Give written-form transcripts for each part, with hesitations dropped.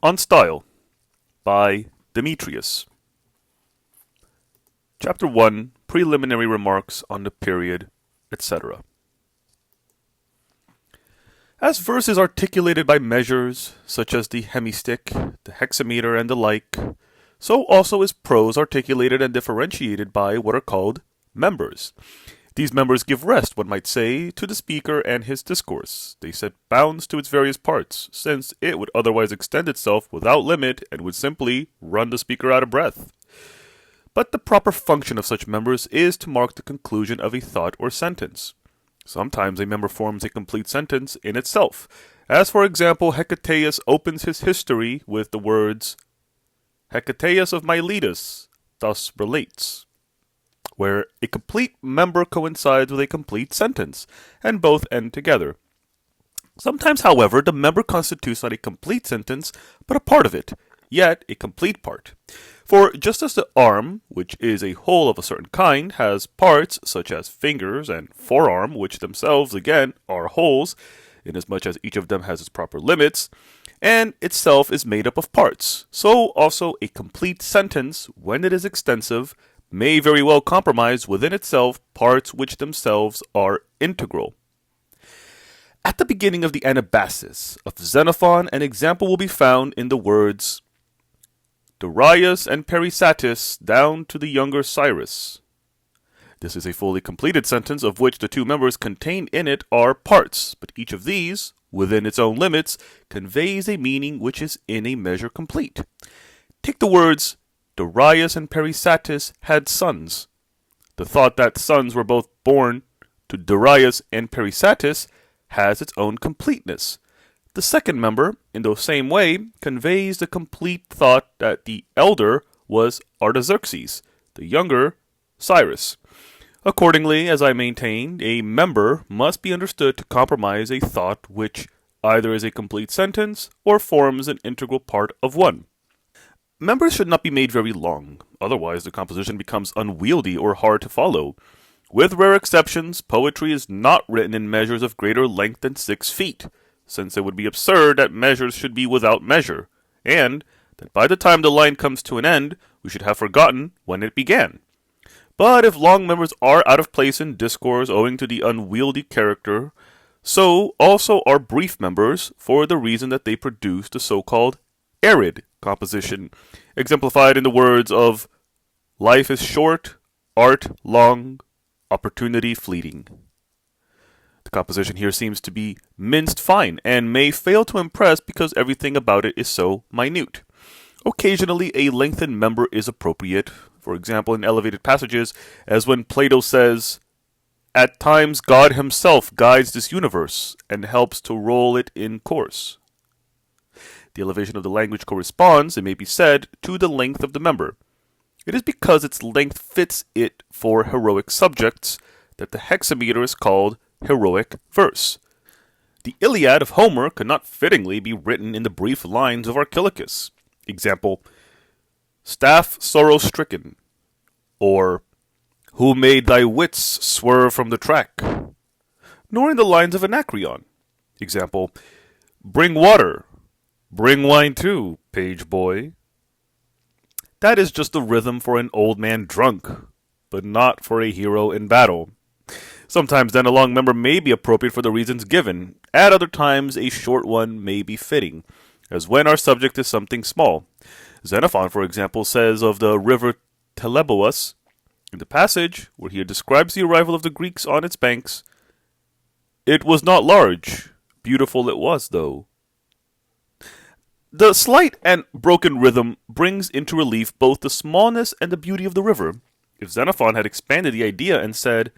On Style by Demetrius. Chapter 1 Preliminary Remarks on the Period, etc. As verse is articulated by measures, such as the hemistick, the hexameter, and the like, so also is prose articulated and differentiated by what are called members. These members give rest, one might say, to the speaker and his discourse. They set bounds to its various parts, since it would otherwise extend itself without limit and would simply run the speaker out of breath. But the proper function of such members is to mark the conclusion of a thought or sentence. Sometimes a member forms a complete sentence in itself, as for example Hecataeus opens his history with the words, Hecataeus of Miletus thus relates, where a complete member coincides with a complete sentence, and both end together. Sometimes, however, the member constitutes not a complete sentence, but a part of it, yet a complete part. For just as the arm, which is a whole of a certain kind, has parts such as fingers and forearm, which themselves, again, are wholes, inasmuch as each of them has its proper limits, and itself is made up of parts, so also a complete sentence, when it is extensive, may very well comprise within itself parts which themselves are integral. At the beginning of the Anabasis of Xenophon, an example will be found in the words Darius and Peripatetic down to the younger Cyrus. This is a fully completed sentence of which the two members contained in it are parts, but each of these, within its own limits, conveys a meaning which is in a measure complete. Take the words Darius and Peripatetic had sons. The thought that sons were both born to Darius and Peripatetic has its own completeness. The second member, in the same way, conveys the complete thought that the elder was Artaxerxes, the younger Cyrus. Accordingly, as I maintained, a member must be understood to comprise a thought which either is a complete sentence or forms an integral part of one. Members should not be made very long, otherwise the composition becomes unwieldy or hard to follow. With rare exceptions, poetry is not written in measures of greater length than 6 feet, since it would be absurd that measures should be without measure, and that by the time the line comes to an end, we should have forgotten when it began. But if long members are out of place in discourse owing to the unwieldy character, so also are brief members for the reason that they produce the so-called arid composition, exemplified in the words of life is short, art long, opportunity fleeting. The composition here seems to be minced fine and may fail to impress because everything about it is so minute. Occasionally a lengthened member is appropriate, for example in elevated passages, as when Plato says, at times God himself guides this universe and helps to roll it in course. The elevation of the language corresponds, it may be said, to the length of the member. It is because its length fits it for heroic subjects that the hexameter is called heroic verse. The Iliad of Homer could not fittingly be written in the brief lines of Archilochus. Example, staff sorrow-stricken, or who made thy wits swerve from the track, nor in the lines of Anacreon. Example, bring water, bring wine too, page boy. That is just the rhythm for an old man drunk, but not for a hero in battle. Sometimes then a long member may be appropriate for the reasons given. At other times a short one may be fitting, as when our subject is something small. Xenophon, for example, says of the river Teleboas, in the passage where he describes the arrival of the Greeks on its banks, it was not large, beautiful it was, though. The slight and broken rhythm brings into relief both the smallness and the beauty of the river. If Xenophon had expanded the idea and said,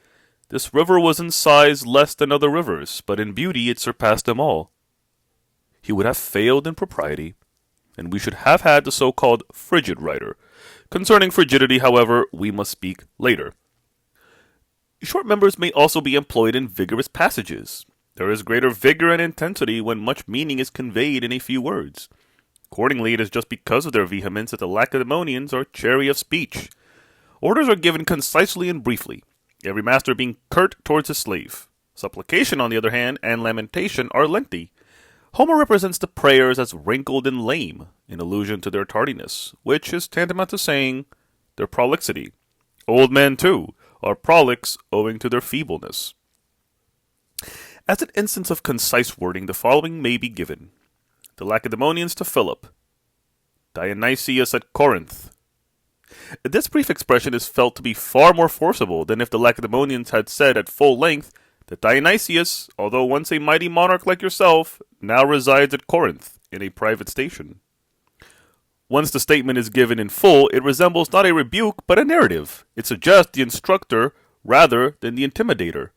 this river was in size less than other rivers, but in beauty it surpassed them all, he would have failed in propriety, and we should have had the so-called frigid writer. Concerning frigidity, however, we must speak later. Short members may also be employed in vigorous passages. There is greater vigor and intensity when much meaning is conveyed in a few words. Accordingly, it is just because of their vehemence that the Lacedaemonians are chary of speech. Orders are given concisely and briefly, every master being curt towards his slave. Supplication, on the other hand, and lamentation are lengthy. Homer represents the prayers as wrinkled and lame, in allusion to their tardiness, which is tantamount to saying their prolixity. Old men, too, are prolix owing to their feebleness. As an instance of concise wording, the following may be given. The Lacedaemonians to Philip. Dionysius at Corinth. This brief expression is felt to be far more forcible than if the Lacedaemonians had said at full length that Dionysius, although once a mighty monarch like yourself, now resides at Corinth in a private station. Once the statement is given in full, it resembles not a rebuke but a narrative. It suggests the instructor rather than the intimidator.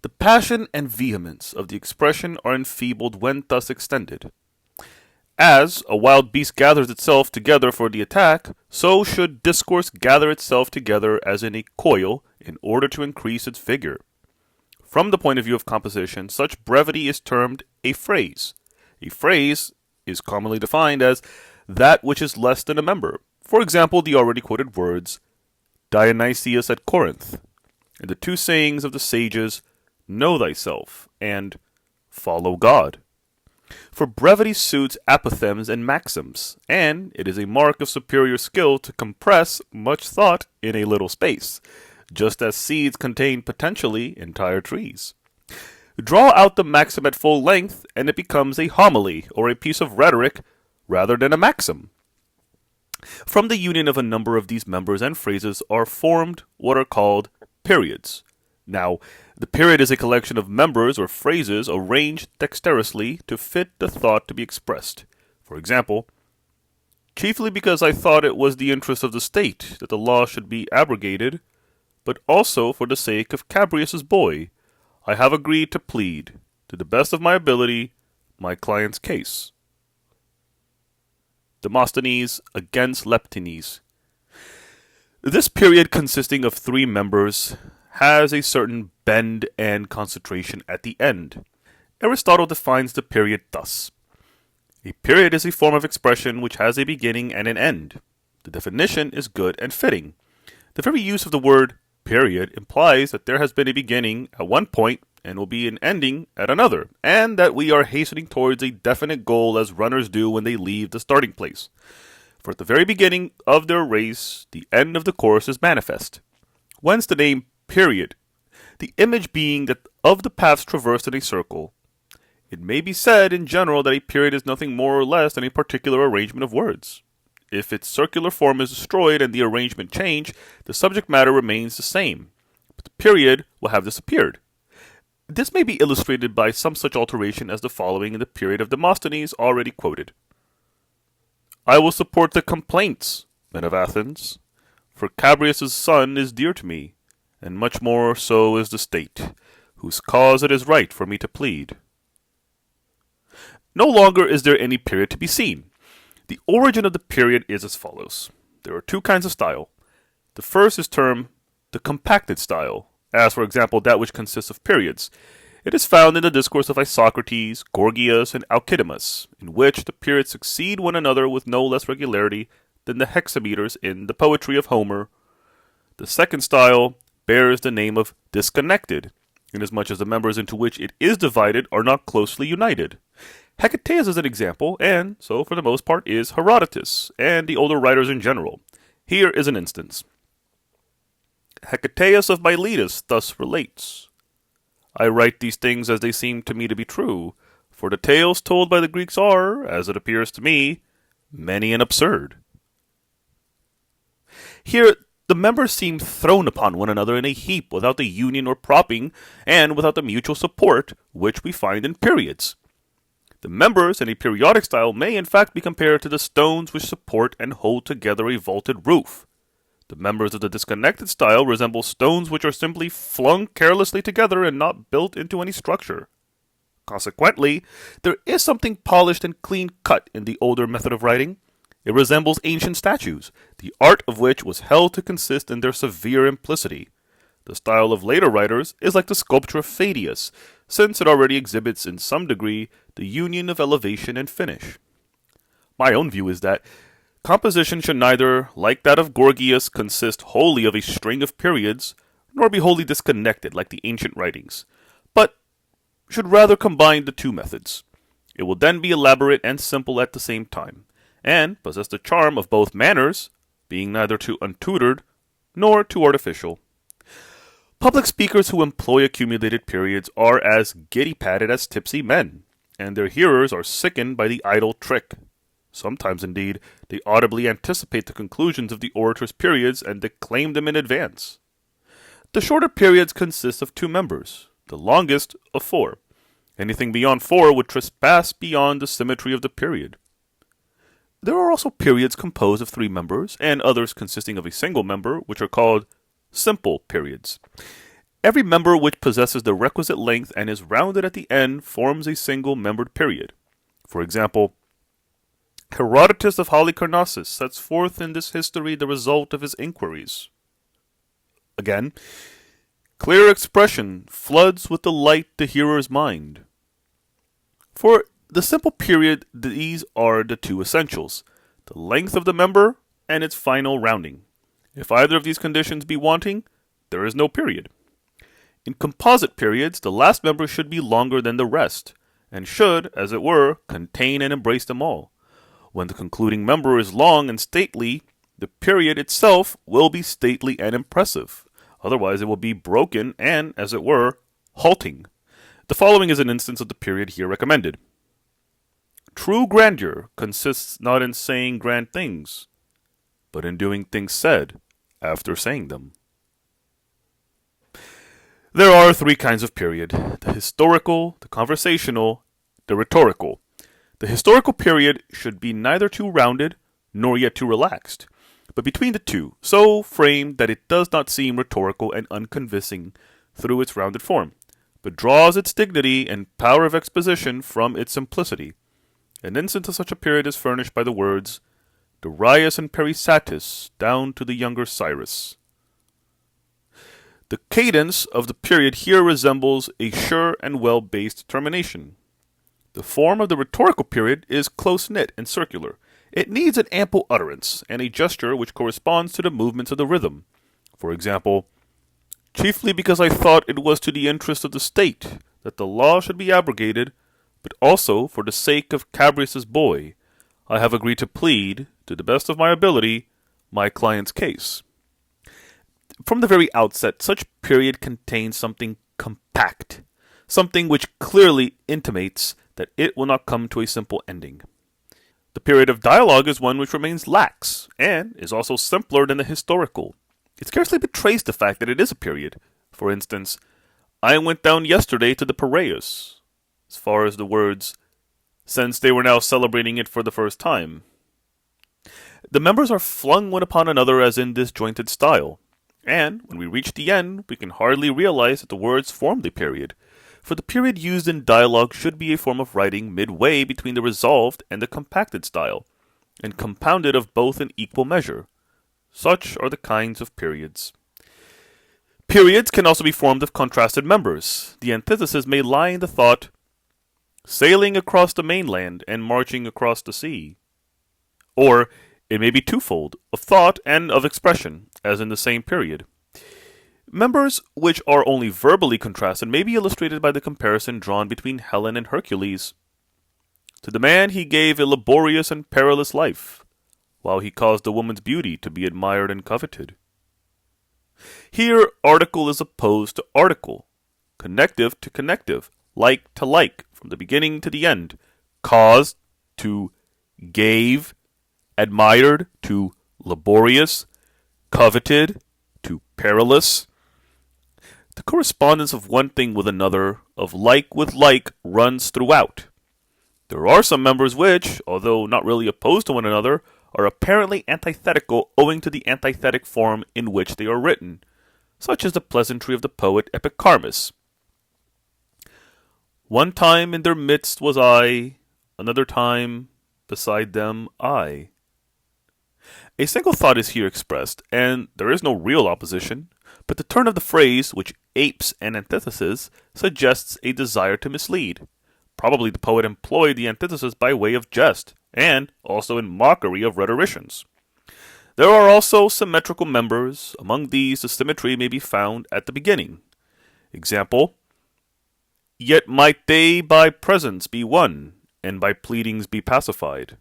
The passion and vehemence of the expression are enfeebled when thus extended. As a wild beast gathers itself together for the attack, so should discourse gather itself together as in a coil in order to increase its vigor. From the point of view of composition, such brevity is termed a phrase. A phrase is commonly defined as that which is less than a member. For example, the already quoted words, Dionysius at Corinth, and the two sayings of the sages, know thyself, and follow God. For brevity suits apothegms and maxims, and it is a mark of superior skill to compress much thought in a little space, just as seeds contain potentially entire trees. Draw out the maxim at full length, and it becomes a homily or a piece of rhetoric rather than a maxim. From the union of a number of these members and phrases are formed what are called periods. Now, the period is a collection of members or phrases arranged dexterously to fit the thought to be expressed. For example, chiefly because I thought it was the interest of the state that the law should be abrogated, but also for the sake of Cabrius's boy, I have agreed to plead, to the best of my ability, my client's case. Demosthenes against Leptines. This period, consisting of three members, has a certain bend and concentration at the end. Aristotle defines the period thus. A period is a form of expression which has a beginning and an end. The definition is good and fitting. The very use of the word period implies that there has been a beginning at one point and will be an ending at another, and that we are hastening towards a definite goal as runners do when they leave the starting place. For at the very beginning of their race, the end of the course is manifest. Whence the name period, the image being that of the paths traversed in a circle. It may be said in general that a period is nothing more or less than a particular arrangement of words. If its circular form is destroyed and the arrangement changed, the subject matter remains the same, but the period will have disappeared. This may be illustrated by some such alteration as the following in the period of Demosthenes already quoted. I will support the complaints, men of Athens, for Cabrius's son is dear to me, and much more so is the state, whose cause it is right for me to plead. No longer is there any period to be seen. The origin of the period is as follows. There are two kinds of style. The first is termed the compacted style, as for example that which consists of periods. It is found in the discourse of Isocrates, Gorgias, and Alcidamas, in which the periods succeed one another with no less regularity than the hexameters in the poetry of Homer. The second style bears the name of disconnected, inasmuch as the members into which it is divided are not closely united. Hecataeus is an example, and so for the most part is Herodotus, and the older writers in general. Here is an instance. Hecataeus of Miletus thus relates, I write these things as they seem to me to be true, for the tales told by the Greeks are, as it appears to me, many and absurd. Here, the members seem thrown upon one another in a heap without the union or propping, and without the mutual support which we find in periods. The members in a periodic style may in fact be compared to the stones which support and hold together a vaulted roof. The members of the disconnected style resemble stones which are simply flung carelessly together and not built into any structure. Consequently, there is something polished and clean-cut in the older method of writing. It resembles ancient statues, the art of which was held to consist in their severe implicity. The style of later writers is like the sculpture of Pheidias, since it already exhibits in some degree the union of elevation and finish. My own view is that composition should neither, like that of Gorgias, consist wholly of a string of periods, nor be wholly disconnected like the ancient writings, but should rather combine the two methods. It will then be elaborate and simple at the same time, and possess the charm of both manners, being neither too untutored nor too artificial. Public speakers who employ accumulated periods are as giddy-pated as tipsy men, and their hearers are sickened by the idle trick. Sometimes, indeed, they audibly anticipate the conclusions of the orator's periods and declaim them in advance. The shorter periods consist of 2 members, the longest of 4. Anything beyond 4 would trespass beyond the symmetry of the period. There are also periods composed of 3 members, and others consisting of a single member, which are called simple periods. Every member which possesses the requisite length and is rounded at the end forms a single-membered period. For example, Herodotus of Halicarnassus sets forth in this history the result of his inquiries. Again, clear expression floods with the light the hearer's mind. For the simple period, these are the 2 essentials, the length of the member and its final rounding. If either of these conditions be wanting, there is no period. In composite periods, the last member should be longer than the rest, and should, as it were, contain and embrace them all. When the concluding member is long and stately, the period itself will be stately and impressive. Otherwise, it will be broken and, as it were, halting. The following is an instance of the period here recommended. True grandeur consists not in saying grand things, but in doing things said after saying them. There are 3 kinds of period: the historical, the conversational, the rhetorical. The historical period should be neither too rounded nor yet too relaxed, but between the 2, so framed that it does not seem rhetorical and unconvincing through its rounded form, but draws its dignity and power of exposition from its simplicity. An instance of such a period is furnished by the words, Darius and Peripatetic, down to the younger Cyrus. The cadence of the period here resembles a sure and well-based termination. The form of the rhetorical period is close-knit and circular. It needs an ample utterance and a gesture which corresponds to the movements of the rhythm. For example, chiefly because I thought it was to the interest of the state that the law should be abrogated, but also for the sake of Cabrius's boy, I have agreed to plead, to the best of my ability, my client's case. From the very outset, such period contains something compact, something which clearly intimates that it will not come to a simple ending. The period of dialogue is one which remains lax, and is also simpler than the historical. It scarcely betrays the fact that it is a period. For instance, I went down yesterday to the Piraeus, as far as the words, since they were now celebrating it for the first time. The members are flung one upon another as in disjointed style, and when we reach the end, we can hardly realize that the words form the period, for the period used in dialogue should be a form of writing midway between the resolved and the compacted style, and compounded of both in equal measure. Such are the kinds of periods. Periods can also be formed of contrasted members. The antithesis may lie in the thought, sailing across the mainland and marching across the sea. Or it may be twofold, of thought and of expression, as in the same period. Members which are only verbally contrasted may be illustrated by the comparison drawn between Helen and Hercules. To the man he gave a laborious and perilous life, while he caused the woman's beauty to be admired and coveted. Here, article is opposed to article, connective to connective, like to like, from the beginning to the end, caused to gave, admired to laborious, coveted to perilous. The correspondence of one thing with another, of like with like, runs throughout. There are some members which, although not really opposed to one another, are apparently antithetical owing to the antithetic form in which they are written, such as the pleasantry of the poet Epicharmus. One time in their midst was I, another time beside them I. A single thought is here expressed, and there is no real opposition, but the turn of the phrase, which apes an antithesis, suggests a desire to mislead. Probably the poet employed the antithesis by way of jest, and also in mockery of rhetoricians. There are also symmetrical members. Among these, the symmetry may be found at the beginning. Example, yet might they by presence be won, and by pleadings be pacified.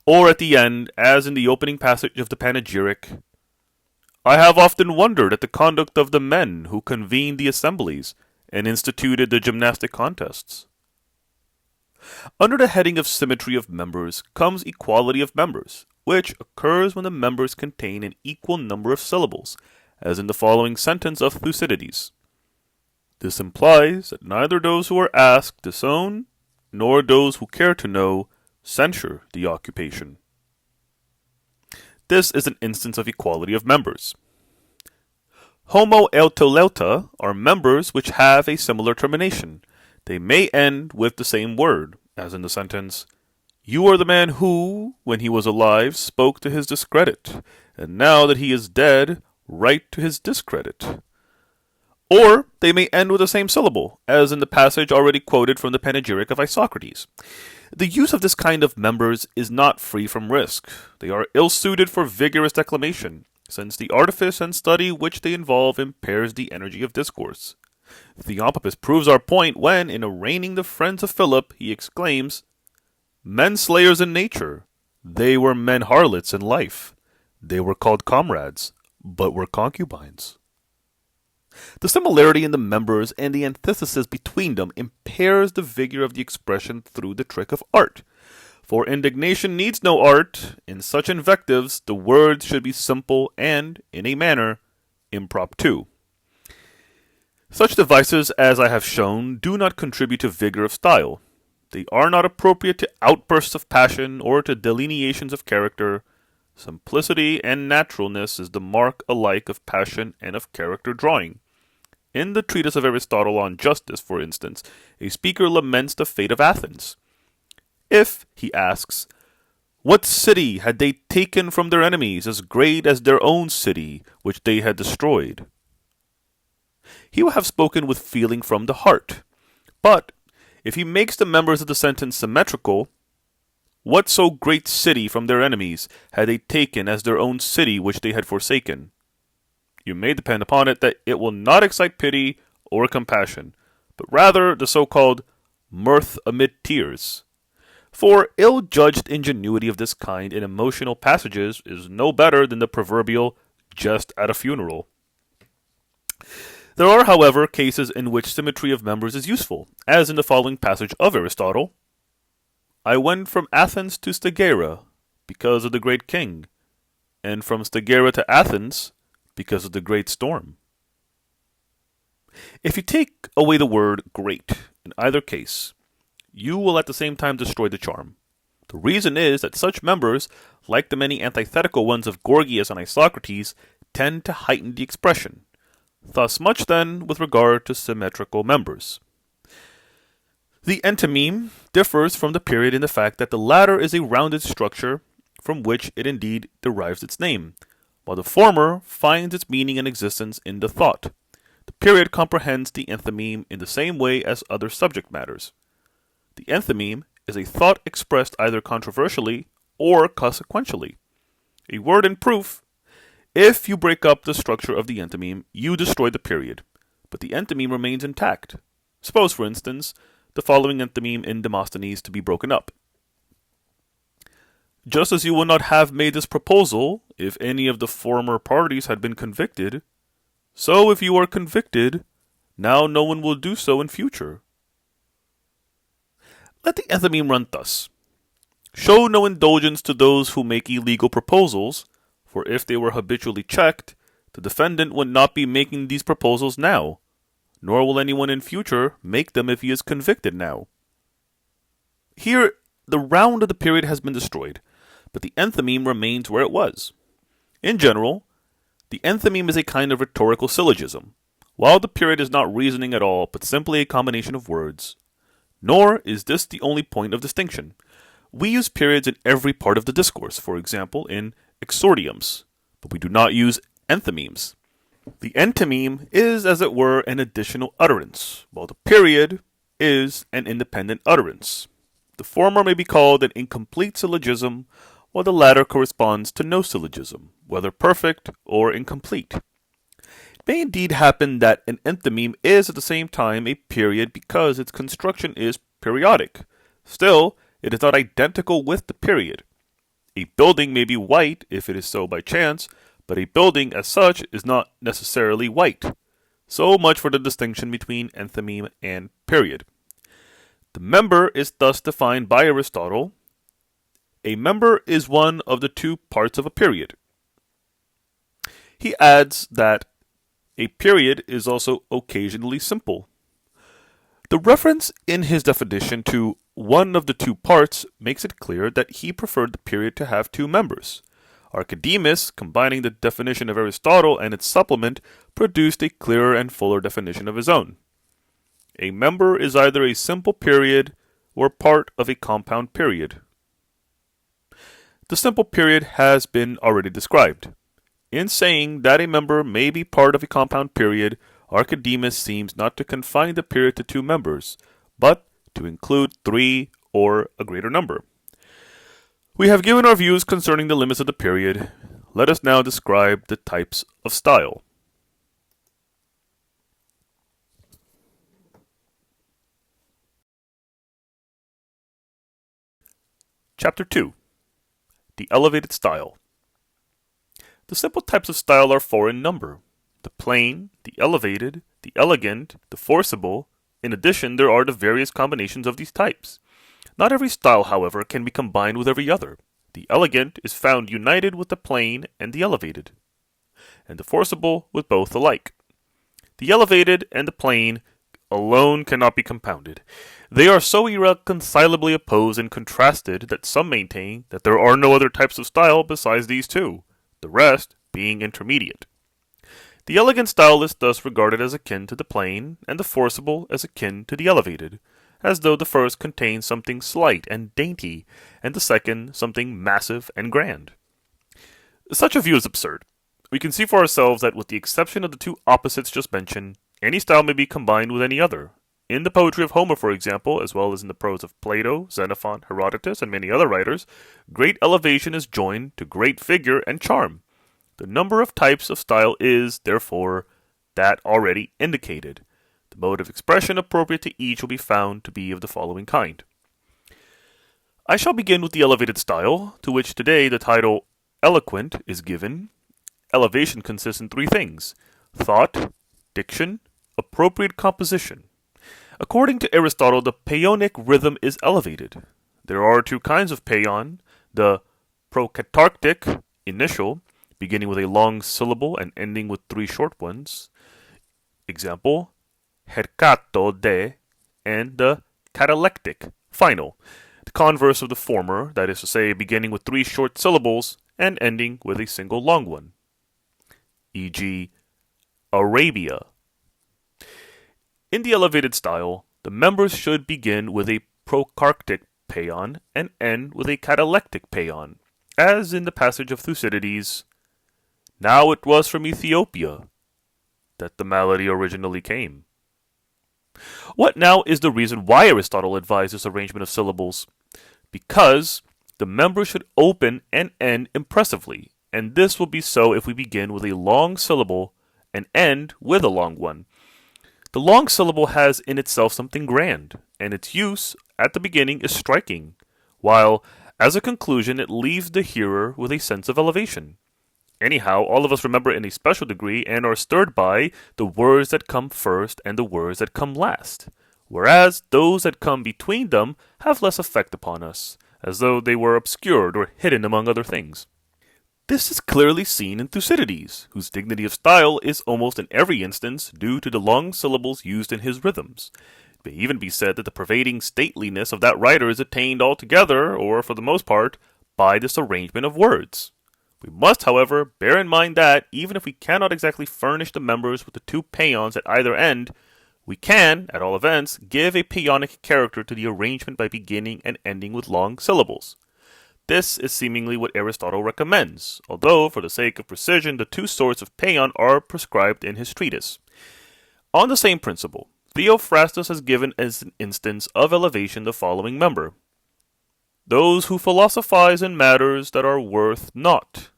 Or at the end, as in the opening passage of the panegyric, I have often wondered at the conduct of the men who convened the assemblies and instituted the gymnastic contests. Under the heading of symmetry of members comes equality of members, which occurs when the members contain an equal number of syllables, as in the following sentence of Thucydides. This implies that neither those who are asked disown, nor those who care to know censure the occupation. This is an instance of equality of members. Homo eutoleuta are members which have a similar termination. They may end with the same word, as in the sentence, You are the man who, when he was alive, spoke to his discredit, and now that he is dead, write to his discredit. Or they may end with the same syllable, as in the passage already quoted from the panegyric of Isocrates. The use of this kind of members is not free from risk. They are ill-suited for vigorous declamation, since the artifice and study which they involve impairs the energy of discourse. Theophrastus proves our point when, in arraigning the friends of Philip, he exclaims, Men slayers in nature, they were men harlots in life. They were called comrades, but were concubines. The similarity in the members and the antithesis between them impairs the vigor of the expression through the trick of art. For indignation needs no art. In such invectives, the words should be simple and, in a manner, impromptu. Such devices, as I have shown, do not contribute to vigor of style. They are not appropriate to outbursts of passion or to delineations of character. Simplicity and naturalness is the mark alike of passion and of character drawing. In the treatise of Aristotle on justice, for instance, a speaker laments the fate of Athens. If, he asks, what city had they taken from their enemies as great as their own city, which they had destroyed? He will have spoken with feeling from the heart. But, if he makes the members of the sentence symmetrical, what so great city from their enemies had they taken as their own city which they had forsaken? You may depend upon it that it will not excite pity or compassion, but rather the so-called mirth amid tears. For ill-judged ingenuity of this kind in emotional passages is no better than the proverbial jest at a funeral. There are, however, cases in which symmetry of members is useful, as in the following passage of Aristotle. I went from Athens to Stagira because of the great king, and from Stagira to Athens because of the great storm. If you take away the word great in either case, you will at the same time destroy the charm. The reason is that such members, like the many antithetical ones of Gorgias and Isocrates, tend to heighten the expression. Thus much then with regard to symmetrical members. The enthymeme differs from the period in the fact that the latter is a rounded structure from which it indeed derives its name, while the former finds its meaning and existence in the thought. The period comprehends the enthymeme in the same way as other subject matters. The enthymeme is a thought expressed either controversially or consequentially. A word in proof. If you break up the structure of the enthymeme, you destroy the period, but the enthymeme remains intact. Suppose, for instance, the following enthymeme in Demosthenes to be broken up. Just as you would not have made this proposal if any of the former parties had been convicted, so if you are convicted, now no one will do so in future. Let the enthymeme run thus. Show no indulgence to those who make illegal proposals, for if they were habitually checked, the defendant would not be making these proposals now, nor will anyone in future make them if he is convicted now. Here, the round of the period has been destroyed, but the enthymeme remains where it was. In general, the enthymeme is a kind of rhetorical syllogism, while the period is not reasoning at all, but simply a combination of words. Nor is this the only point of distinction. We use periods in every part of the discourse, for example, in exordiums, but we do not use enthymemes. The enthymeme is, as it were, an additional utterance, while the period is an independent utterance. The former may be called an incomplete syllogism, while the latter corresponds to no syllogism, whether perfect or incomplete. It may indeed happen that an enthymeme is at the same time a period because its construction is periodic. Still, it is not identical with the period. A building may be white if it is so by chance, but a building as such is not necessarily white. So much for the distinction between enthymeme and period. The member is thus defined by Aristotle. A member is one of the two parts of a period. He adds that a period is also occasionally simple. The reference in his definition to one of the two parts makes it clear that he preferred the period to have two members. Archidemus, combining the definition of Aristotle and its supplement, produced a clearer and fuller definition of his own. A member is either a simple period or part of a compound period. The simple period has been already described. In saying that a member may be part of a compound period, Archidemus seems not to confine the period to two members, but to include three or a greater number. We have given our views concerning the limits of the period. Let us now describe the types of style. Chapter 2. The Elevated Style. The simple types of style are four in number: the plain, the elevated, the elegant, the forcible. In addition, there are the various combinations of these types. Not every style, however, can be combined with every other. The elegant is found united with the plain and the elevated, and the forcible with both alike. The elevated and the plain alone cannot be compounded. They are so irreconcilably opposed and contrasted that some maintain that there are no other types of style besides these two, the rest being intermediate. The elegant style is thus regarded as akin to the plain, and the forcible as akin to the elevated, as though the first contains something slight and dainty, and the second something massive and grand. Such a view is absurd. We can see for ourselves that with the exception of the two opposites just mentioned, any style may be combined with any other. In the poetry of Homer, for example, as well as in the prose of Plato, Xenophon, Herodotus, and many other writers, great elevation is joined to great figure and charm. The number of types of style is, therefore, that already indicated. The mode of expression appropriate to each will be found to be of the following kind. I shall begin with the elevated style, to which today the title eloquent is given. Elevation consists in three things: thought, diction, appropriate composition. According to Aristotle, the paeonic rhythm is elevated. There are two kinds of paeon: the prokatarctic, initial, beginning with a long syllable and ending with three short ones. Example, herkato de, and the catalectic, final, the converse of the former, that is to say, beginning with three short syllables and ending with a single long one. E.g., Arabia. In the elevated style, the members should begin with a prokarctic paeon and end with a catalectic paeon, as in the passage of Thucydides, "Now it was from Ethiopia that the malady originally came." What now is the reason why Aristotle advised this arrangement of syllables? Because the members should open and end impressively, and this will be so if we begin with a long syllable and end with a long one. The long syllable has in itself something grand, and its use at the beginning is striking, while as a conclusion it leaves the hearer with a sense of elevation. Anyhow, all of us remember in a special degree and are stirred by the words that come first and the words that come last, whereas those that come between them have less effect upon us, as though they were obscured or hidden among other things. This is clearly seen in Thucydides, whose dignity of style is almost in every instance due to the long syllables used in his rhythms. It may even be said that the pervading stateliness of that writer is attained altogether, or for the most part, by this arrangement of words. We must, however, bear in mind that, even if we cannot exactly furnish the members with the two paeons at either end, we can, at all events, give a paeonic character to the arrangement by beginning and ending with long syllables. This is seemingly what Aristotle recommends, although, for the sake of precision, the two sorts of paeon are prescribed in his treatise. On the same principle, Theophrastus has given as an instance of elevation the following member: those who philosophize in matters that are worth naught.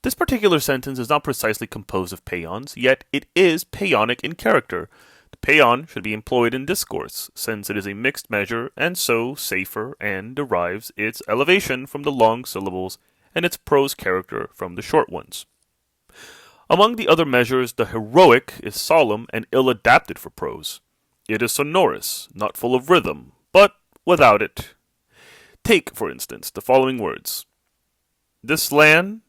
This particular sentence is not precisely composed of paeons, yet it is paeonic in character. The paeon should be employed in discourse, since it is a mixed measure and so safer and derives its elevation from the long syllables and its prose character from the short ones. Among the other measures, the heroic is solemn and ill-adapted for prose. It is sonorous, not full of rhythm, but without it. Take, for instance, the following words. This land,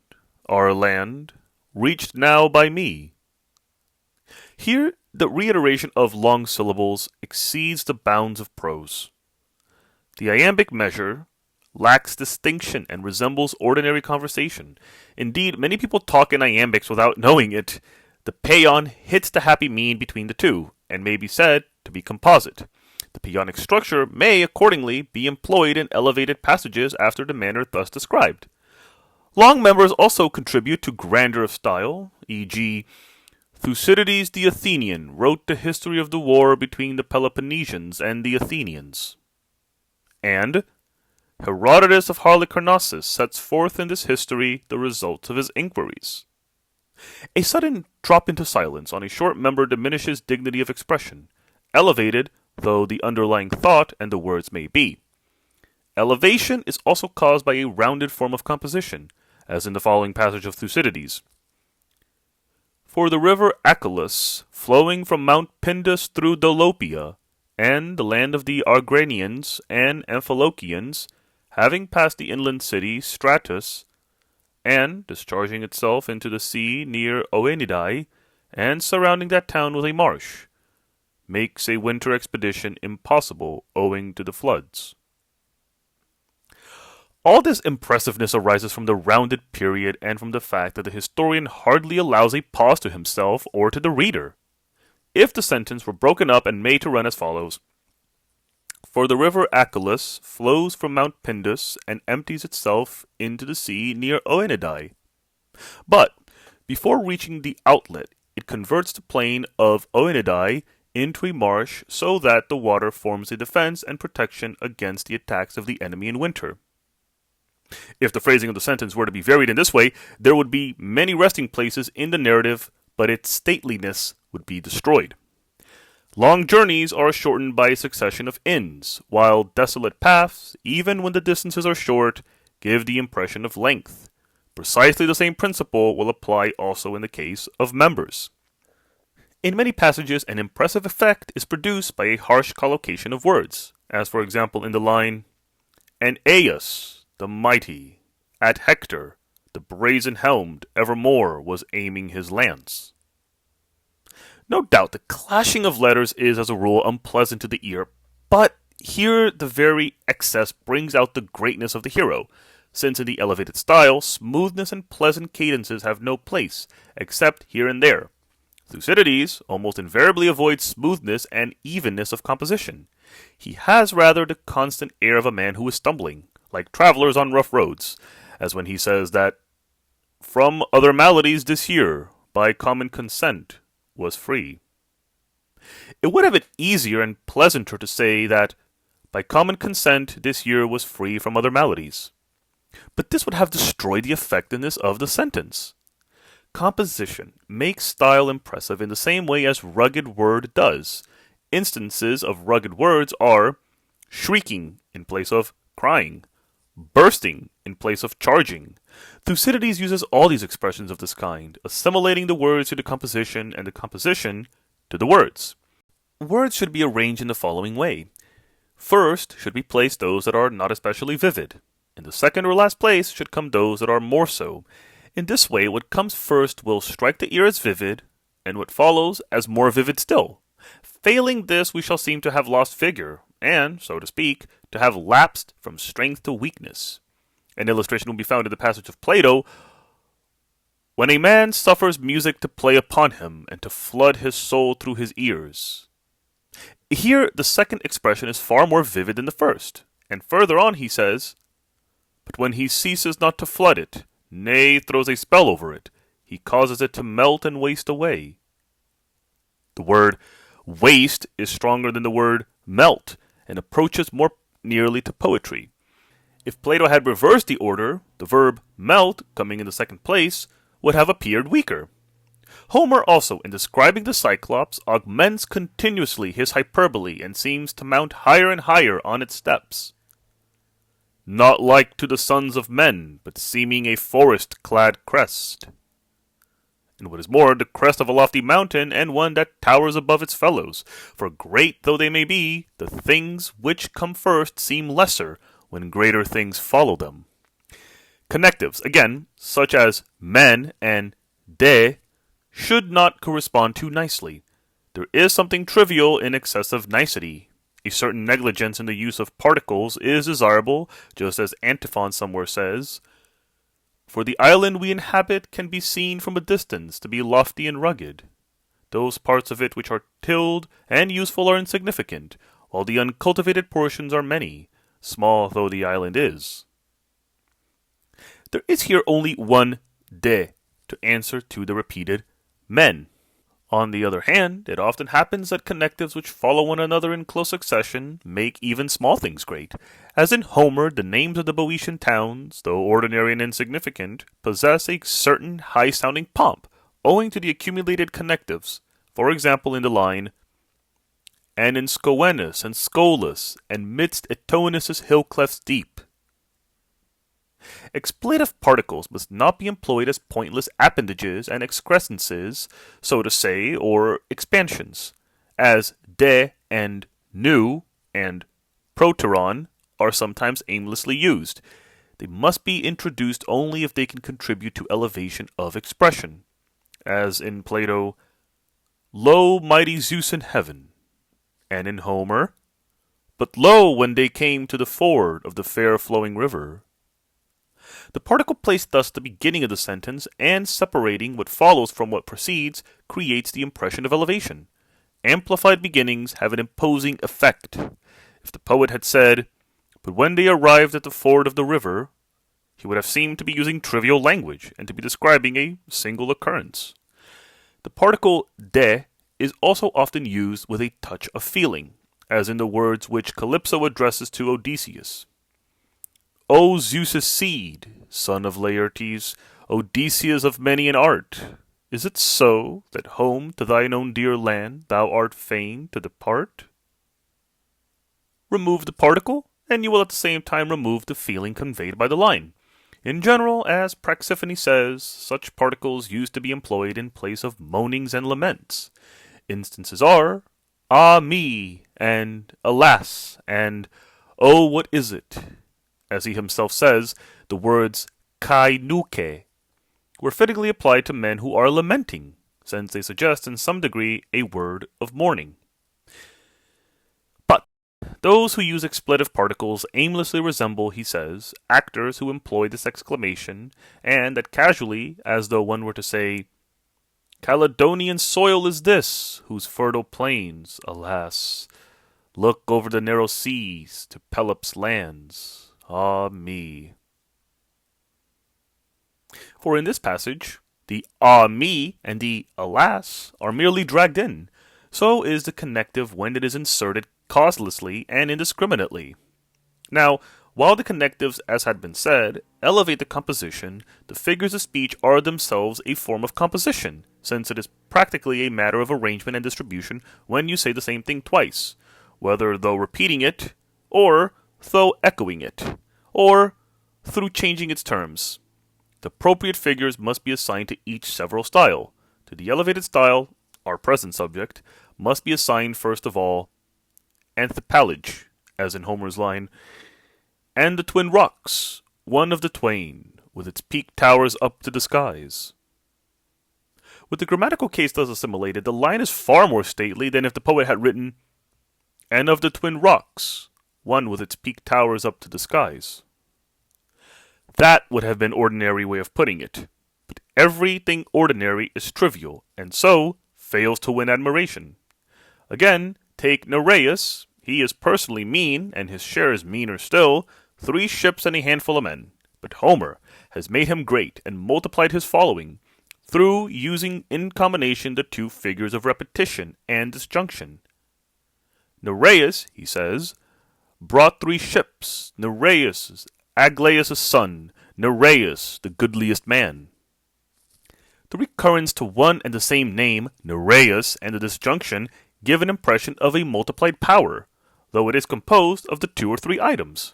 our land, reached now by me. Here, the reiteration of long syllables exceeds the bounds of prose. The iambic measure lacks distinction and resembles ordinary conversation. Indeed, many people talk in iambics without knowing it. The paeon hits the happy mean between the two, and may be said to be composite. The paeonic structure may, accordingly, be employed in elevated passages after the manner thus described. Long members also contribute to grandeur of style, e.g., Thucydides the Athenian wrote the history of the war between the Peloponnesians and the Athenians. And Herodotus of Halicarnassus sets forth in this history the results of his inquiries. A sudden drop into silence on a short member diminishes dignity of expression, elevated though the underlying thought and the words may be. Elevation is also caused by a rounded form of composition, as in the following passage of Thucydides. For the river Achelous, flowing from Mount Pindus through Dolopia, and the land of the Argranians and Amphilochians, having passed the inland city Stratus, and discharging itself into the sea near Oenidae, and surrounding that town with a marsh, makes a winter expedition impossible owing to the floods. All this impressiveness arises from the rounded period and from the fact that the historian hardly allows a pause to himself or to the reader. If the sentence were broken up and made to run as follows, For the river Achelous flows from Mount Pindus and empties itself into the sea near Oenidae. But, before reaching the outlet, it converts the plain of Oenidae into a marsh so that the water forms a defense and protection against the attacks of the enemy in winter. If the phrasing of the sentence were to be varied in this way, there would be many resting places in the narrative, but its stateliness would be destroyed. Long journeys are shortened by a succession of inns, while desolate paths, even when the distances are short, give the impression of length. Precisely the same principle will apply also in the case of members. In many passages, an impressive effect is produced by a harsh collocation of words, as for example in the line, And Aias, the mighty, at Hector, the brazen-helmed, evermore was aiming his lance. No doubt the clashing of letters is, as a rule, unpleasant to the ear, but here the very excess brings out the greatness of the hero, since in the elevated style, smoothness and pleasant cadences have no place, except here and there. Thucydides almost invariably avoids smoothness and evenness of composition. He has rather the constant air of a man who is stumbling, like travelers on rough roads, as when he says that, From other maladies this year, by common consent, was free. It would have been easier and pleasanter to say that, by common consent, this year was free from other maladies. But this would have destroyed the effectiveness of the sentence. Composition makes style impressive in the same way as rugged word does. Instances of rugged words are shrieking in place of crying, bursting in place of charging. Thucydides uses all these expressions of this kind, assimilating the words to the composition and the composition to the words. Words should be arranged in the following way. First should be placed those that are not especially vivid. In the second or last place should come those that are more so. In this way, what comes first will strike the ear as vivid, and what follows as more vivid still. Failing this, we shall seem to have lost figure, and, so to speak, to have lapsed from strength to weakness. An illustration will be found in the passage of Plato, when a man suffers music to play upon him and to flood his soul through his ears. Here, the second expression is far more vivid than the first, and further on he says, But when he ceases not to flood it, nay, throws a spell over it, he causes it to melt and waste away. The word waste is stronger than the word melt, and approaches more nearly to poetry. If Plato had reversed the order, the verb melt, coming in the second place, would have appeared weaker. Homer also, in describing the Cyclops, augments continuously his hyperbole and seems to mount higher and higher on its steps. Not like to the sons of men, but seeming a forest-clad crest. And what is more, the crest of a lofty mountain, and one that towers above its fellows. For great though they may be, the things which come first seem lesser when greater things follow them. Connectives, again, such as men and de, should not correspond too nicely. There is something trivial in excessive nicety. A certain negligence in the use of particles is desirable, just as Antiphon somewhere says, "For the island we inhabit can be seen from a distance to be lofty and rugged. Those parts of it which are tilled and useful are insignificant, while the uncultivated portions are many, small though the island is." There is here only one de to answer to the repeated men. On the other hand, it often happens that connectives which follow one another in close succession make even small things great. As in Homer, the names of the Boeotian towns, though ordinary and insignificant, possess a certain high-sounding pomp, owing to the accumulated connectives. For example, in the line, "And in Scoenus and Scolus, and midst Etonus' hill clefts deep." Expletive particles must not be employed as pointless appendages and excrescences, so to say, or expansions, as de and nu and proteron are sometimes aimlessly used. They must be introduced only if they can contribute to elevation of expression, as in Plato, "Lo, mighty Zeus in heaven," and in Homer, "But lo, when they came to the ford of the fair flowing river." The particle placed thus at the beginning of the sentence and separating what follows from what precedes creates the impression of elevation. Amplified beginnings have an imposing effect. If the poet had said, "But when they arrived at the ford of the river," he would have seemed to be using trivial language and to be describing a single occurrence. The particle de is also often used with a touch of feeling, as in the words which Calypso addresses to Odysseus. "O Zeus' seed, son of Laertes, Odysseus of many an art, is it so that home to thine own dear land thou art fain to depart?" Remove the particle, and you will at the same time remove the feeling conveyed by the line. In general, as Praxiphanes says, such particles used to be employed in place of moanings and laments. Instances are, "Ah me," and "Alas," and "Oh, what is it?" As he himself says, the words kai nuke were fittingly applied to men who are lamenting, since they suggest in some degree a word of mourning. But those who use expletive particles aimlessly resemble, he says, actors who employ this exclamation, and that casually, as though one were to say, "Caledonian soil is this, whose fertile plains, alas, look over the narrow seas to Pelops' lands. Ah me." For in this passage, the "ah me" and the "alas" are merely dragged in. So is the connective when it is inserted causelessly and indiscriminately. Now, while the connectives, as had been said, elevate the composition, the figures of speech are themselves a form of composition, since it is practically a matter of arrangement and distribution when you say the same thing twice, whether though repeating it, or though echoing it, or through changing its terms. The appropriate figures must be assigned to each several style. To the elevated style, our present subject, must be assigned first of all Enthymemes, as in Homer's line, "And the twin rocks, one of the twain, with its peak towers up to the skies." With the grammatical case thus assimilated, the line is far more stately than if the poet had written, "And of the twin rocks, one with its peak towers up to the skies." That would have been ordinary way of putting it. But everything ordinary is trivial, and so fails to win admiration. Again, take Nereus. He is personally mean, and his share is meaner still, 3 ships and a handful of men. But Homer has made him great and multiplied his following through using in combination the 2 figures of repetition and disjunction. Nereus, he says, brought 3 ships, Nereus, Aglaus' son, Nereus, the goodliest man. The recurrence to one and the same name, Nereus, and the disjunction give an impression of a multiplied power, though it is composed of the 2 or 3 items.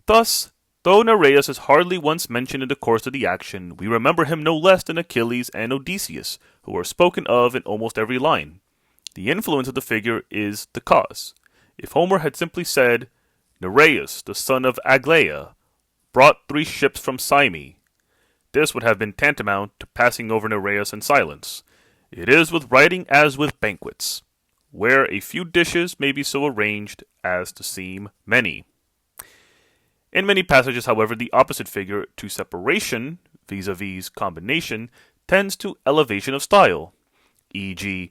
Thus, though Nereus is hardly once mentioned in the course of the action, we remember him no less than Achilles and Odysseus, who are spoken of in almost every line. The influence of the figure is the cause. If Homer had simply said, Nereus, the son of Aglaea, brought 3 ships from Cyme, this would have been tantamount to passing over Nereus in silence. It is with writing as with banquets, where a few dishes may be so arranged as to seem many. In many passages, however, the opposite figure to separation, vis-a-vis combination, tends to elevation of style, e.g.,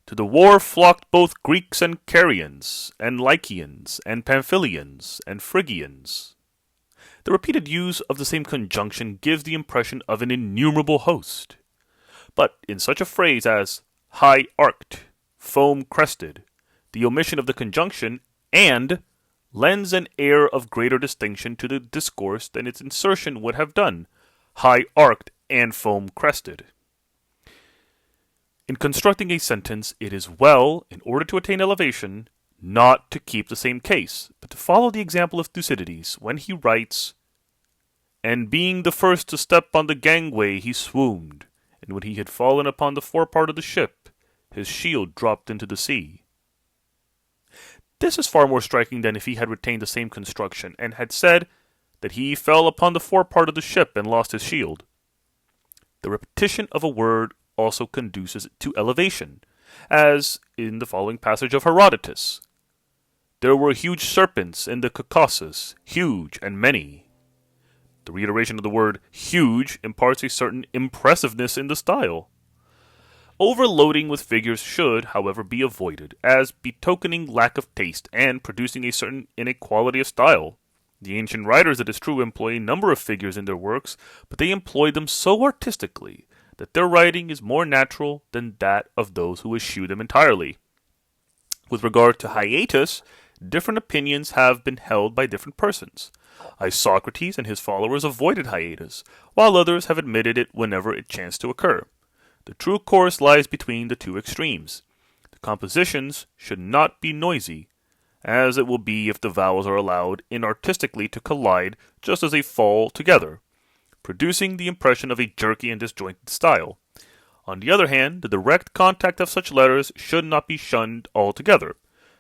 to the war flocked both Greeks and Carians, and Lycians, and Pamphylians, and Phrygians. The repeated use of the same conjunction gives the impression of an innumerable host. But in such a phrase as high-arced, foam-crested, the omission of the conjunction and lends an air of greater distinction to the discourse than its insertion would have done, high-arced and foam-crested. In constructing a sentence, it is well, in order to attain elevation, not to keep the same case, but to follow the example of Thucydides when he writes, And being the first to step on the gangway, he swooned, and when he had fallen upon the forepart of the ship, his shield dropped into the sea. This is far more striking than if he had retained the same construction, and had said that he fell upon the forepart of the ship and lost his shield. The repetition of a word also conduces to elevation, as in the following passage of Herodotus. There were huge serpents in the Caucasus, huge and many. The reiteration of the word huge imparts a certain impressiveness in the style. Overloading with figures should, however, be avoided, as betokening lack of taste and producing a certain inequality of style. The ancient writers, it is true, employ a number of figures in their works, but they employ them so artistically that their writing is more natural than that of those who eschew them entirely. With regard to hiatus, different opinions have been held by different persons. Isocrates and his followers avoided hiatus, while others have admitted it whenever it chanced to occur. The true course lies between the 2 extremes. The compositions should not be noisy, as it will be if the vowels are allowed inartistically to collide just as they fall together, producing the impression of a jerky and disjointed style. On the other hand, the direct contact of such letters should not be shunned altogether.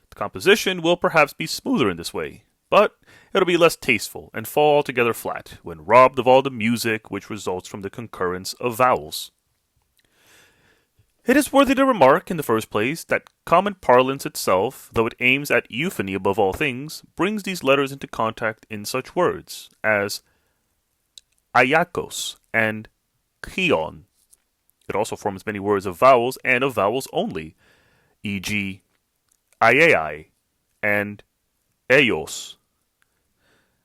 The composition will perhaps be smoother in this way, but it will be less tasteful and fall altogether flat when robbed of all the music which results from the concurrence of vowels. It is worthy to remark, in the first place, that common parlance itself, though it aims at euphony above all things, brings these letters into contact in such words as Iacos and Chion. It also forms many words of vowels and of vowels only, e.g., Iai and Eos.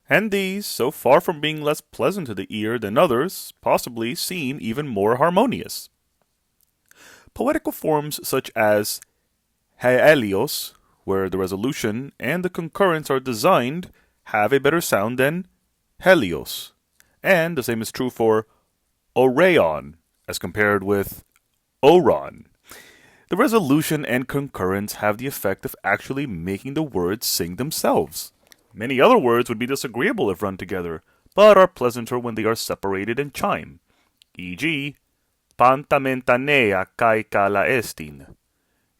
And these, so far from being less pleasant to the ear than others, possibly seem even more harmonious. Poetical forms such as Helios, where the resolution and the concurrence are designed, have a better sound than Helios. And the same is true for Oreon, as compared with Oron. The resolution and concurrence have the effect of actually making the words sing themselves. Many other words would be disagreeable if run together, but are pleasanter when they are separated and chime, e.g., Pantamentanea kai kalaestin.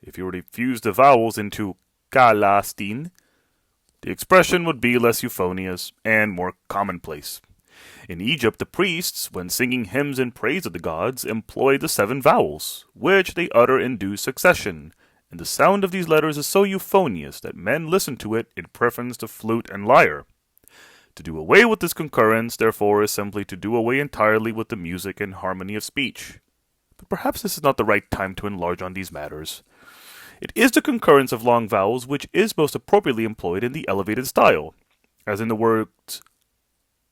If you were to fuse the vowels into kalastin, the expression would be less euphonious and more commonplace. In Egypt, the priests, when singing hymns in praise of the gods, employ the 7 vowels, which they utter in due succession, and the sound of these letters is so euphonious that men listen to it in preference to flute and lyre. To do away with this concurrence, therefore, is simply to do away entirely with the music and harmony of speech. But perhaps this is not the right time to enlarge on these matters. It is the concurrence of long vowels which is most appropriately employed in the elevated style, as in the words,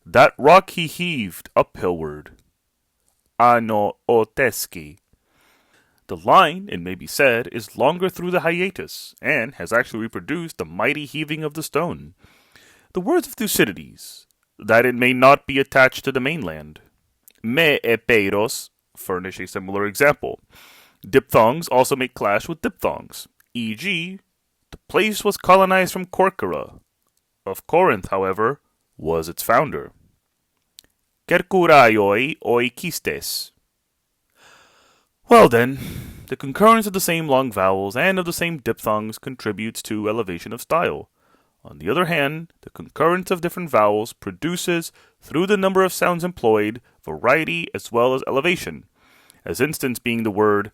That rock he heaved uphillward, ano oteski. The line, it may be said, is longer through the hiatus, and has actually reproduced the mighty heaving of the stone. The words of Thucydides, that it may not be attached to the mainland, me epeiros, furnish a similar example. Diphthongs also may clash with diphthongs, e.g., the place was colonized from Corcyra. Of Corinth, however, was its founder. Kerkuraioi oikistes. Well then, the concurrence of the same long vowels and of the same diphthongs contributes to elevation of style. On the other hand, the concurrence of different vowels produces, through the number of sounds employed, variety as well as elevation, as instance being the word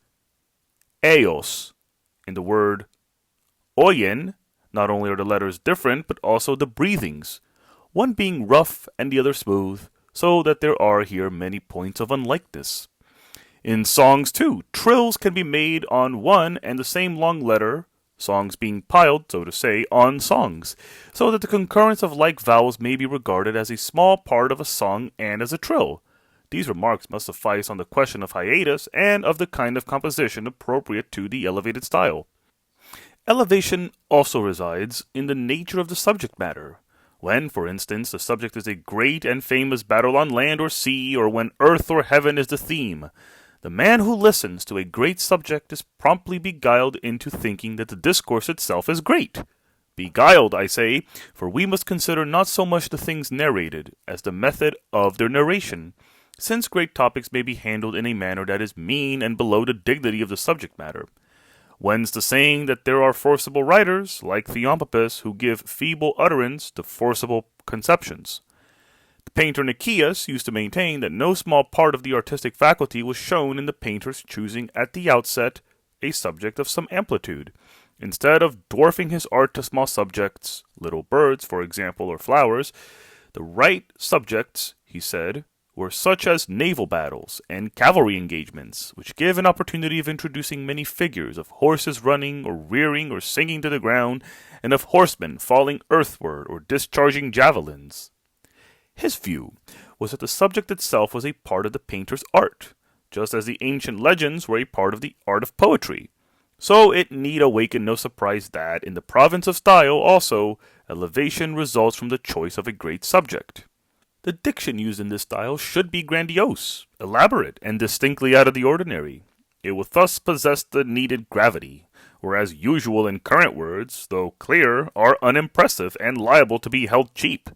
eos and the word oyen. Not only are the letters different, but also the breathings, one being rough and the other smooth, so that there are here many points of unlikeness. In songs, too, trills can be made on one and the same long letter, songs being piled, so to say, on songs, so that the concurrence of like vowels may be regarded as a small part of a song and as a trill. These remarks must suffice on the question of hiatus and of the kind of composition appropriate to the elevated style. Elevation also resides in the nature of the subject matter. When, for instance, the subject is a great and famous battle on land or sea, or when earth or heaven is the theme, the man who listens to a great subject is promptly beguiled into thinking that the discourse itself is great. Beguiled, I say, for we must consider not so much the things narrated as the method of their narration, since great topics may be handled in a manner that is mean and below the dignity of the subject matter. Whence the saying that there are forcible writers, like Theophrastus, who give feeble utterance to forcible conceptions. The painter Nicias used to maintain that no small part of the artistic faculty was shown in the painter's choosing at the outset a subject of some amplitude. Instead of dwarfing his art to small subjects, little birds, for example, or flowers, the right subjects, he said, were such as naval battles and cavalry engagements, which give an opportunity of introducing many figures of horses running or rearing or sinking to the ground, and of horsemen falling earthward or discharging javelins. His view was that the subject itself was a part of the painter's art, just as the ancient legends were a part of the art of poetry. So it need awaken no surprise that, in the province of style also, elevation results from the choice of a great subject. The diction used in this style should be grandiose, elaborate, and distinctly out of the ordinary. It will thus possess the needed gravity, whereas usual and current words, though clear, are unimpressive and liable to be held cheap.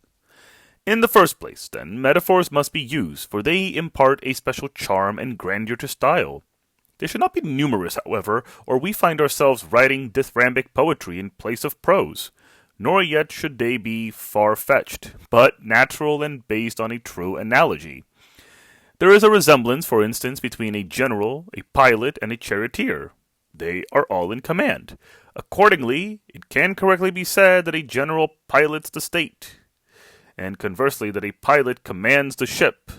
In the first place, then, metaphors must be used, for they impart a special charm and grandeur to style. They should not be numerous, however, or we find ourselves writing dithyrambic poetry in place of prose, nor yet should they be far-fetched, but natural and based on a true analogy. There is a resemblance, for instance, between a general, a pilot, and a charioteer. They are all in command. Accordingly, it can correctly be said that a general pilots the state, and conversely that a pilot commands the ship.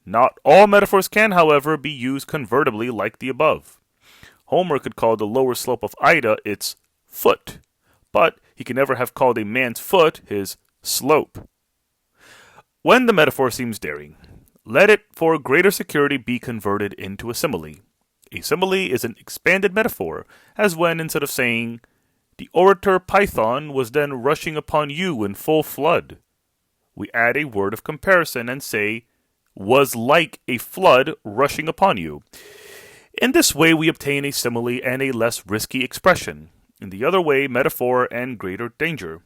Not all metaphors can, however, be used convertibly like the above. Homer could call the lower slope of Ida its foot, but he can never have called a man's foot his slope. When the metaphor seems daring, let it for greater security be converted into a simile. A simile is an expanded metaphor, as when, instead of saying, "The orator Python was then rushing upon you in full flood," we add a word of comparison and say, "was like a flood rushing upon you." In this way we obtain a simile and a less risky expression. In the other way, metaphor and greater danger.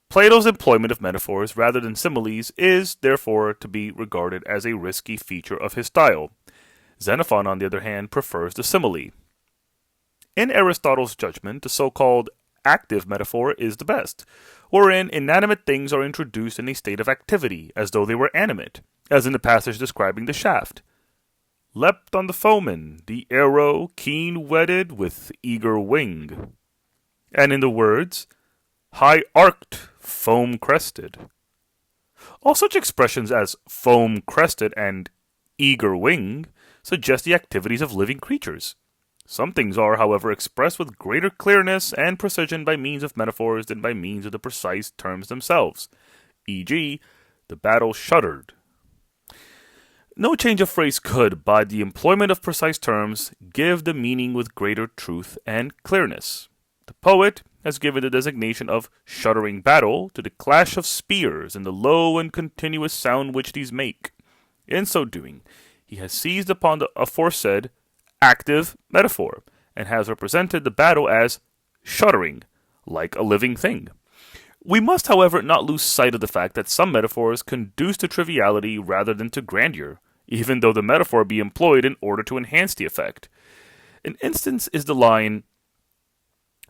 Plato's employment of metaphors rather than similes is, therefore, to be regarded as a risky feature of his style. Xenophon, on the other hand, prefers the simile. In Aristotle's judgment, the so-called active metaphor is the best, wherein inanimate things are introduced in a state of activity, as though they were animate, as in the passage describing the shaft. Leapt on the foeman, the arrow keen-whetted with eager wing. And in the words, high-arced, foam-crested. All such expressions as foam-crested and eager wing suggest the activities of living creatures. Some things are, however, expressed with greater clearness and precision by means of metaphors than by means of the precise terms themselves. E.g., the battle shuddered. No change of phrase could, by the employment of precise terms, give the meaning with greater truth and clearness. The poet has given the designation of shuddering battle to the clash of spears and the low and continuous sound which these make. In so doing, He has seized upon the aforesaid active metaphor, and has represented the battle as shuddering, like a living thing. We must, however, not lose sight of the fact that some metaphors conduce to triviality rather than to grandeur, even though the metaphor be employed in order to enhance the effect. An instance is the line,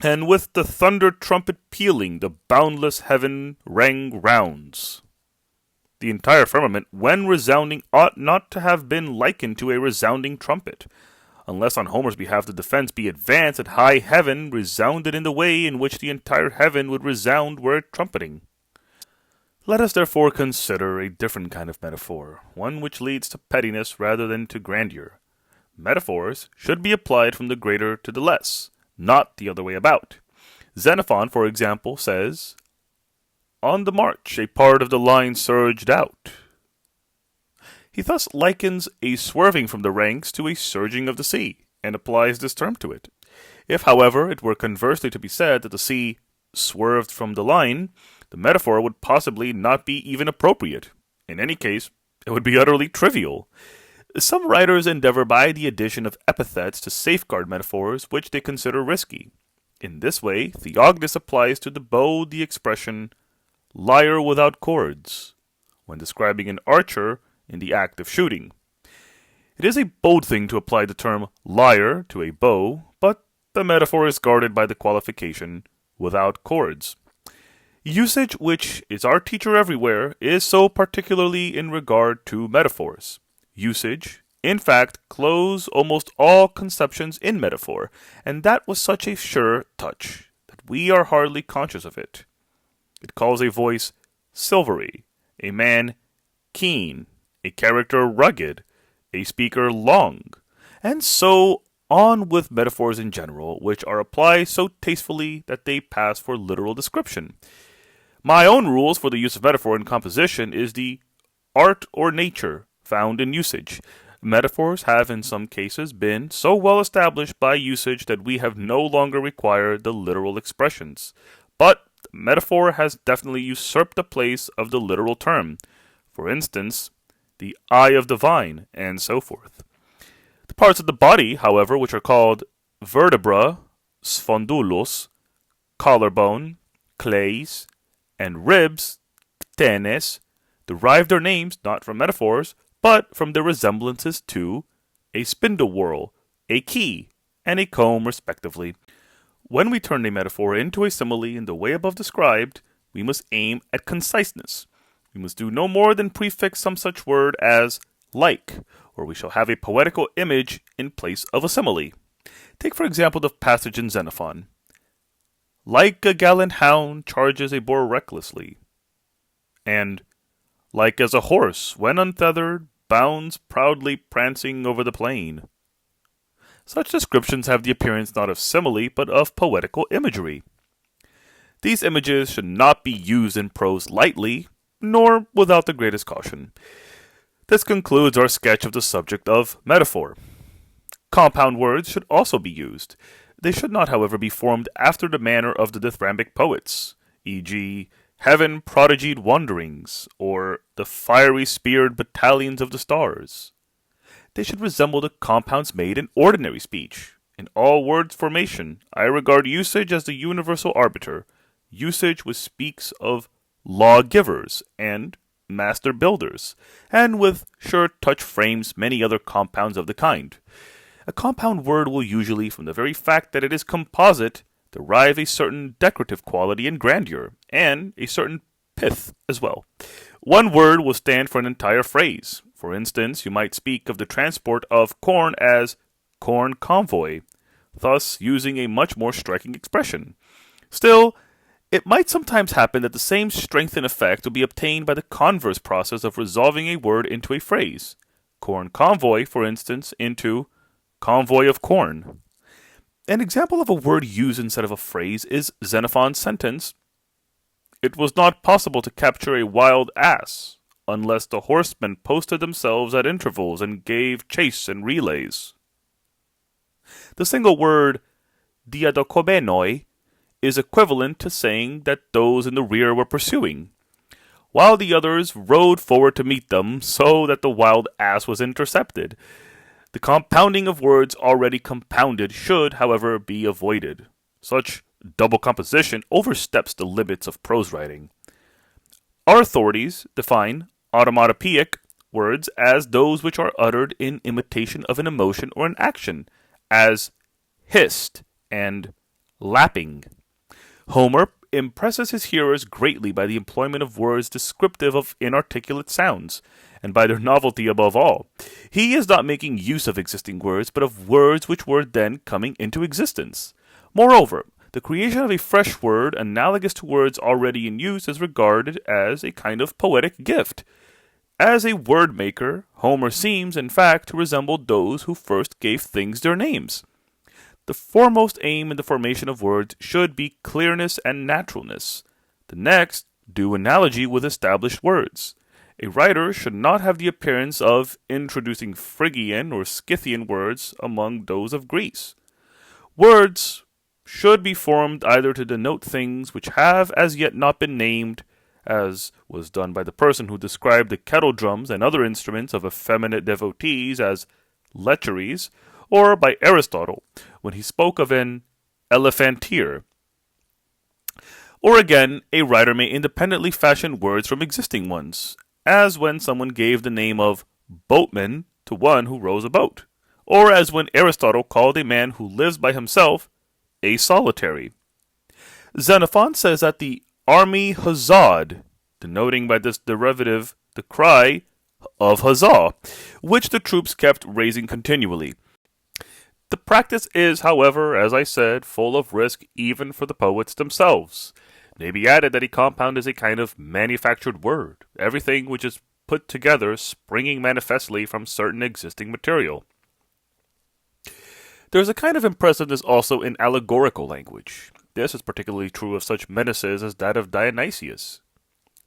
"And with the thunder trumpet pealing, the boundless heaven rang rounds." The entire firmament, when resounding, ought not to have been likened to a resounding trumpet, unless on Homer's behalf the defense be advanced that high heaven resounded in the way in which the entire heaven would resound were it trumpeting. Let us therefore consider a different kind of metaphor, one which leads to pettiness rather than to grandeur. Metaphors should be applied from the greater to the less, not the other way about. Xenophon, for example, says, "On the march a part of the line surged out." He thus likens a swerving from the ranks to a surging of the sea, and applies this term to it. If, however, it were conversely to be said that the sea swerved from the line, the metaphor would possibly not be even appropriate. In any case, it would be utterly trivial. Some writers endeavor by the addition of epithets to safeguard metaphors which they consider risky. In this way, Theognis applies to the bow the expression "lyre without cords," when describing an archer in the act of shooting. It is a bold thing to apply the term lyre to a bow, but the metaphor is guarded by the qualification "without cords." Usage, which is our teacher everywhere, is so particularly in regard to metaphors. Usage, in fact, clothes almost all conceptions in metaphor, and that was such a sure touch that we are hardly conscious of it. It calls a voice silvery, a man keen, a character rugged, a speaker long, and so on with metaphors in general, which are applied so tastefully that they pass for literal description. My own rules for the use of metaphor in composition is the art or nature found in usage. Metaphors have in some cases been so well established by usage that we have no longer required the literal expressions. But the metaphor has definitely usurped the place of the literal term. For instance, the eye of the vine, and so forth. The parts of the body, however, which are called vertebra, spondylus, collarbone, clays, and ribs, ctenes, derive their names not from metaphors, but from their resemblances to a spindle whorl, a key, and a comb, respectively. When we turn a metaphor into a simile in the way above described, we must aim at conciseness. We must do no more than prefix some such word as like, or we shall have a poetical image in place of a simile. Take, for example, the passage in Xenophon. "Like a gallant hound charges a boar recklessly," and "like as a horse, when untethered, bounds proudly prancing over the plain." Such descriptions have the appearance not of simile, but of poetical imagery. These images should not be used in prose lightly, nor without the greatest caution. This concludes our sketch of the subject of metaphor. Compound words should also be used. They should not, however, be formed after the manner of the dithyrambic poets, e.g., heaven prodigied wanderings, or the fiery speared battalions of the stars. They should resemble the compounds made in ordinary speech. In all word formation, I regard usage as the universal arbiter, usage which speaks of lawgivers and master builders, and with sure touch frames many other compounds of the kind. A compound word will usually, from the very fact that it is composite, derive a certain decorative quality and grandeur, and a certain pith as well. One word will stand for an entire phrase. For instance, you might speak of the transport of corn as corn convoy, thus using a much more striking expression. Still, it might sometimes happen that the same strength and effect will be obtained by the converse process of resolving a word into a phrase. Corn convoy, for instance, into convoy of corn. An example of a word used instead of a phrase is Xenophon's sentence, "It was not possible to capture a wild ass, unless the horsemen posted themselves at intervals and gave chase and relays." The single word diadokobenoi is equivalent to saying that those in the rear were pursuing. while the others rode forward to meet them, so that the wild ass was intercepted. The compounding of words already compounded should, however, be avoided. Such double composition oversteps the limits of prose writing. Our authorities define onomatopoeic words as those which are uttered in imitation of an emotion or an action, as hissed and lapping. Homer impresses his hearers greatly by the employment of words descriptive of inarticulate sounds, and by their novelty above all. He is not making use of existing words, but of words which were then coming into existence. Moreover, the creation of a fresh word analogous to words already in use is regarded as a kind of poetic gift. As a word maker, Homer seems, in fact, to resemble those who first gave things their names. The foremost aim in the formation of words should be clearness and naturalness. The next, due analogy with established words. A writer should not have the appearance of introducing Phrygian or Scythian words among those of Greece. Words should be formed either to denote things which have as yet not been named, as was done by the person who described the kettle drums and other instruments of effeminate devotees as lecheries, or by Aristotle, when he spoke of an elephantier. Or again, a writer may independently fashion words from existing ones, as when someone gave the name of boatman to one who rows a boat, or as when Aristotle called a man who lives by himself a solitary. Xenophon says that the army huzzaed, denoting by this derivative the cry of huzzah, which the troops kept raising continually. The practice is, however, as I said, full of risk even for the poets themselves. It may be added that a compound is a kind of manufactured word, everything which is put together springing manifestly from certain existing material. There is a kind of impressiveness also in allegorical language. This is particularly true of such menaces as that of Dionysius.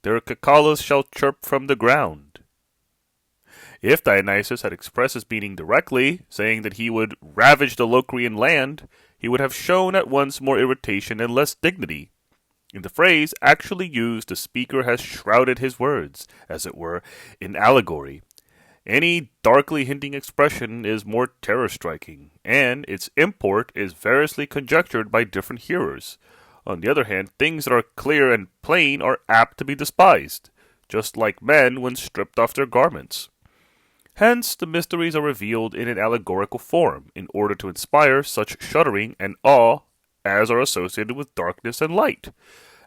Their cicalas shall chirp from the ground. If Dionysius had expressed his meaning directly, saying that he would ravage the Locrian land, he would have shown at once more irritation and less dignity. In the phrase actually used, the speaker has shrouded his words, as it were, in allegory. Any darkly hinting expression is more terror-striking, and its import is variously conjectured by different hearers. On the other hand, things that are clear and plain are apt to be despised, just like men when stripped off their garments. Hence, the mysteries are revealed in an allegorical form, in order to inspire such shuddering and awe as are associated with darkness and light.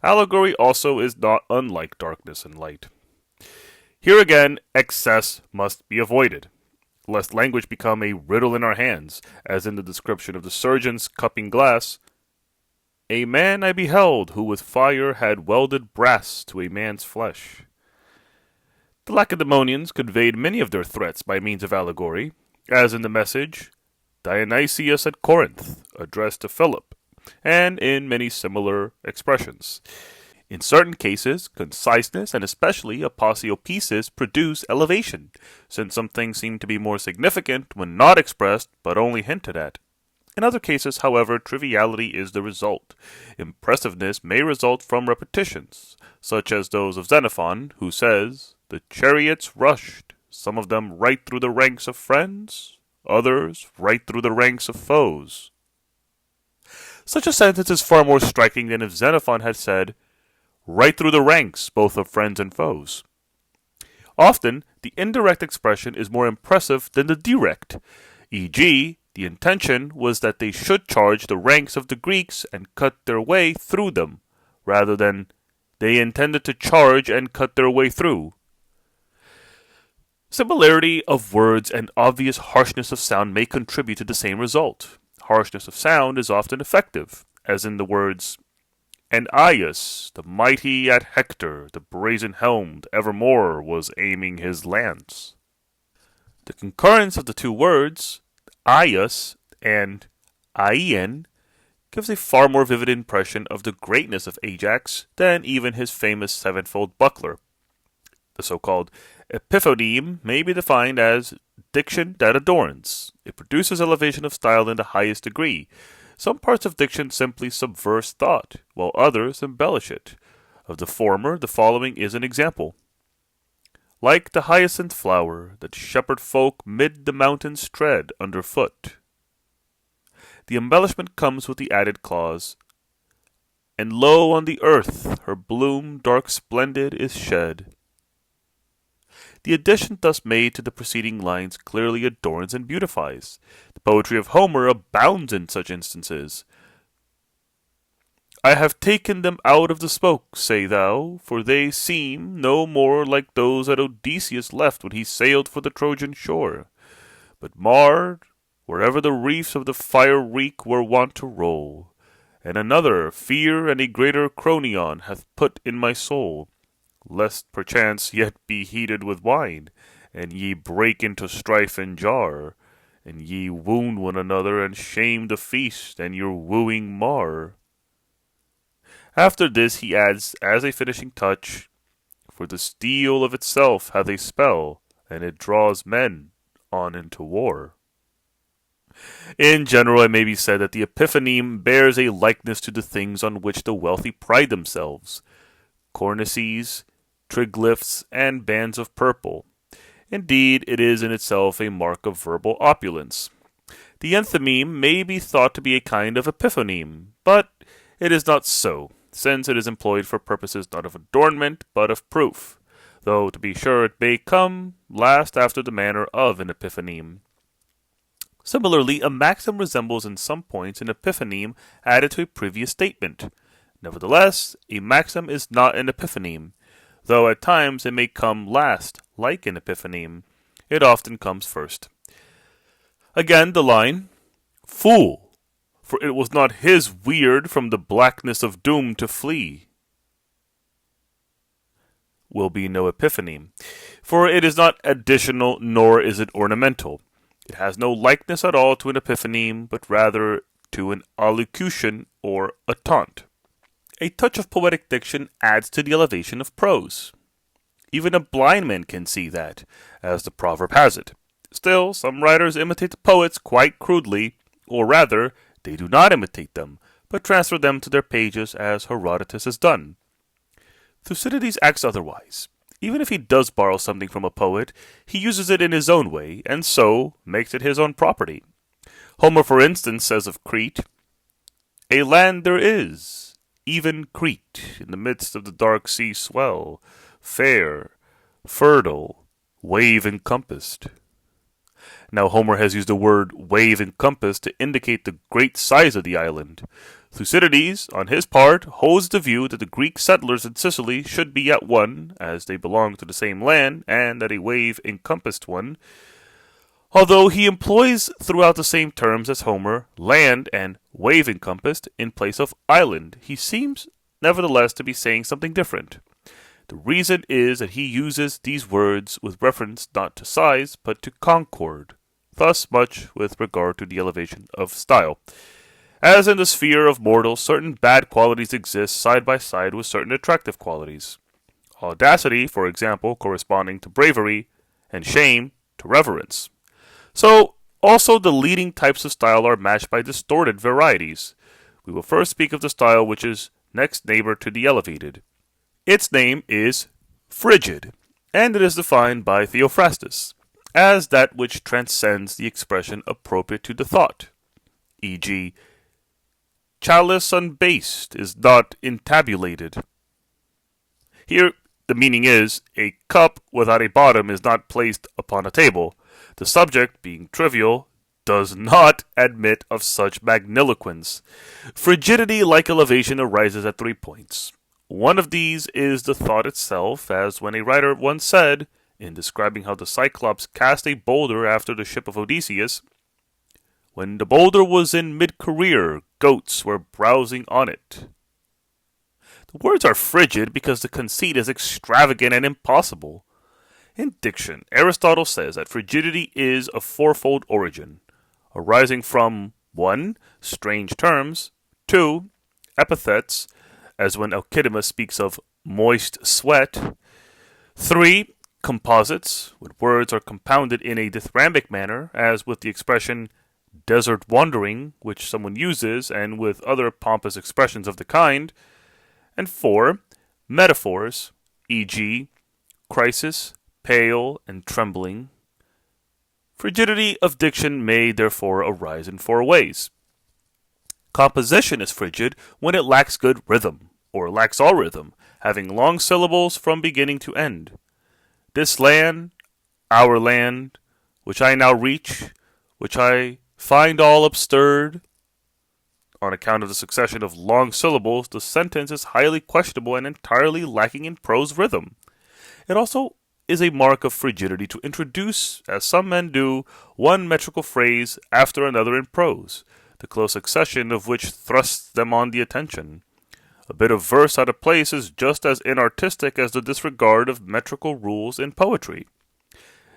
Allegory also is not unlike darkness and light. Here again, excess must be avoided, lest language become a riddle in our hands, as in the description of the surgeons cupping glass. A man I beheld, who with fire had welded brass to a man's flesh. The Lacedaemonians conveyed many of their threats by means of allegory, as in the message, Dionysius at Corinth, addressed to Philip, and in many similar expressions. In certain cases, conciseness and especially aposiopesis produce elevation, since some things seem to be more significant when not expressed but only hinted at. In other cases, however, triviality is the result. Impressiveness may result from repetitions, such as those of Xenophon, who says, the chariots rushed, some of them right through the ranks of friends, others right through the ranks of foes. Such a sentence is far more striking than if Xenophon had said, right through the ranks both of friends and foes. Often, the indirect expression is more impressive than the direct, e.g., the intention was that they should charge the ranks of the Greeks and cut their way through them, rather than they intended to charge and cut their way through. Similarity of words and obvious harshness of sound may contribute to the same result. Harshness of sound is often effective, as in the words, and Aias, the mighty at Hector, the brazen-helmed, evermore was aiming his lance. The concurrence of the two words, Aias and Aien, gives a far more vivid impression of the greatness of Ajax than even his famous sevenfold buckler. The so-called epiphoneme may be defined as diction that adorns. It produces elevation of style in the highest degree. Some parts of diction simply subverse thought, while others embellish it. Of the former, the following is an example. Like the hyacinth flower that shepherd folk mid the mountains tread underfoot. The embellishment comes with the added clause, and lo on the earth her bloom dark splendid is shed. The addition thus made to the preceding lines clearly adorns and beautifies. The poetry of Homer abounds in such instances. I have taken them out of the smoke, say thou, for they seem no more like those that Odysseus left when he sailed for the Trojan shore, but marred wherever the reefs of the fire reek were wont to roll. And another fear and a greater Cronion hath put in my soul, lest perchance yet be heated with wine, and ye break into strife and jar, and ye wound one another and shame the feast, and your wooing mar. After this he adds, as a finishing touch, for the steel of itself hath a spell, and it draws men on into war. In general, it may be said that the epiphonym bears a likeness to the things on which the wealthy pride themselves, cornices, triglyphs, and bands of purple. Indeed, it is in itself a mark of verbal opulence. The enthymeme may be thought to be a kind of epiphoneme, but it is not so, since it is employed for purposes not of adornment, but of proof, though to be sure it may come last after the manner of an epiphoneme. Similarly, a maxim resembles in some points an epiphoneme added to a previous statement. Nevertheless, a maxim is not an epiphoneme, though at times it may come last, like an epiphoneme. It often comes first. Again, the line, Fool! For it was not his weird from the blackness of doom to flee, will be no epiphoneme, for it is not additional nor is it ornamental. It has no likeness at all to an epiphoneme, but rather to an allocution or a taunt. A touch of poetic diction adds to the elevation of prose. Even a blind man can see that, as the proverb has it. Still, some writers imitate the poets quite crudely, or rather, they do not imitate them, but transfer them to their pages as Herodotus has done. Thucydides acts otherwise. Even if he does borrow something from a poet, he uses it in his own way, and so makes it his own property. Homer, for instance, says of Crete, A land there is, even Crete, in the midst of the dark sea swell, fair, fertile, wave-encompassed. Now Homer has used the word wave-encompassed to indicate the great size of the island. Thucydides, on his part, holds the view that the Greek settlers in Sicily should be at one, as they belong to the same land, and that a wave-encompassed one. Although he employs throughout the same terms as Homer, land and wave-encompassed in place of island, he seems nevertheless to be saying something different. The reason is that he uses these words with reference not to size, but to concord. Thus much with regard to the elevation of style. As in the sphere of mortals, certain bad qualities exist side by side with certain attractive qualities. Audacity, for example, corresponding to bravery, and shame to reverence. So, also the leading types of style are matched by distorted varieties. We will first speak of the style which is next neighbor to the elevated. Its name is frigid, and it is defined by Theophrastus as that which transcends the expression appropriate to the thought, e.g., chalice unbased is not intabulated. Here, the meaning is, a cup without a bottom is not placed upon a table. The subject, being trivial, does not admit of such magniloquence. Frigidity, like elevation, arises at 3 points. One of these is the thought itself, as when a writer once said, in describing how the Cyclops cast a boulder after the ship of Odysseus, when the boulder was in mid-career, goats were browsing on it. The words are frigid because the conceit is extravagant and impossible. In diction, Aristotle says that frigidity is of fourfold origin, arising from 1. Strange terms, 2. Epithets, as when Alcidamas speaks of moist sweat, 3. Composites, when words are compounded in a dithyrambic manner, as with the expression desert wandering, which someone uses, and with other pompous expressions of the kind, and 4. Metaphors, e.g., crisis, pale, and trembling. Frigidity of diction may therefore arise in four ways. Composition is frigid when it lacks good rhythm, or lacks all rhythm, having long syllables from beginning to end. This land, our land, which I now reach, which I find all upstirred. On account of the succession of long syllables, the sentence is highly questionable and entirely lacking in prose rhythm. It also is a mark of frigidity to introduce, as some men do, one metrical phrase after another in prose, the close succession of which thrusts them on the attention. A bit of verse out of place is just as inartistic as the disregard of metrical rules in poetry.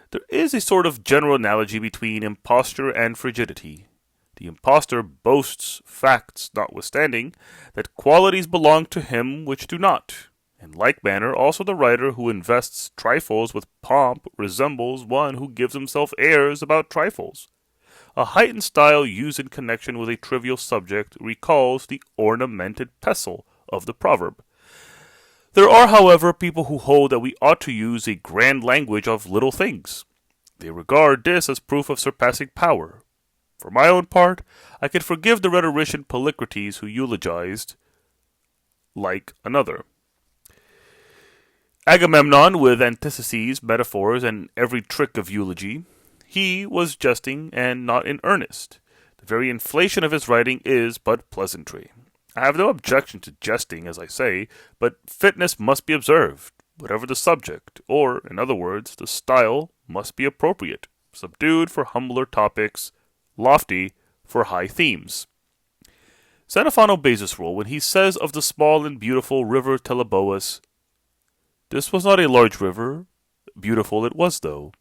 There is a sort of general analogy between imposture and frigidity. The impostor boasts, facts notwithstanding, that qualities belong to him which do not. In like manner, also the writer who invests trifles with pomp resembles one who gives himself airs about trifles. A heightened style used in connection with a trivial subject recalls the ornamented pestle of the proverb. There are, however, people who hold that we ought to use a grand language of little things. They regard this as proof of surpassing power. For my own part, I can forgive the rhetorician Polycrates who eulogized like another. Agamemnon with antitheses, metaphors, and every trick of eulogy. He was jesting and not in earnest. The very inflation of his writing is but pleasantry. I have no objection to jesting, as I say, but fitness must be observed, whatever the subject, or, in other words, the style must be appropriate, subdued for humbler topics, lofty for high themes. Xenophon obeys this rule when he says of the small and beautiful river Teleboas, "This was not a large river, beautiful it was though."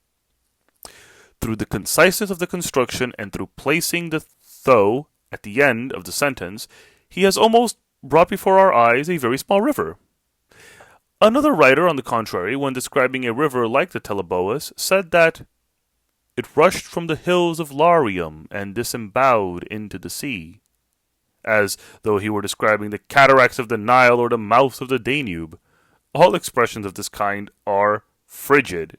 Through the conciseness of the construction and through placing the though at the end of the sentence, he has almost brought before our eyes a very small river. Another writer, on the contrary, when describing a river like the Teleboas, said that it rushed from the hills of Larium and disembowed into the sea, as though he were describing the cataracts of the Nile or the mouths of the Danube. All expressions of this kind are frigid.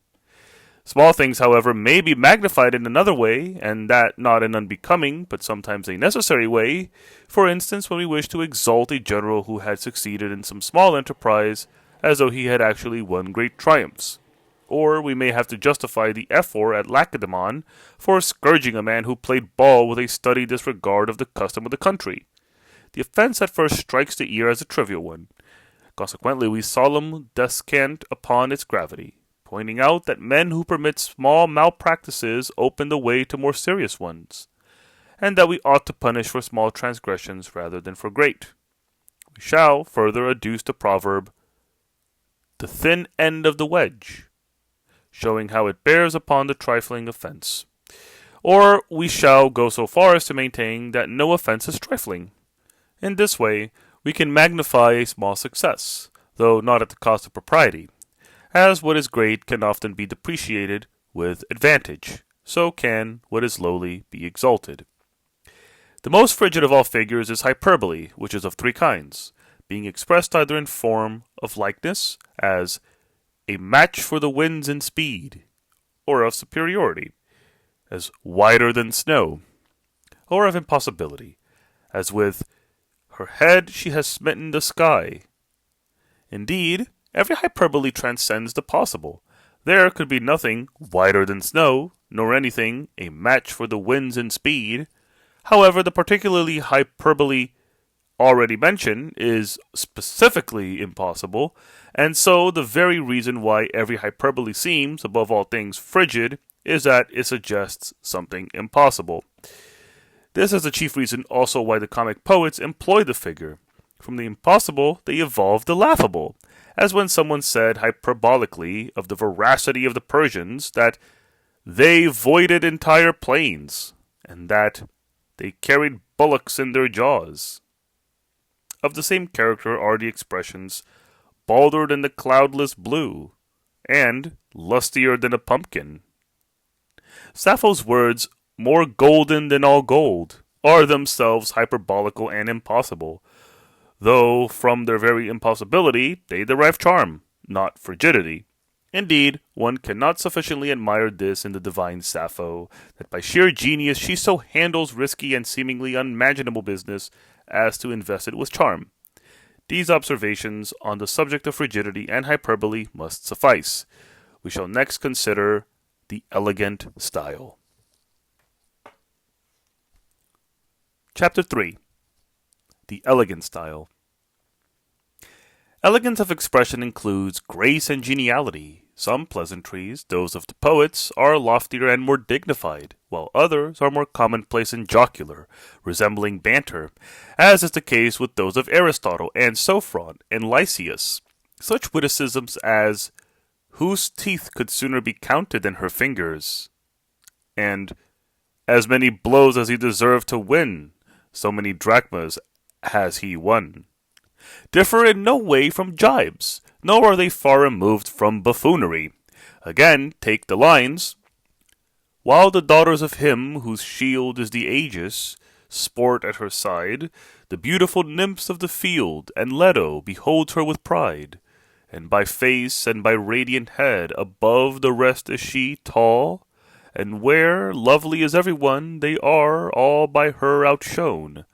Small things, however, may be magnified in another way, and that not an unbecoming, but sometimes a necessary way. For instance, when we wish to exalt a general who had succeeded in some small enterprise, as though he had actually won great triumphs. Or we may have to justify the ephor at Lacedaemon for scourging a man who played ball with a studied disregard of the custom of the country. The offense at first strikes the ear as a trivial one. Consequently, we solemnly descant upon its gravity, pointing out that men who permit small malpractices open the way to more serious ones, and that we ought to punish for small transgressions rather than for great. We shall further adduce the proverb, "the thin end of the wedge," showing how it bears upon the trifling offense. Or we shall go so far as to maintain that no offense is trifling. In this way, we can magnify a small success, though not at the cost of propriety. As what is great can often be depreciated with advantage, so can what is lowly be exalted. The most frigid of all figures is hyperbole, which is of three kinds, being expressed either in form of likeness, as a match for the winds in speed, or of superiority, as wider than snow, or of impossibility, as with her head she has smitten the sky. Indeed, every hyperbole transcends the possible. There could be nothing wider than snow, nor anything a match for the winds in speed. However, the particularly hyperbole already mentioned is specifically impossible, and so the very reason why every hyperbole seems, above all things, frigid is that it suggests something impossible. This is the chief reason also why the comic poets employ the figure. From the impossible, they evolved the laughable, as when someone said hyperbolically of the veracity of the Persians that they voided entire plains, and that they carried bullocks in their jaws. Of the same character are the expressions balder than the cloudless blue, and lustier than a pumpkin. Sappho's words, more golden than all gold, are themselves hyperbolical and impossible. though from their very impossibility they derive charm, not frigidity. Indeed, one cannot sufficiently admire this in the divine Sappho, that by sheer genius she so handles risky and seemingly unimaginable business as to invest it with charm. These observations on the subject of frigidity and hyperbole must suffice. We shall next consider the elegant style. Chapter 3. The elegant style. Elegance of expression includes grace and geniality. Some pleasantries, those of the poets, are loftier and more dignified, while others are more commonplace and jocular, resembling banter, as is the case with those of Aristotle and Sophron and Lysias. Such witticisms as, "Whose teeth could sooner be counted than her fingers?" and "As many blows as he deserved to win, so many drachmas has he won," differ in no way from jibes, nor are they far removed from buffoonery. Again, take the lines, "While the daughters of him whose shield is the Aegis sport at her side, the beautiful nymphs of the field, and Leto beholds her with pride. And by face and by radiant head above the rest is she tall, and where, lovely as everyone, they are all by her outshone.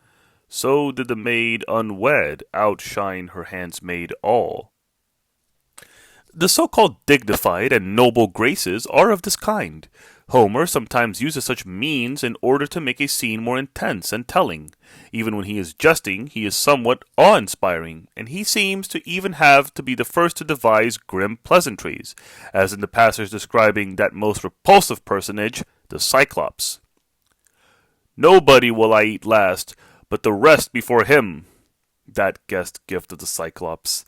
So did the maid unwed outshine her handsmaid all." The so-called dignified and noble graces are of this kind. Homer sometimes uses such means in order to make a scene more intense and telling. Even when he is jesting, he is somewhat awe-inspiring, and he seems to even have to be the first to devise grim pleasantries, as in the passage describing that most repulsive personage, the Cyclops. "Nobody will I eat last, but the rest before him." That guest gift of the Cyclops.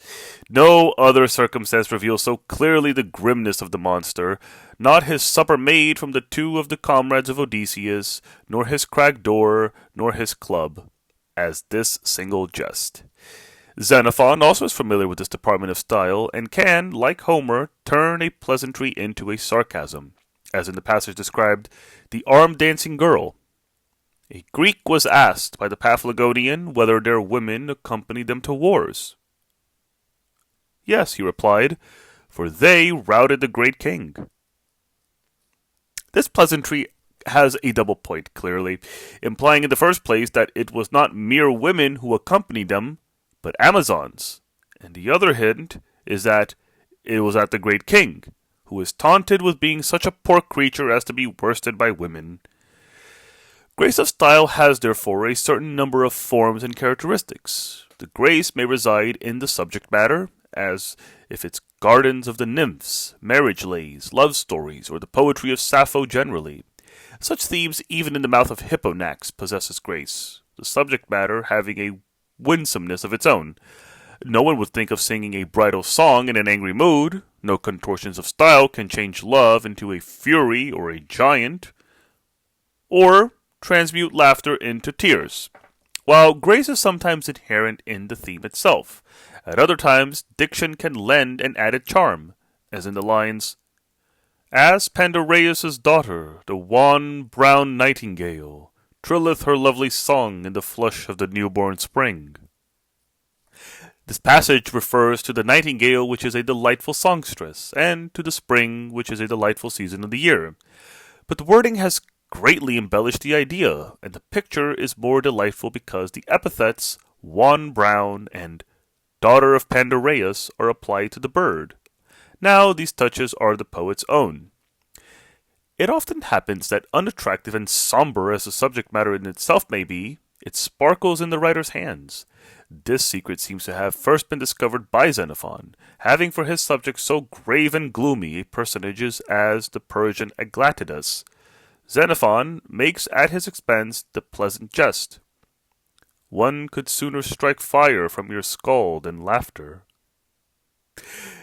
No other circumstance reveals so clearly the grimness of the monster, not his supper made from the two of the comrades of Odysseus, nor his cracked door, nor his club, as this single jest. Xenophon also is familiar with this department of style, and can, like Homer, turn a pleasantry into a sarcasm, as in the passage described, "The arm-dancing girl." A Greek was asked by the Paphlagonian whether their women accompanied them to wars. "Yes," he replied, "for they routed the great king." This pleasantry has a double point, clearly, implying in the first place that it was not mere women who accompanied them, but Amazons, and the other hint is that it was at the great king, who is taunted with being such a poor creature as to be worsted by women. Grace of style has therefore a certain number of forms and characteristics. The grace may reside in the subject matter, as if it's gardens of the nymphs, marriage lays, love stories, or the poetry of Sappho generally. Such themes even in the mouth of Hipponax possesses grace, the subject matter having a winsomeness of its own. No one would think of singing a bridal song in an angry mood. No contortions of style can change love into a fury or a giant, or transmute laughter into tears. While grace is sometimes inherent in the theme itself, at other times diction can lend an added charm, as in the lines, "As Pandareus' daughter, the wan brown nightingale, trilleth her lovely song in the flush of the newborn spring." This passage refers to the nightingale, which is a delightful songstress, and to the spring, which is a delightful season of the year. But the wording has greatly embellished the idea, and the picture is more delightful because the epithets wan brown and daughter of Pandareus are applied to the bird. Now, these touches are the poet's own. It often happens that unattractive and somber as the subject matter in itself may be, it sparkles in the writer's hands. This secret seems to have first been discovered by Xenophon, having for his subject so grave and gloomy a personage as the Persian Aglaticus. Xenophon makes at his expense the pleasant jest. "One could sooner strike fire from your skull than laughter."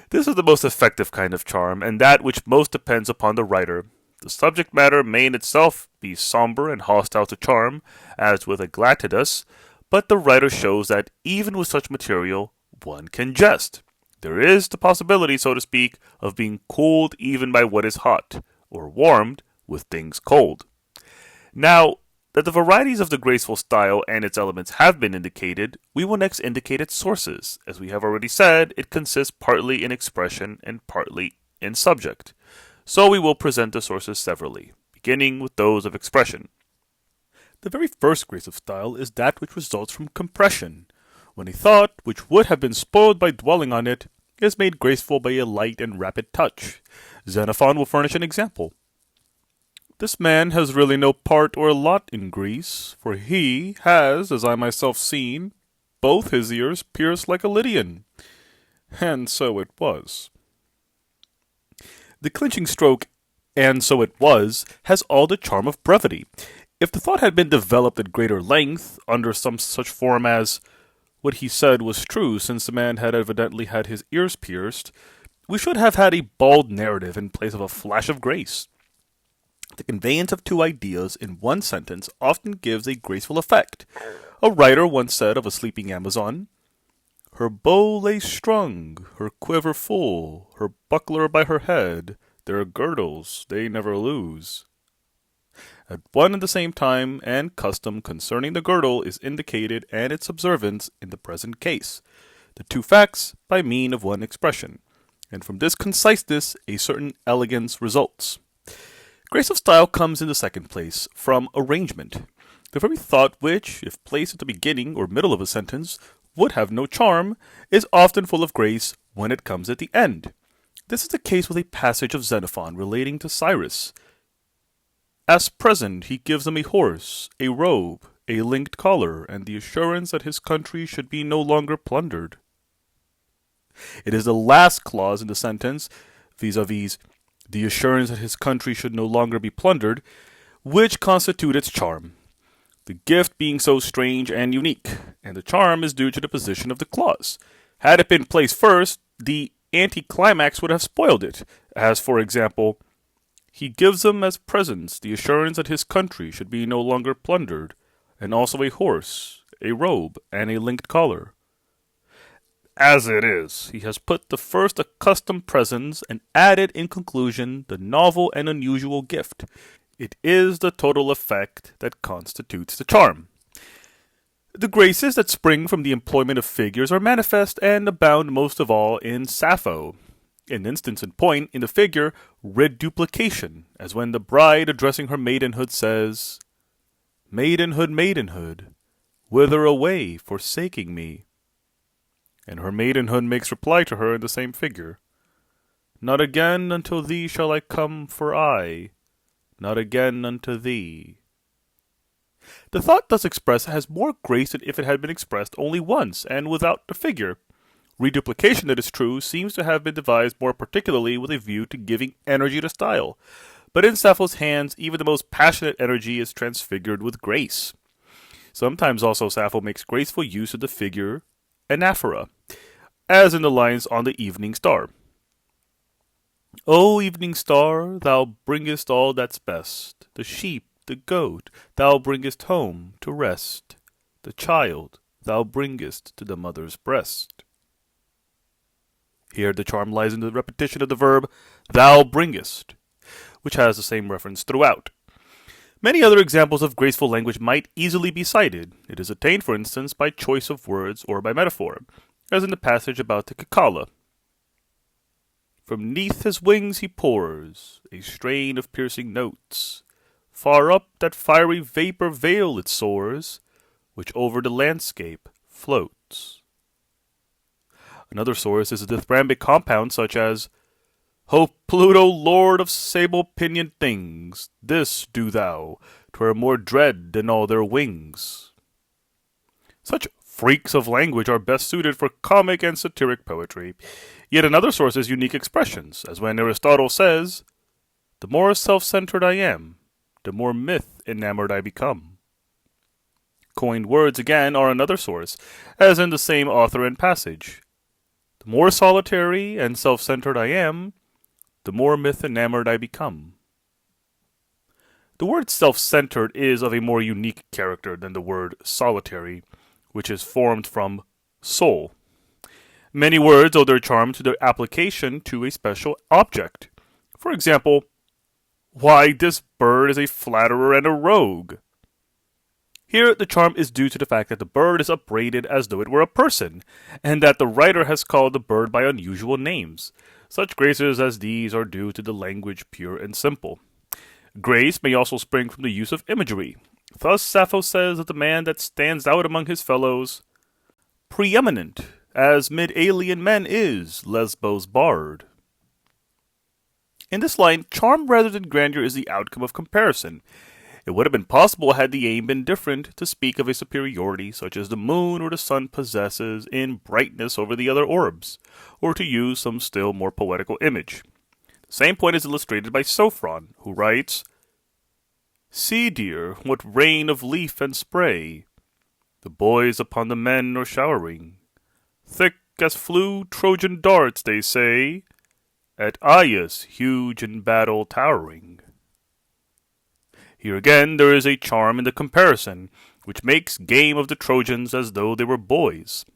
This is the most effective kind of charm, and that which most depends upon the writer. The subject matter may in itself be somber and hostile to charm, as with Aglaticus, but the writer shows that even with such material, one can jest. There is the possibility, so to speak, of being cooled even by what is hot, or warmed with things cold. Now, That the varieties of the graceful style and its elements have been indicated, we will next indicate its sources. As we have already said, it consists partly in expression and partly in subject. So we will present the sources severally, beginning with those of expression. The very first grace of style is that which results from compression, when a thought which would have been spoiled by dwelling on it is made graceful by a light and rapid touch. Xenophon will furnish an example. This man has really no part or lot in Greece, for he has, as I myself seen, both his ears pierced like a Lydian. And so it was. The clinching stroke, and so it was, has all the charm of brevity. If the thought had been developed at greater length, under some such form as, what he said was true since the man had evidently had his ears pierced, we should have had a bald narrative in place of a flash of grace. The conveyance of two ideas in one sentence often gives a graceful effect. A writer once said of a sleeping Amazon, "Her bow lay strung, her quiver full, her buckler by her head, their girdles they never lose." At one and the same time and custom concerning the girdle is indicated and its observance in the present case, the two facts by mean of one expression, and from this conciseness a certain elegance results. Grace of style comes in the second place from arrangement. The very thought which, if placed at the beginning or middle of a sentence, would have no charm, is often full of grace when it comes at the end. This is the case with a passage of Xenophon relating to Cyrus. As present he gives him a horse, a robe, a linked collar, and the assurance that his country should be no longer plundered. It is the last clause in the sentence, vis-a-vis the assurance that his country should no longer be plundered, which constitute its charm, the gift being so strange and unique, and the charm is due to the position of the clause. Had it been placed first, the anticlimax would have spoiled it, as, for example, he gives them as presents the assurance that his country should be no longer plundered, and also a horse, a robe, and a linked collar. As it is, he has put the first accustomed presents and added in conclusion the novel and unusual gift. It is the total effect that constitutes the charm. The graces that spring from the employment of figures are manifest and abound most of all in Sappho. An instance in point in the figure reduplication, as when the bride addressing her maidenhood says, "Maidenhood, maidenhood, whither away, forsaking me?" And her maidenhood makes reply to her in the same figure, "Not again unto thee shall I come, for I, not again unto thee." The thought thus expressed has more grace than if it had been expressed only once and without the figure. Reduplication, it is true, seems to have been devised more particularly with a view to giving energy to style, but in Sappho's hands even the most passionate energy is transfigured with grace. Sometimes also Sappho makes graceful use of the figure anaphora, as in the lines on the evening star. "O evening star, thou bringest all that's best, the sheep, the goat, thou bringest home to rest, the child thou bringest to the mother's breast." Here the charm lies in the repetition of the verb "thou bringest," which has the same reference throughout. Many other examples of graceful language might easily be cited. It is attained, for instance, by choice of words or by metaphor, as in the passage about the cicala. "From 'neath his wings he pours a strain of piercing notes. Far up that fiery vapor veil it soars, which over the landscape floats." Another source is a dithyrambic compound such as, "O Pluto, lord of sable-pinioned things, this do thou, 'twere more dread than all their wings." Such freaks of language are best suited for comic and satiric poetry. Yet another source is unique expressions, as when Aristotle says, "The more self-centered I am, the more myth-enamored I become." Coined words, again, are another source, as in the same author and passage. "The more solitary and self-centered I am, the more myth-enamored I become." The word self-centered is of a more unique character than the word solitary, which is formed from soul. Many words owe their charm to their application to a special object. For example, "Why, this bird is a flatterer and a rogue." Here, the charm is due to the fact that the bird is upbraided as though it were a person, and that the writer has called the bird by unusual names. Such graces as these are due to the language pure and simple. Grace may also spring from the use of imagery. Thus Sappho says of the man that stands out among his fellows, preeminent, as mid alien men is Lesbos' bard. In this line, charm rather than grandeur is the outcome of comparison. It would have been possible had the aim been different to speak of a superiority such as the moon or the sun possesses in brightness over the other orbs, or to use some still more poetical image. The same point is illustrated by Sophron, who writes, "See, dear, what rain of leaf and spray the boys upon the men are showering. Thick as flew Trojan darts, they say, at Aias huge in battle towering." Here again there is a charm in the comparison, which makes game of the Trojans as though they were boys.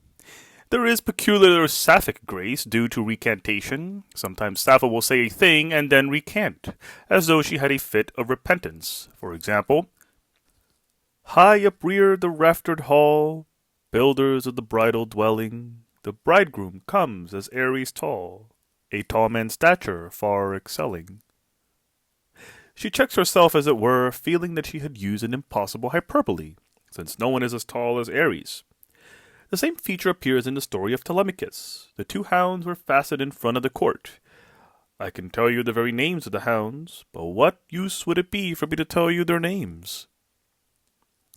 There is peculiar Sapphic grace due to recantation. Sometimes Sappho will say a thing and then recant, as though she had a fit of repentance. For example, "High upreared the raftered hall, builders of the bridal dwelling, the bridegroom comes as Ares tall, a tall man's stature far excelling." She checks herself, as it were, feeling that she had used an impossible hyperbole, since no one is as tall as Ares. The same feature appears in the story of Telemachus. The two hounds were fastened in front of the court. I can tell you the very names of the hounds, but what use would it be for me to tell you their names?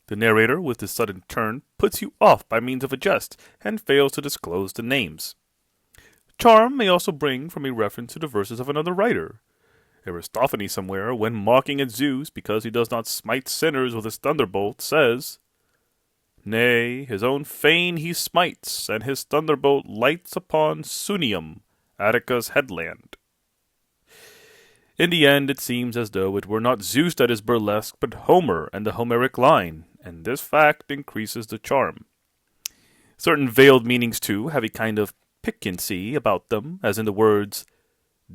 The narrator, with this sudden turn, puts you off by means of a jest, and fails to disclose the names. Charm may also bring from a reference to the verses of another writer. Aristophanes somewhere, when mocking at Zeus because he does not smite sinners with his thunderbolt, says, "Nay, his own fane he smites, and his thunderbolt lights upon Sunium, Attica's headland." In the end, it seems as though it were not Zeus that is burlesque, but Homer and the Homeric line, and this fact increases the charm. Certain veiled meanings, too, have a kind of piquancy about them, as in the words,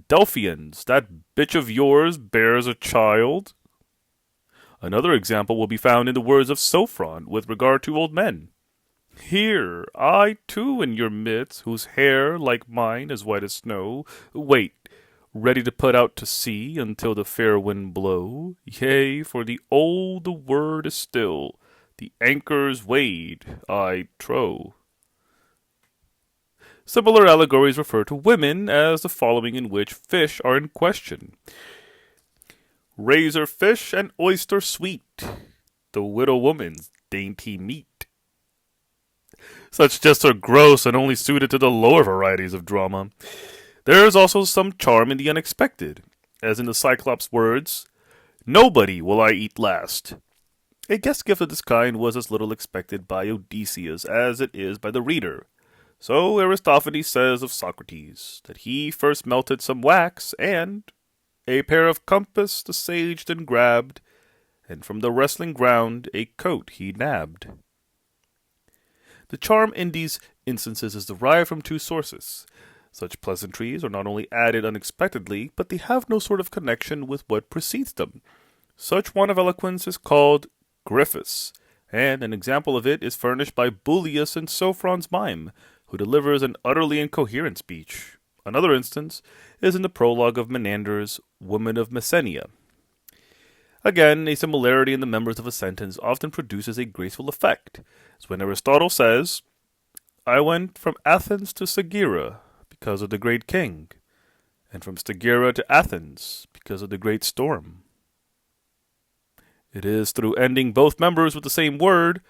"Delphians, that bitch of yours bears a child." Another example will be found in the words of Sophron with regard to old men. "Here, I too in your midst, whose hair, like mine, is white as snow, wait, ready to put out to sea until the fair wind blow. Yea, for the old the word is still, the anchors weighed, I trow." Similar allegories refer to women, as the following, in which fish are in question. "Razor fish and oyster sweet, the widow woman's dainty meat." Such jests are gross and only suited to the lower varieties of drama. There is also some charm in the unexpected, as in the Cyclops' words, "Nobody will I eat last." A guest gift of this kind was as little expected by Odysseus as it is by the reader. So Aristophanes says of Socrates, that he first melted some wax, and a pair of compass the sage then grabbed, and from the wrestling ground a coat he nabbed. The charm in these instances is derived from two sources. Such pleasantries are not only added unexpectedly, but they have no sort of connection with what precedes them. Such want of eloquence is called gryphus, and an example of it is furnished by Bullius in Sophron's mime, who delivers an utterly incoherent speech. Another instance is in the prologue of Menander's Women of Messenia. Again, a similarity in the members of a sentence often produces a graceful effect, as when Aristotle says, "I went from Athens to Stagira because of the great king, and from Stagira to Athens because of the great storm." It is through ending both members with the same word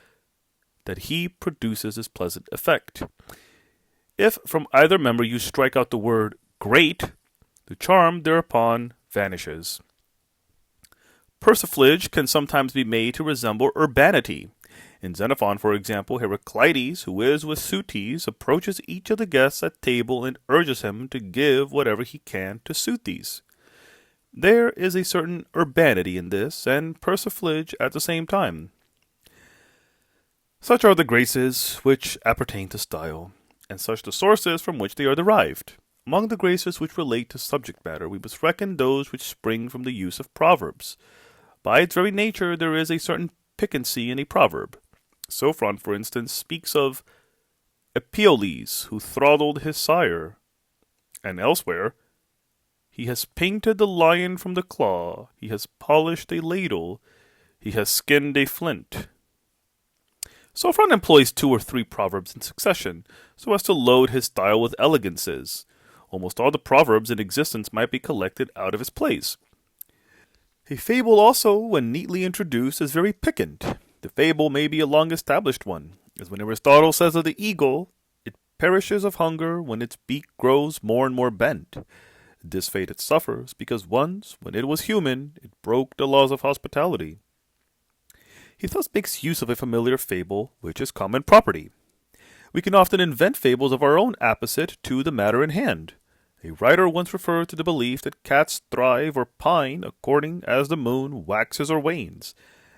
that he produces this pleasant effect. If from either member you strike out the word great, the charm thereupon vanishes. Persiflage can sometimes be made to resemble urbanity. In Xenophon, for example, Heraclides, who is with Seuthes, approaches each of the guests at table and urges him to give whatever he can to Seuthes. There is a certain urbanity in this, and persiflage at the same time. Such are the graces which appertain to style, and such the sources from which they are derived. Among the graces which relate to subject matter, we must reckon those which spring from the use of proverbs. By its very nature, there is a certain piquancy in a proverb. Sophron, for instance, speaks of Epioles, who throttled his sire, and elsewhere, he has painted the lion from the claw, he has polished a ladle, he has skinned a flint. Sophron employs 2 or 3 proverbs in succession, so as to load his style with elegances. Almost all the proverbs in existence might be collected out of his plays. A fable also, when neatly introduced, is very piquant. The fable may be a long-established one, as when Aristotle says of the eagle, it perishes of hunger when its beak grows more and more bent. This fate it suffers, because once, when it was human, it broke the laws of hospitality. He thus makes use of a familiar fable, which is common property. We can often invent fables of our own apposite to the matter in hand. A writer once referred to the belief that cats thrive or pine according as the moon waxes or wanes,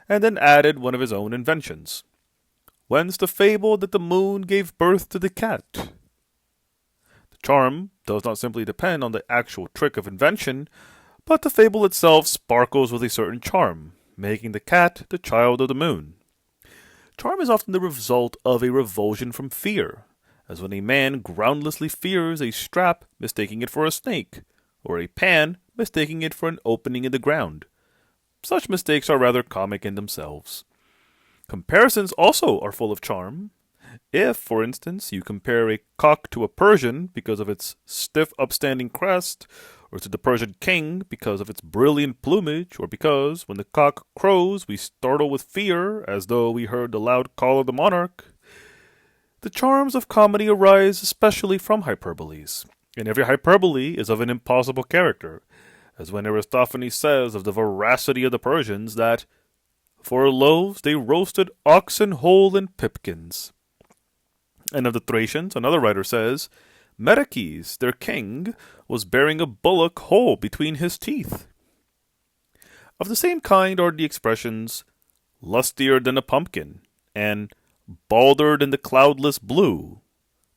and then added one of his own inventions. Whence the fable that the moon gave birth to the cat? The charm does not simply depend on the actual trick of invention, but the fable itself sparkles with a certain charm, making the cat the child of the moon. Charm is often the result of a revulsion from fear, as when a man groundlessly fears a strap, mistaking it for a snake, or a pan, mistaking it for an opening in the ground. Such mistakes are rather comic in themselves. Comparisons also are full of charm. If, for instance, you compare a cock to a Persian because of its stiff upstanding crest, or to the Persian king because of its brilliant plumage, or because, when the cock crows, we startle with fear as though we heard the loud call of the monarch, the charms of comedy arise especially from hyperboles, and every hyperbole is of an impossible character, as when Aristophanes says of the veracity of the Persians that, for loaves they roasted oxen whole in pipkins. And of the Thracians, another writer says, Medaces, their king, was bearing a bullock whole between his teeth. Of the same kind are the expressions, lustier than a pumpkin, and balder than the cloudless blue,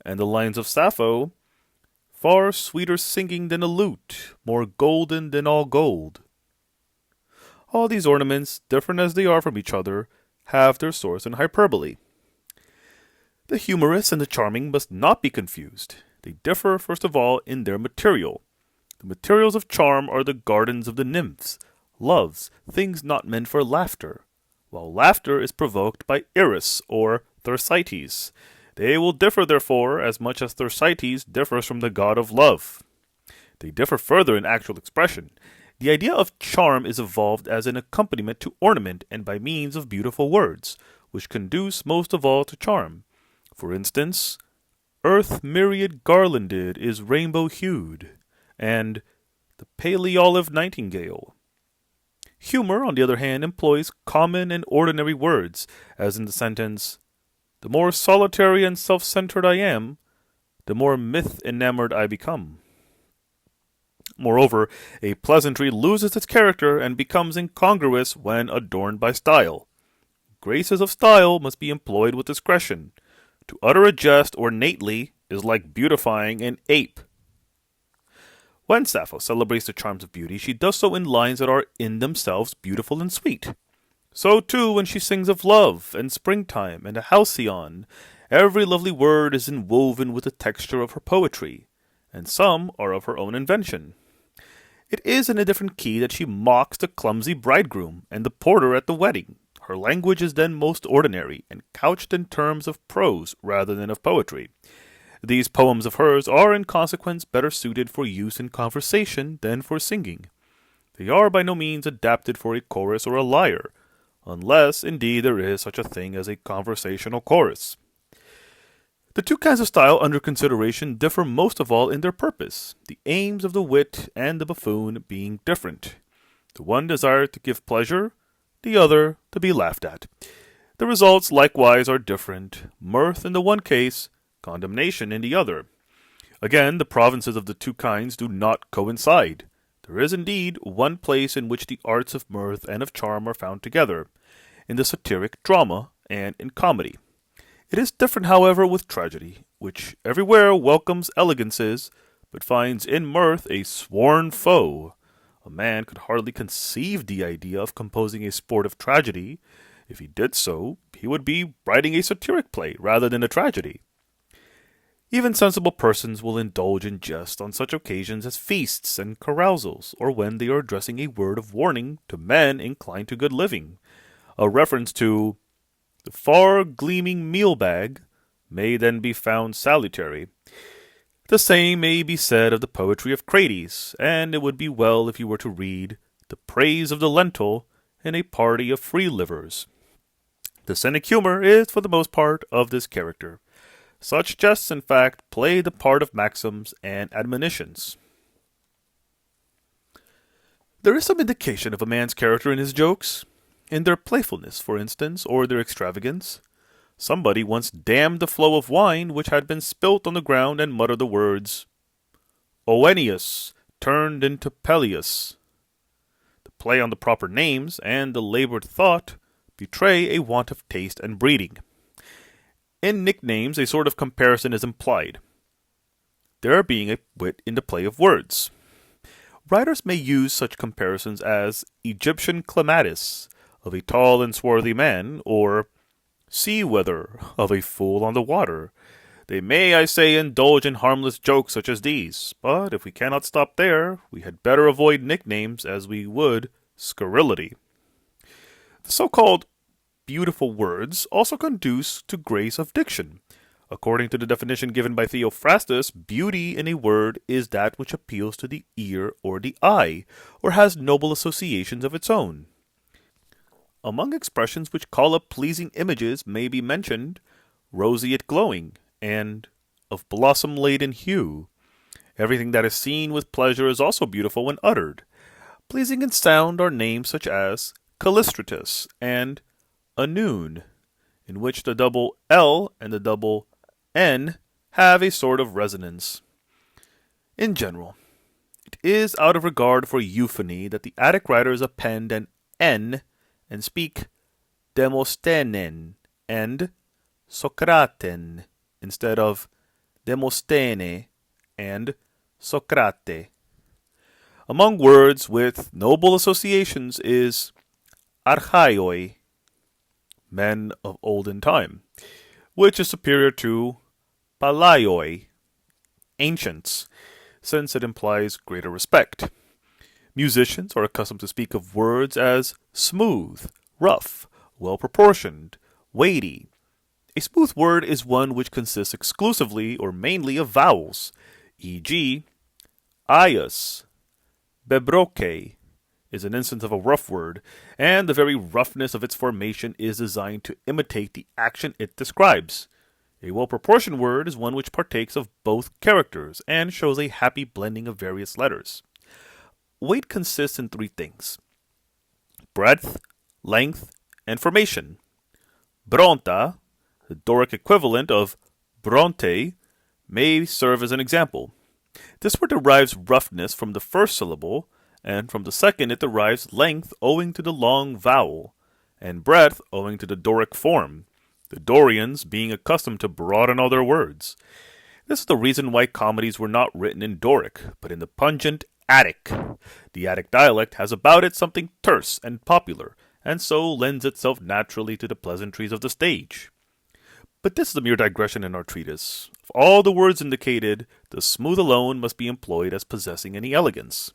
and the lines of Sappho, far sweeter singing than a lute, more golden than all gold. All these ornaments, different as they are from each other, have their source in hyperbole. The humorous and the charming must not be confused. They differ, first of all, in their material. The materials of charm are the gardens of the nymphs, loves, things not meant for laughter, while laughter is provoked by Eris or Thersites. They will differ, therefore, as much as Thersites differs from the god of love. They differ further in actual expression. The idea of charm is evolved as an accompaniment to ornament and by means of beautiful words, which conduce most of all to charm. For instance, earth myriad garlanded is rainbow-hued, and the pale-olive nightingale. Humor, on the other hand, employs common and ordinary words, as in the sentence, the more solitary and self-centered I am, the more myth-enamored I become. Moreover, a pleasantry loses its character and becomes incongruous when adorned by style. Graces of style must be employed with discretion. To utter a jest ornately is like beautifying an ape. When Sappho celebrates the charms of beauty, she does so in lines that are in themselves beautiful and sweet. So too when she sings of love and springtime and a halcyon, every lovely word is inwoven with the texture of her poetry, and some are of her own invention. It is in a different key that she mocks the clumsy bridegroom and the porter at the wedding. Her language is then most ordinary, and couched in terms of prose rather than of poetry. These poems of hers are in consequence better suited for use in conversation than for singing. They are by no means adapted for a chorus or a lyre, unless indeed there is such a thing as a conversational chorus. The two kinds of style under consideration differ most of all in their purpose, the aims of the wit and the buffoon being different. The one desired to give pleasure, the other to be laughed at. The results likewise are different, mirth in the one case, condemnation in the other. Again, the provinces of the two kinds do not coincide. There is indeed one place in which the arts of mirth and of charm are found together, in the satiric drama and in comedy. It is different, however, with tragedy, which everywhere welcomes elegances, but finds in mirth a sworn foe. A man could hardly conceive the idea of composing a sportive tragedy, If he did so, he would be writing a satiric play rather than a tragedy. Even sensible persons will indulge in jest on such occasions as feasts and carousals, or when they are addressing a word of warning to men inclined to good living. A reference to the far gleaming meal bag may then be found salutary. The same may be said of the poetry of Crates, and it would be well if you were to read the praise of the lentil in a party of free livers. The cynic humor is for the most part of this character. Such jests, in fact, play the part of maxims and admonitions. There is some indication of a man's character in his jokes, in their playfulness, for instance, or their extravagance. Somebody once damned the flow of wine which had been spilt on the ground and muttered the words, Oenius turned into Peleus. The play on the proper names and the labored thought betray a want of taste and breeding. In nicknames, a sort of comparison is implied, there being a wit in the play of words. Writers may use such comparisons as Egyptian clematis of a tall and swarthy man, or sea weather of a fool on the water. They may, I say, indulge in harmless jokes such as these, but if we cannot stop there, we had better avoid nicknames as we would scurrility. The so-called beautiful words also conduce to grace of diction. According to the definition given by Theophrastus, beauty in a word is that which appeals to the ear or the eye, or has noble associations of its own. Among expressions which call up pleasing images may be mentioned roseate glowing, and of blossom-laden hue. Everything that is seen with pleasure is also beautiful when uttered. Pleasing in sound are names such as Callistratus and Anoon, in which the double L and the double N have a sort of resonance. In general, it is out of regard for euphony that the Attic writers append an N and speak Demosthenen and Socraten instead of Demosthene and Socrate. Among words with noble associations is archaioi, men of olden time, which is superior to palaioi, ancients, since it implies greater respect. Musicians are accustomed to speak of words as smooth, rough, well-proportioned, weighty. A smooth word is one which consists exclusively or mainly of vowels, e.g., ius, bebroke, is an instance of a rough word, and the very roughness of its formation is designed to imitate the action it describes. A well-proportioned word is one which partakes of both characters and shows a happy blending of various letters. Weight consists in three things: breadth, length, and formation. Bronta, the Doric equivalent of bronte, may serve as an example. This word derives roughness from the first syllable, and from the second it derives length owing to the long vowel, and breadth owing to the Doric form, the Dorians being accustomed to broaden all their words. This is the reason why comedies were not written in Doric, but in the pungent Attic. The Attic dialect has about it something terse and popular, and so lends itself naturally to the pleasantries of the stage. But this is a mere digression in our treatise. Of all the words indicated, the smooth alone must be employed as possessing any elegance.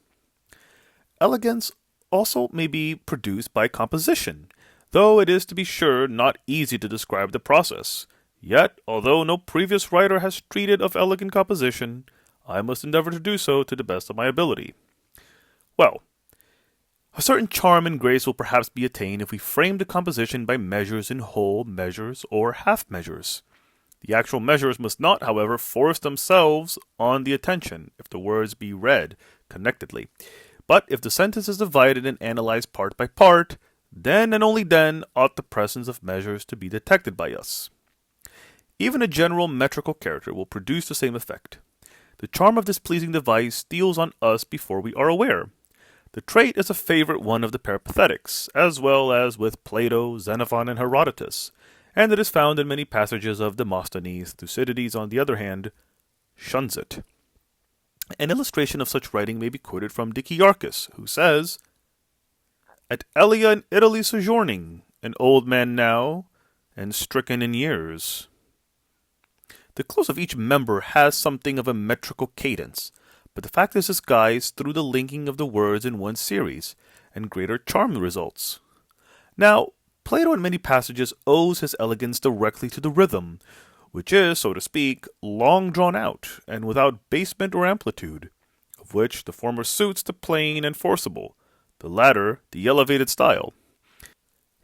Elegance also may be produced by composition, though it is to be sure not easy to describe the process. Yet, although no previous writer has treated of elegant composition, I must endeavor to do so to the best of my ability. Well, a certain charm and grace will perhaps be attained if we frame the composition by measures in whole measures or half measures. The actual measures must not, however, force themselves on the attention if the words be read connectedly. But if the sentence is divided and analyzed part by part, then and only then ought the presence of measures to be detected by us. Even a general metrical character will produce the same effect. The charm of this pleasing device steals on us before we are aware. The trait is a favorite one of the Peripatetics, as well as with Plato, Xenophon, and Herodotus, and it is found in many passages of Demosthenes. Thucydides, on the other hand, shuns it. An illustration of such writing may be quoted from Dicaearchus, who says, At Elia in Italy sojourning, an old man now, and stricken in years. The close of each member has something of a metrical cadence, but the fact is disguised through the linking of the words in one series, and greater charm results. Now, Plato in many passages owes his elegance directly to the rhythm, which is, so to speak, long drawn out, and without basement or amplitude, of which the former suits the plain and forcible, the latter the elevated style.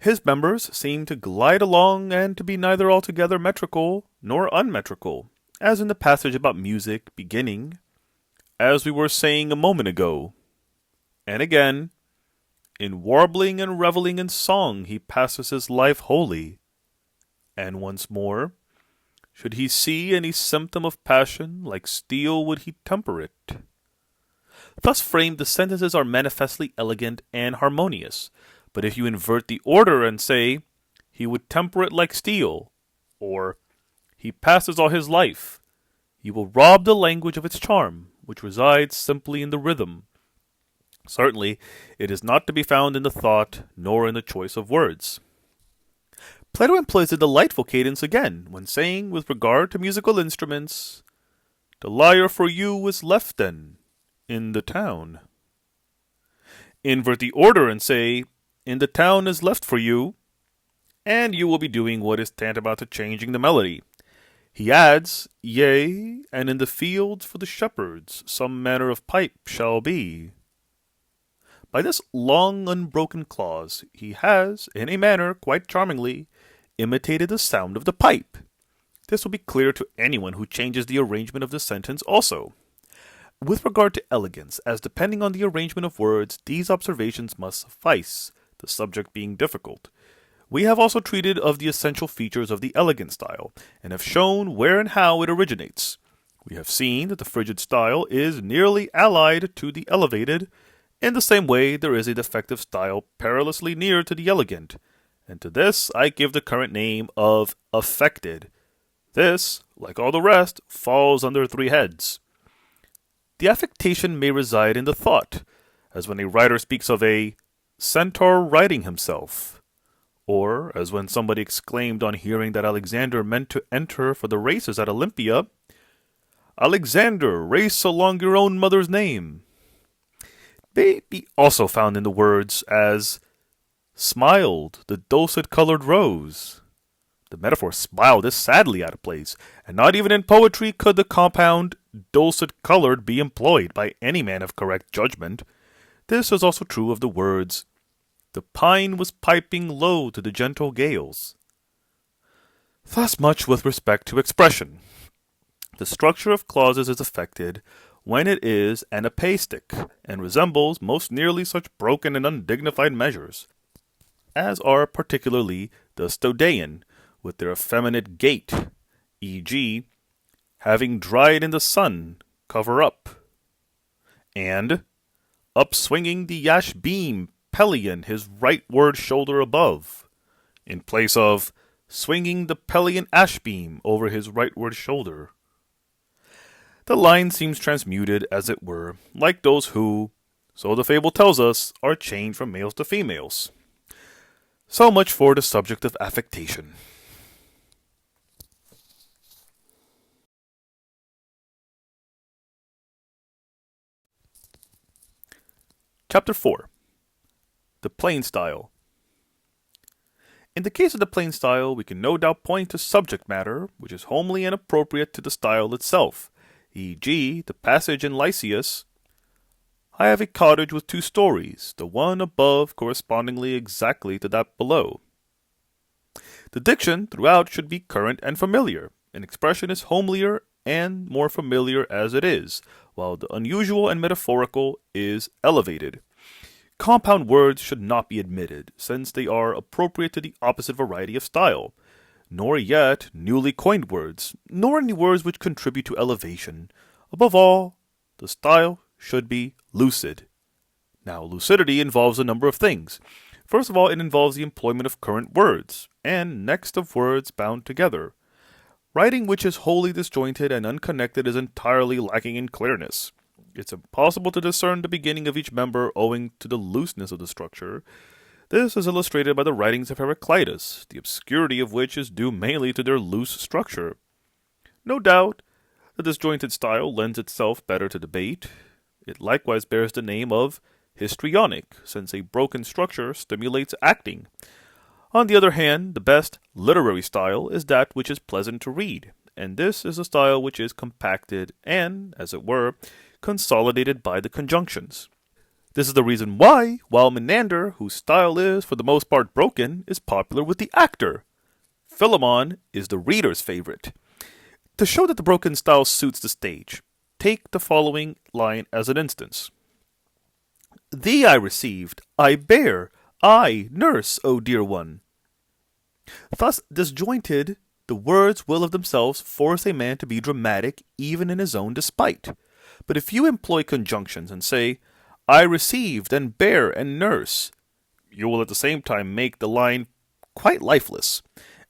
His members seem to glide along and to be neither altogether metrical nor unmetrical, as in the passage about music beginning, as we were saying a moment ago. And again, in warbling and reveling in song he passes his life wholly. And once more, should he see any symptom of passion, like steel would he temper it. Thus framed, the sentences are manifestly elegant and harmonious. But if you invert the order and say, he would temper it like steel, or he passes all his life, you will rob the language of its charm, which resides simply in the rhythm. Certainly, it is not to be found in the thought, nor in the choice of words. Plato employs a delightful cadence again, when saying, with regard to musical instruments, the lyre for you is left then, in the town. Invert the order and say, in the town is left for you, and you will be doing what is tantamount to changing the melody. He adds, yea, and in the fields for the shepherds some manner of pipe shall be. By this long unbroken clause, he has, in a manner quite charmingly, imitated the sound of the pipe. This will be clear to anyone who changes the arrangement of the sentence also. With regard to elegance, as depending on the arrangement of words, these observations must suffice, the subject being difficult. We have also treated of the essential features of the elegant style, and have shown where and how it originates. We have seen that the frigid style is nearly allied to the elevated. In the same way, there is a defective style perilously near to the elegant, and to this I give the current name of affected. This, like all the rest, falls under three heads. The affectation may reside in the thought, as when a writer speaks of a centaur riding himself, or as when somebody exclaimed on hearing that Alexander meant to enter for the races at Olympia, Alexander, race along your own mother's name. May be also found in the words as smiled the dulcet-colored rose. The metaphor smiled is sadly out of place, and not even in poetry could the compound dulcet-colored be employed by any man of correct judgment. This is also true of the words, the pine was piping low to the gentle gales. Thus much with respect to expression. The structure of clauses is affected when it is anapaestic, and resembles most nearly such broken and undignified measures, as are particularly the Stodean, with their effeminate gait, e.g., having dried in the sun, cover up, and upswinging the yash beam, Pelion his rightward shoulder above, in place of swinging the Pelion ash beam over his rightward shoulder. The line seems transmuted, as it were, like those who, so the fable tells us, are changed from males to females. So much for the subject of affectation. Chapter 4. The Plain Style. In the case of the plain style, we can no doubt point to subject matter, which is homely and appropriate to the style itself, e.g., the passage in Lysias, I have a cottage with 2 stories, the one above correspondingly exactly to that below. The diction throughout should be current and familiar. An expression is homelier and more familiar as it is, while the unusual and metaphorical is elevated. Compound words should not be admitted, since they are appropriate to the opposite variety of style, nor yet newly coined words, nor any words which contribute to elevation. Above all, the style should be lucid. Now, lucidity involves a number of things. First of all, it involves the employment of current words, and next of words bound together. Writing which is wholly disjointed and unconnected is entirely lacking in clearness. It's impossible to discern the beginning of each member owing to the looseness of the structure. This is illustrated by the writings of Heraclitus, the obscurity of which is due mainly to their loose structure. No doubt, the disjointed style lends itself better to debate. It likewise bears the name of histrionic, since a broken structure stimulates acting. On the other hand, the best literary style is that which is pleasant to read, and this is a style which is compacted and, as it were, consolidated by the conjunctions. This is the reason why, while Menander, whose style is for the most part broken, is popular with the actor, Philemon is the reader's favorite. To show that the broken style suits the stage, take the following line as an instance. Thee I received, I bear, I nurse, O dear one. Thus disjointed, the words will of themselves force a man to be dramatic even in his own despite. But if you employ conjunctions and say, I received and bear and nurse, you will at the same time make the line quite lifeless,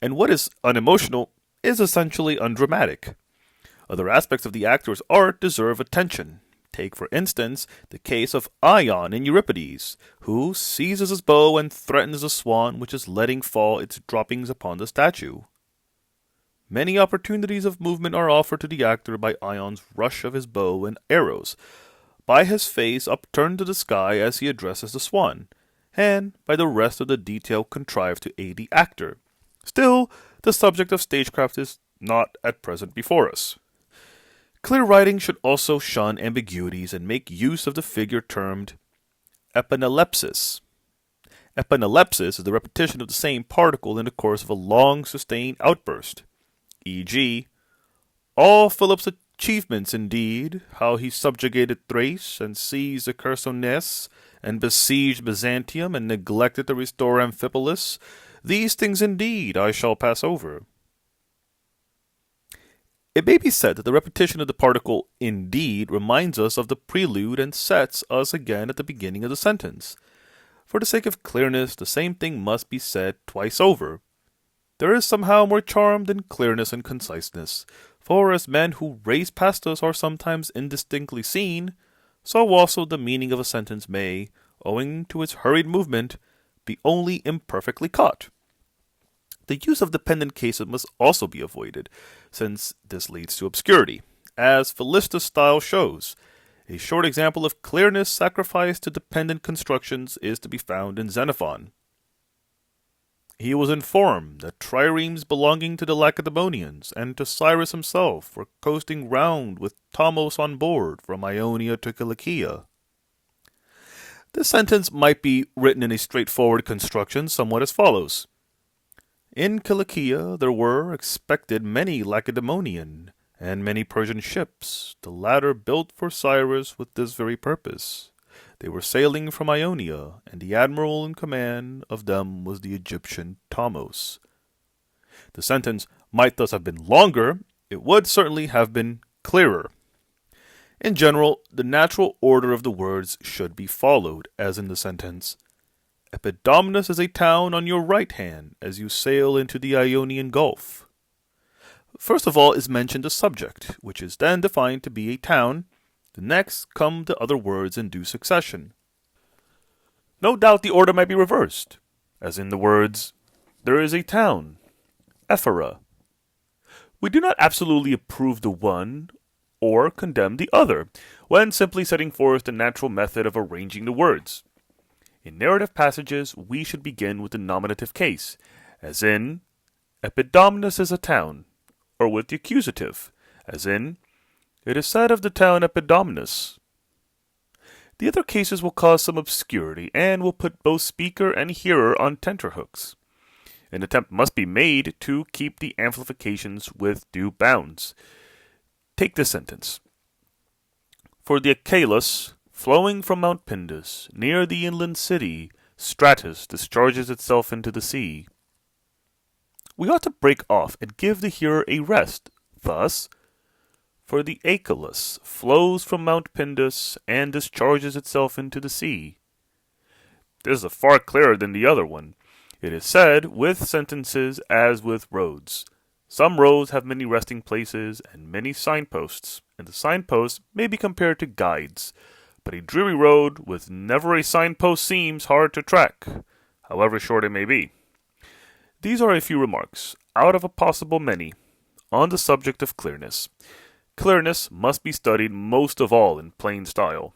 and what is unemotional is essentially undramatic. Other aspects of the actor's art deserve attention. Take, for instance, the case of Ion in Euripides, who seizes his bow and threatens a swan which is letting fall its droppings upon the statue. Many opportunities of movement are offered to the actor by Ion's rush of his bow and arrows, by his face upturned to the sky as he addresses the swan, and by the rest of the detail contrived to aid the actor. Still, the subject of stagecraft is not at present before us. Clear writing should also shun ambiguities and make use of the figure termed epinalepsis. Epinalepsis is the repetition of the same particle in the course of a long sustained outburst, e.g., all Philip's achievements indeed, how he subjugated Thrace and seized the Chersonese and besieged Byzantium and neglected to restore Amphipolis, these things indeed I shall pass over. It may be said that the repetition of the particle indeed reminds us of the prelude and sets us again at the beginning of the sentence. For the sake of clearness, the same thing must be said twice over. There is somehow more charm than clearness and conciseness, for as men who race past us are sometimes indistinctly seen, so also the meaning of a sentence may, owing to its hurried movement, be only imperfectly caught. The use of dependent cases must also be avoided, since this leads to obscurity, as Frigid Style shows. A short example of clearness sacrificed to dependent constructions is to be found in Xenophon. He was informed that triremes belonging to the Lacedaemonians and to Cyrus himself were coasting round with Thamos on board from Ionia to Cilicia. This sentence might be written in a straightforward construction somewhat as follows. In Cilicia there were expected many Lacedaemonian and many Persian ships, the latter built for Cyrus with this very purpose. They were sailing from Ionia, and the admiral in command of them was the Egyptian Thamos. The sentence might thus have been longer, it would certainly have been clearer. In general, the natural order of the words should be followed, as in the sentence, Epidaurus is a town on your right hand as you sail into the Ionian Gulf. First of all is mentioned the subject, which is then defined to be a town. The next come the other words in due succession. No doubt the order might be reversed, as in the words, there is a town, Ephora. We do not absolutely approve the one or condemn the other, when simply setting forth the natural method of arranging the words. In narrative passages, we should begin with the nominative case, as in, Epidaurus is a town, or with the accusative, as in, it is said of the town Epidaurus. The other cases will cause some obscurity and will put both speaker and hearer on tenterhooks. An attempt must be made to keep the amplifications with due bounds. Take this sentence. For the Achelous, flowing from Mount Pindus, near the inland city, Stratus discharges itself into the sea. We ought to break off and give the hearer a rest. Thus, for the Achelous flows from Mount Pindus and discharges itself into the sea. This is far clearer than the other one. It is said with sentences as with roads. Some roads have many resting places and many signposts, and the signposts may be compared to guides. But a dreary road with never a signpost seems hard to track. however short it may be. These are a few remarks, out of a possible many, on the subject of clearness. Clearness must be studied most of all in plain style.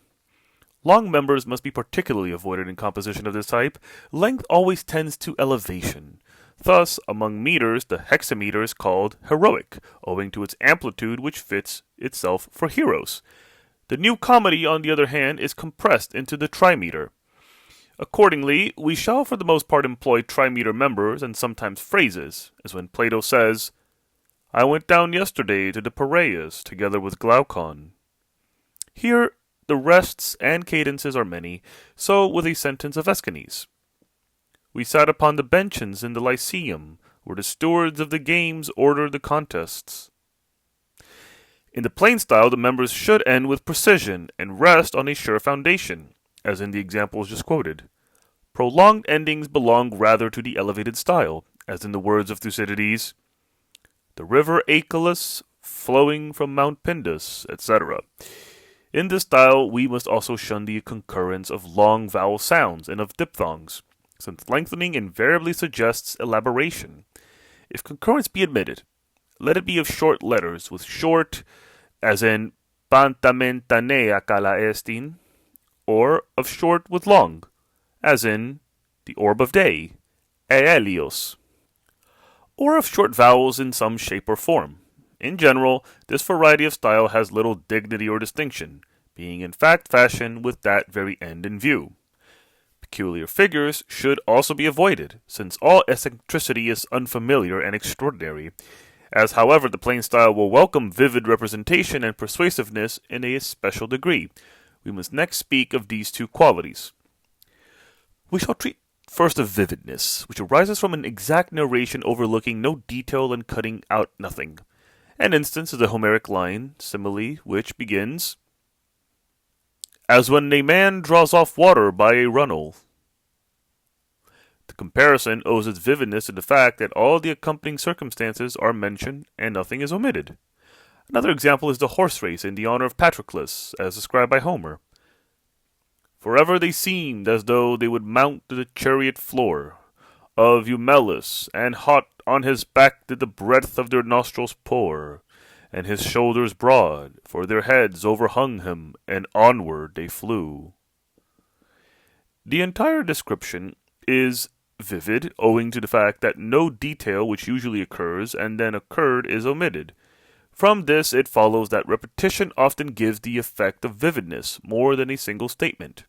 Long members must be particularly avoided in composition of this type. Length always tends to elevation. Thus, among meters, the hexameter is called heroic, owing to its amplitude which fits itself for heroes. The new comedy, on the other hand, is compressed into the trimeter. Accordingly, we shall for the most part employ trimeter members and sometimes phrases, as when Plato says, I went down yesterday to the Piraeus together with Glaucon. Here, the rests and cadences are many, so with a sentence of Aeschines. We sat upon the benches in the Lyceum, where the stewards of the games ordered the contests. In the plain style, the members should end with precision and rest on a sure foundation, as in the examples just quoted. Prolonged endings belong rather to the elevated style, as in the words of Thucydides, the river Achelous flowing from Mount Pindus, etc. In this style, we must also shun the concurrence of long vowel sounds and of diphthongs, since lengthening invariably suggests elaboration. If concurrence be admitted, let it be of short letters, with short, as in pantamentaneia kala estin, or of short with long, as in the orb of day, aelios, or of short vowels in some shape or form. In general, this variety of style has little dignity or distinction, being in fact fashioned with that very end in view. Peculiar figures should also be avoided, since all eccentricity is unfamiliar and extraordinary, as however the plain style will welcome vivid representation and persuasiveness in a special degree. We must next speak of these two qualities. We shall treat first of vividness, which arises from an exact narration overlooking no detail and cutting out nothing. An instance is the Homeric line, simile, which begins, as when a man draws off water by a runnel. The comparison owes its vividness to the fact that all the accompanying circumstances are mentioned and nothing is omitted. Another example is the horse race in the honor of Patroclus, as described by Homer. Forever they seemed as though they would mount to the chariot floor of Eumelus, and hot on his back did the breath of their nostrils pour, and his shoulders broad, for their heads overhung him, and onward they flew. The entire description is vivid, owing to the fact that no detail which usually occurs and then occurred is omitted. From this it follows that repetition often gives the effect of vividness more than a single statement.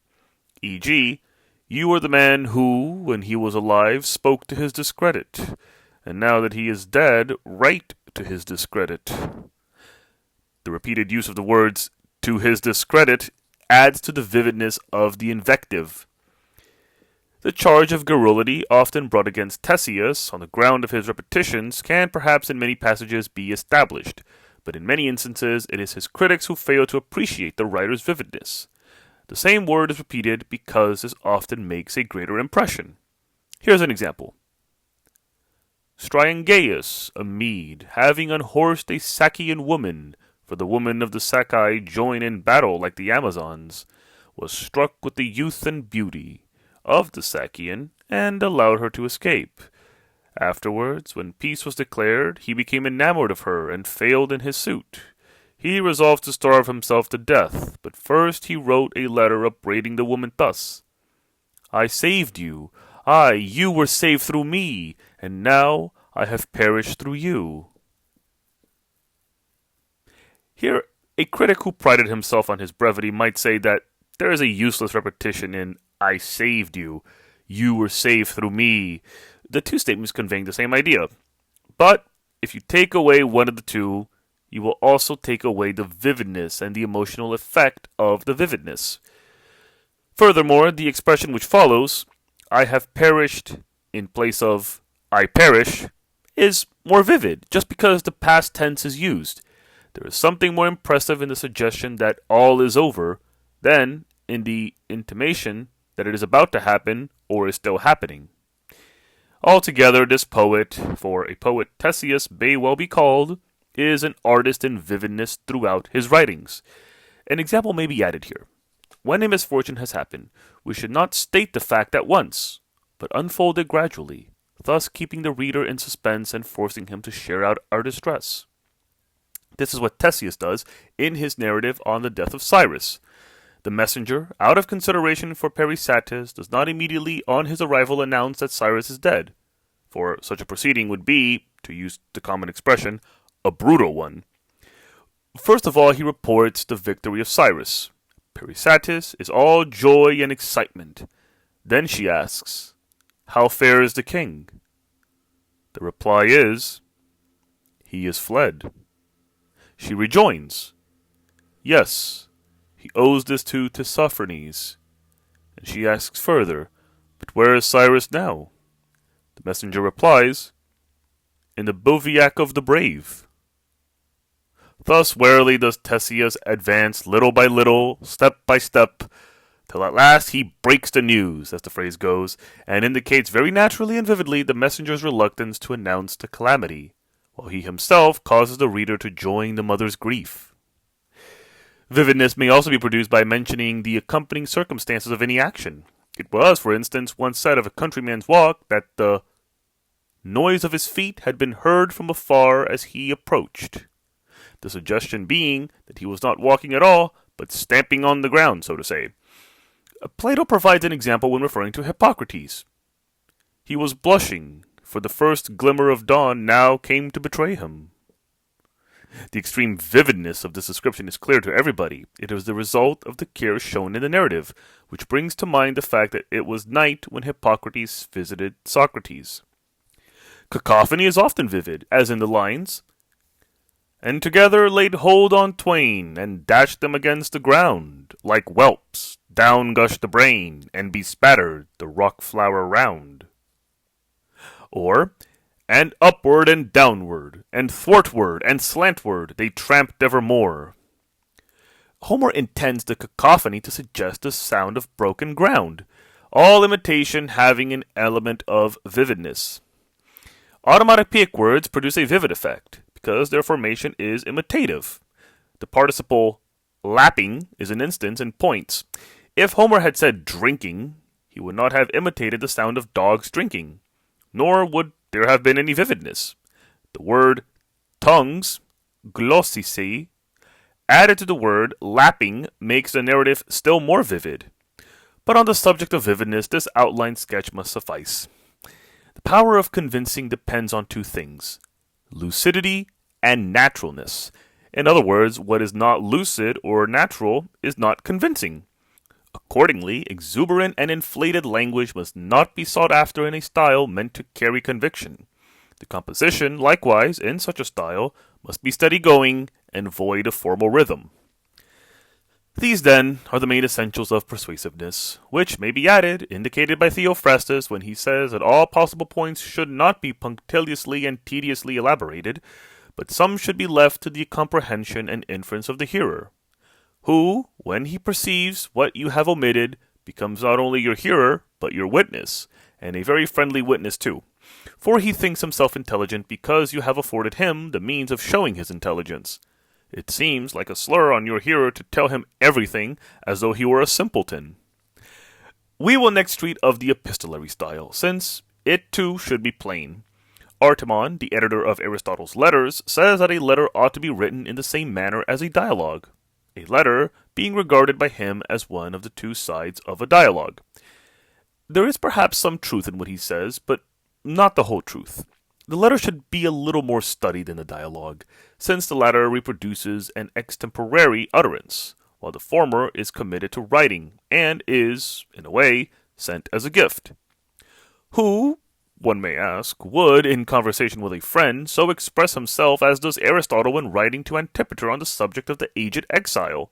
E.g., you are the man who, when he was alive, spoke to his discredit, and now that he is dead, write to his discredit. The repeated use of the words to his discredit adds to the vividness of the invective. The charge of garrulity often brought against Ctesias on the ground of his repetitions can perhaps in many passages be established, but in many instances it is his critics who fail to appreciate the writer's vividness. The same word is repeated because this often makes a greater impression. Here's an example. Stryangeus, a Mede, having unhorsed a Sacaean woman, for the women of the Sacae join in battle like the Amazons, was struck with the youth and beauty of the Sacaean, and allowed her to escape. Afterwards, when peace was declared, he became enamored of her, and failed in his suit. He resolved to starve himself to death, but first he wrote a letter upbraiding the woman thus, I saved you, you were saved through me, and now I have perished through you. Here, a critic who prided himself on his brevity might say that there is a useless repetition in I saved you, you were saved through me, the two statements conveying the same idea. But if you take away one of the two, you will also take away the vividness and the emotional effect of the vividness. Furthermore, the expression which follows, I have perished, in place of I perish, is more vivid, just because the past tense is used. There is something more impressive in the suggestion that all is over than in the intimation that it is about to happen or is still happening. Altogether, this poet, for a poet Ctesias may well be called, is an artist in vividness throughout his writings. An example may be added here. When a misfortune has happened, we should not state the fact at once, but unfolded gradually, thus keeping the reader in suspense and forcing him to share out our distress. This is what Theseus does in his narrative on the death of Cyrus. The messenger, out of consideration for Peripatetic, does not immediately on his arrival announce that Cyrus is dead, for such a proceeding would be, to use the common expression, a brutal one. First of all, he reports the victory of Cyrus. Peripatetic is all joy and excitement. Then she asks, "How fares the king?" The reply is, "He is fled." She rejoins, "Yes, he owes this to Tissaphernes." And she asks further, "But where is Cyrus now?" The messenger replies, "In the bivouac of the brave." Thus warily does Theseus advance little by little, step by step, till at last he breaks the news, as the phrase goes, and indicates very naturally and vividly the messenger's reluctance to announce the calamity, while he himself causes the reader to join the mother's grief. Vividness may also be produced by mentioning the accompanying circumstances of any action. It was, for instance, once said of a countryman's walk that the noise of his feet had been heard from afar as he approached, the suggestion being that he was not walking at all, but stamping on the ground, so to say. Plato provides an example when referring to Hippocrates. He was blushing, for the first glimmer of dawn now came to betray him. The extreme vividness of this description is clear to everybody. It is the result of the care shown in the narrative, which brings to mind the fact that it was night when Hippocrates visited Socrates. Cacophony is often vivid, as in the lines, "And together laid hold on twain, and dashed them against the ground. Like whelps, down gushed the brain, and bespattered the rock flower round." Or, "And upward and downward, and thwartward and slantward, they tramped evermore." Homer intends the cacophony to suggest the sound of broken ground, all imitation having an element of vividness. Onomatopoeic words produce a vivid effect, because their formation is imitative. The participle lapping is an instance in points. If Homer had said drinking, he would not have imitated the sound of dogs drinking, nor would there have been any vividness. The word tongues, glossice, added to the word lapping makes the narrative still more vivid. But on the subject of vividness, this outline sketch must suffice. The power of convincing depends on two things: lucidity and naturalness. In other words, what is not lucid or natural is not convincing. Accordingly, exuberant and inflated language must not be sought after in a style meant to carry conviction. The composition, likewise, in such a style, must be steady-going and void of formal rhythm. These, then, are the main essentials of persuasiveness, which may be added, indicated by Theophrastus when he says that all possible points should not be punctiliously and tediously elaborated, but some should be left to the comprehension and inference of the hearer, who, when he perceives what you have omitted, becomes not only your hearer, but your witness, and a very friendly witness too, for he thinks himself intelligent because you have afforded him the means of showing his intelligence. It seems like a slur on your hearer to tell him everything as though he were a simpleton. We will next treat of the epistolary style, since it too should be plain. Artemon, the editor of Aristotle's letters, says that a letter ought to be written in the same manner as a dialogue, a letter being regarded by him as one of the two sides of a dialogue. There is perhaps some truth in what he says, but not the whole truth. The letter should be a little more studied than the dialogue, since the latter reproduces an extemporary utterance, while the former is committed to writing, and is, in a way, sent as a gift. Who, one may ask, would, in conversation with a friend, so express himself as does Aristotle when writing to Antipater on the subject of the aged exile?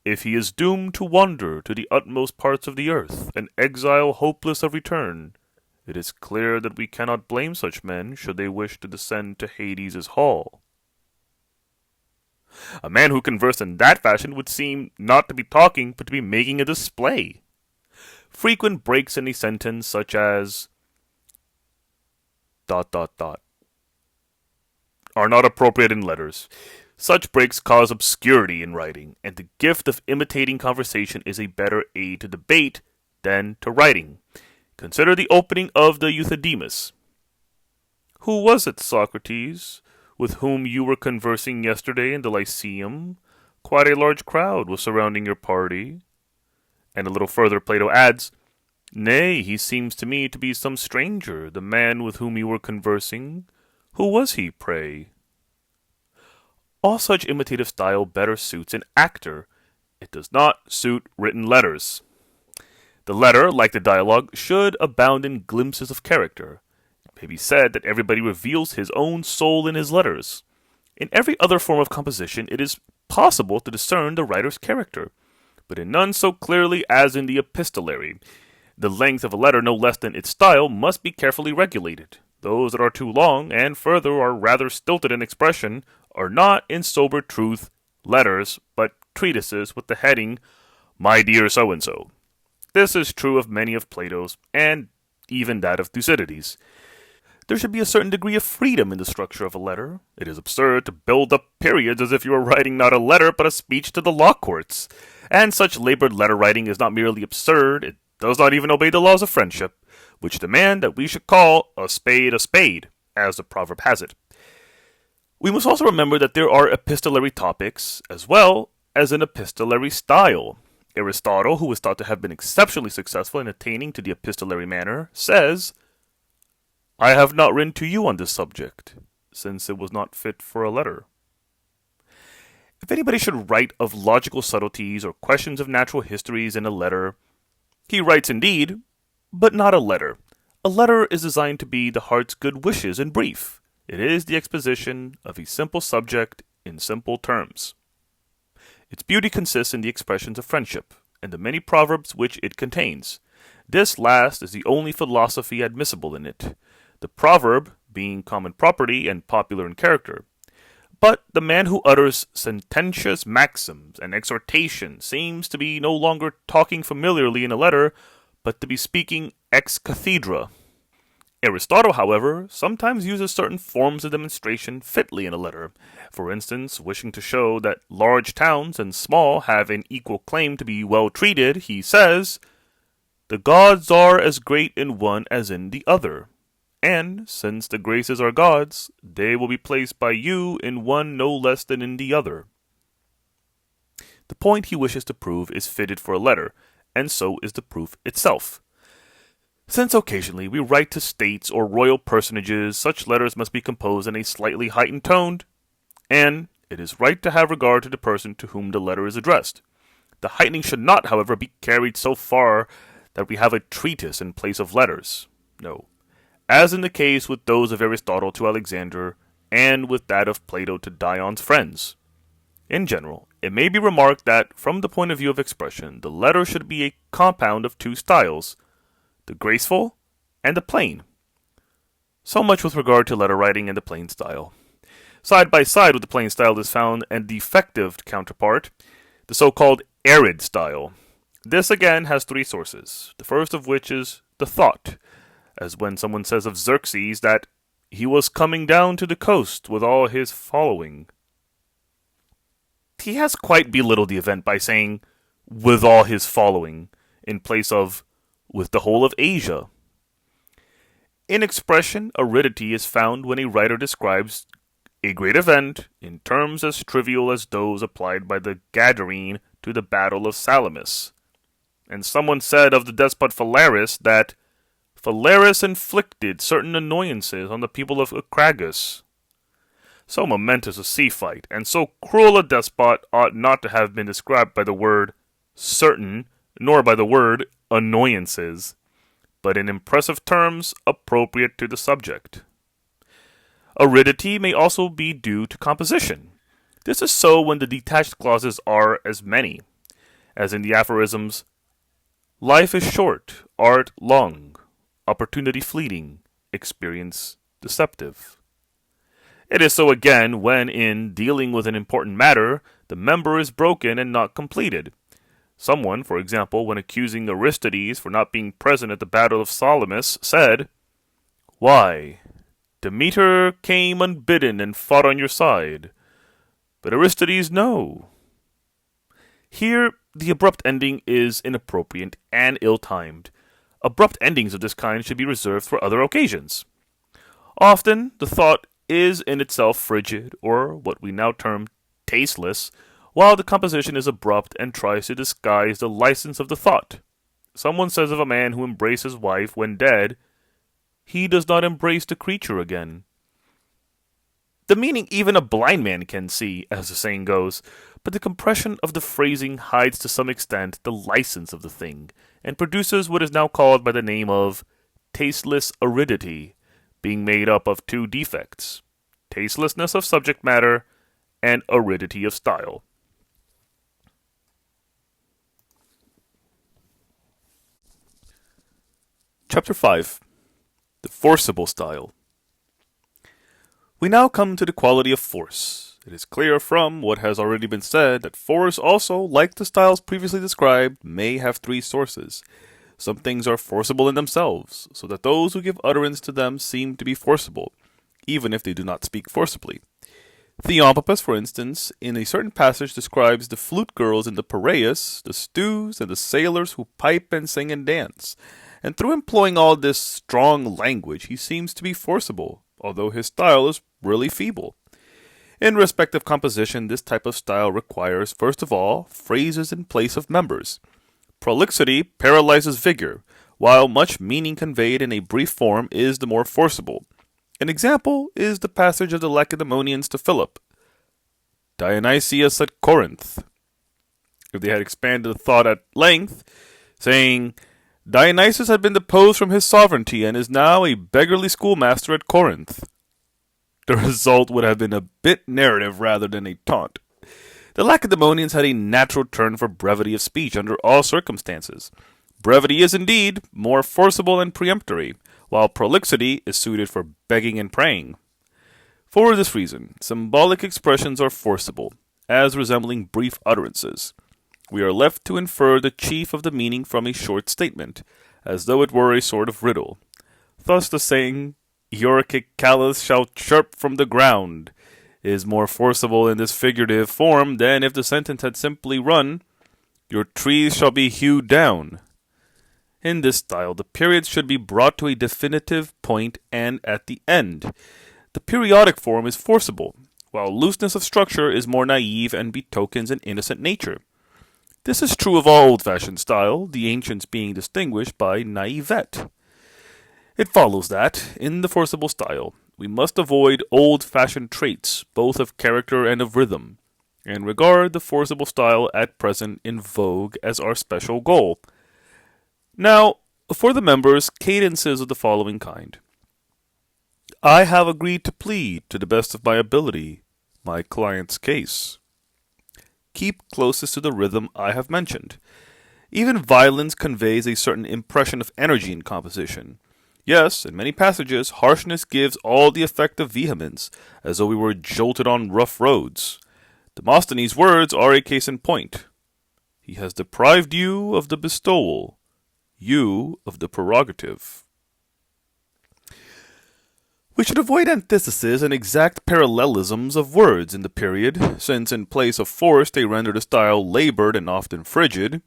"If he is doomed to wander to the utmost parts of the earth, an exile hopeless of return, it is clear that we cannot blame such men should they wish to descend to Hades' hall." A man who conversed in that fashion would seem not to be talking, but to be making a display. Frequent breaks in a sentence, such as ... are not appropriate in letters. Such breaks cause obscurity in writing, and the gift of imitating conversation is a better aid to debate than to writing. Consider the opening of the Euthydemus. Who was it, Socrates, with whom you were conversing yesterday in the Lyceum? Quite a large crowd was surrounding your party. And a little further Plato adds, Nay, he seems to me to be some stranger, the man with whom you were conversing. Who was he, pray? All such imitative style better suits an actor. It does not suit written letters. The letter, like the dialogue, should abound in glimpses of character. It may be said that everybody reveals his own soul in his letters. In every other form of composition, it is possible to discern the writer's character, but in none so clearly as in the epistolary. The length of a letter, no less than its style, must be carefully regulated. Those that are too long, and further are rather stilted in expression, are not, in sober truth, letters, but treatises with the heading, My dear so-and-so. This is true of many of Plato's, and even that of Thucydides. There should be a certain degree of freedom in the structure of a letter. It is absurd to build up periods as if you were writing not a letter, but a speech to the law courts. And such labored letter writing is not merely absurd, it does not even obey the laws of friendship, which demand that we should call a spade, as the proverb has it. We must also remember that there are epistolary topics, as well as an epistolary style. Aristotle, who was thought to have been exceptionally successful in attaining to the epistolary manner, says, I have not written to you on this subject, since it was not fit for a letter. If anybody should write of logical subtleties or questions of natural histories in a letter, he writes indeed, but not a letter. A letter is designed to be the heart's good wishes in brief. It is the exposition of a simple subject in simple terms. Its beauty consists in the expressions of friendship, and the many proverbs which it contains. This last is the only philosophy admissible in it, the proverb being common property and popular in character. But the man who utters sententious maxims and exhortations seems to be no longer talking familiarly in a letter, but to be speaking ex cathedra. Aristotle, however, sometimes uses certain forms of demonstration fitly in a letter. For instance, wishing to show that large towns and small have an equal claim to be well treated, he says, The gods are as great in one as in the other. And, since the graces are God's, they will be placed by you in one no less than in the other. The point he wishes to prove is fitted for a letter, and so is the proof itself. Since occasionally we write to states or royal personages, such letters must be composed in a slightly heightened tone, and it is right to have regard to the person to whom the letter is addressed. The heightening should not, however, be carried so far that we have a treatise in place of letters. No. As in the case with those of Aristotle to Alexander, and with that of Plato to Dion's friends. In general, it may be remarked that, from the point of view of expression, the letter should be a compound of two styles, the graceful and the plain. So much with regard to letter writing and the plain style. Side by side with the plain style is found a defective counterpart, the so-called Arid Style. This again has three sources, the first of which is the thought, as when someone says of Xerxes that he was coming down to the coast with all his following. He has quite belittled the event by saying, with all his following, in place of, with the whole of Asia. In expression, aridity is found when a writer describes a great event in terms as trivial as those applied by the Gadarene to the Battle of Salamis. And someone said of the despot Phalaris that Phalaris inflicted certain annoyances on the people of Acragas. So momentous a sea fight, and so cruel a despot ought not to have been described by the word certain, nor by the word annoyances, but in impressive terms appropriate to the subject. Aridity may also be due to composition. This is so when the detached clauses are as many, as in the aphorisms, Life is short, art long, opportunity fleeting, experience deceptive. It is so again when, in dealing with an important matter, the member is broken and not completed. Someone, for example, when accusing Aristides for not being present at the Battle of Salamis, said, Why, Demeter came unbidden and fought on your side, but Aristides no. Here, the abrupt ending is inappropriate and ill-timed. Abrupt endings of this kind should be reserved for other occasions. Often, the thought is in itself frigid, or what we now term tasteless, while the composition is abrupt and tries to disguise the license of the thought. Someone says of a man who embraced his wife when dead, he does not embrace the creature again. The meaning even a blind man can see, as the saying goes, but the compression of the phrasing hides to some extent the license of the thing, and produces what is now called by the name of tasteless aridity, being made up of two defects: tastelessness of subject matter and aridity of style. Chapter 5. The Forcible Style. We now come to the quality of force. It is clear from what has already been said that force also, like the styles previously described, may have three sources. Some things are forcible in themselves, so that those who give utterance to them seem to be forcible, even if they do not speak forcibly. Theophrastus, for instance, in a certain passage describes the flute girls in the Piraeus, the stews, and the sailors who pipe and sing and dance. And through employing all this strong language, he seems to be forcible, although his style is really feeble. In respect of composition, this type of style requires, first of all, phrases in place of members. Prolixity paralyzes vigor, while much meaning conveyed in a brief form is the more forcible. An example is the passage of the Lacedaemonians to Philip. Dionysius at Corinth. If they had expanded the thought at length, saying, Dionysius had been deposed from his sovereignty and is now a beggarly schoolmaster at Corinth, the result would have been a bit narrative rather than a taunt. The Lacedaemonians had a natural turn for brevity of speech under all circumstances. Brevity is indeed more forcible and peremptory, while prolixity is suited for begging and praying. For this reason, symbolic expressions are forcible, as resembling brief utterances. We are left to infer the chief of the meaning from a short statement, as though it were a sort of riddle. Thus the saying, Your cicalus shall chirp from the ground, is more forcible in this figurative form than if the sentence had simply run, Your trees shall be hewed down. In this style, the periods should be brought to a definitive point and at the end. The periodic form is forcible, while looseness of structure is more naive and betokens an innocent nature. This is true of all old-fashioned style, the ancients being distinguished by naivete. It follows that, in the forcible style, we must avoid old-fashioned traits, both of character and of rhythm, and regard the forcible style at present in vogue as our special goal. Now, for the members, cadences of the following kind. I have agreed to plead, to the best of my ability, my client's case. Keep closest to the rhythm I have mentioned. Even violence conveys a certain impression of energy in composition. Yes, in many passages, harshness gives all the effect of vehemence, as though we were jolted on rough roads. Demosthenes' words are a case in point. He has deprived you of the bestowal, you of the prerogative. We should avoid antitheses and exact parallelisms of words in the period, since in place of force they render the style labored and often frigid.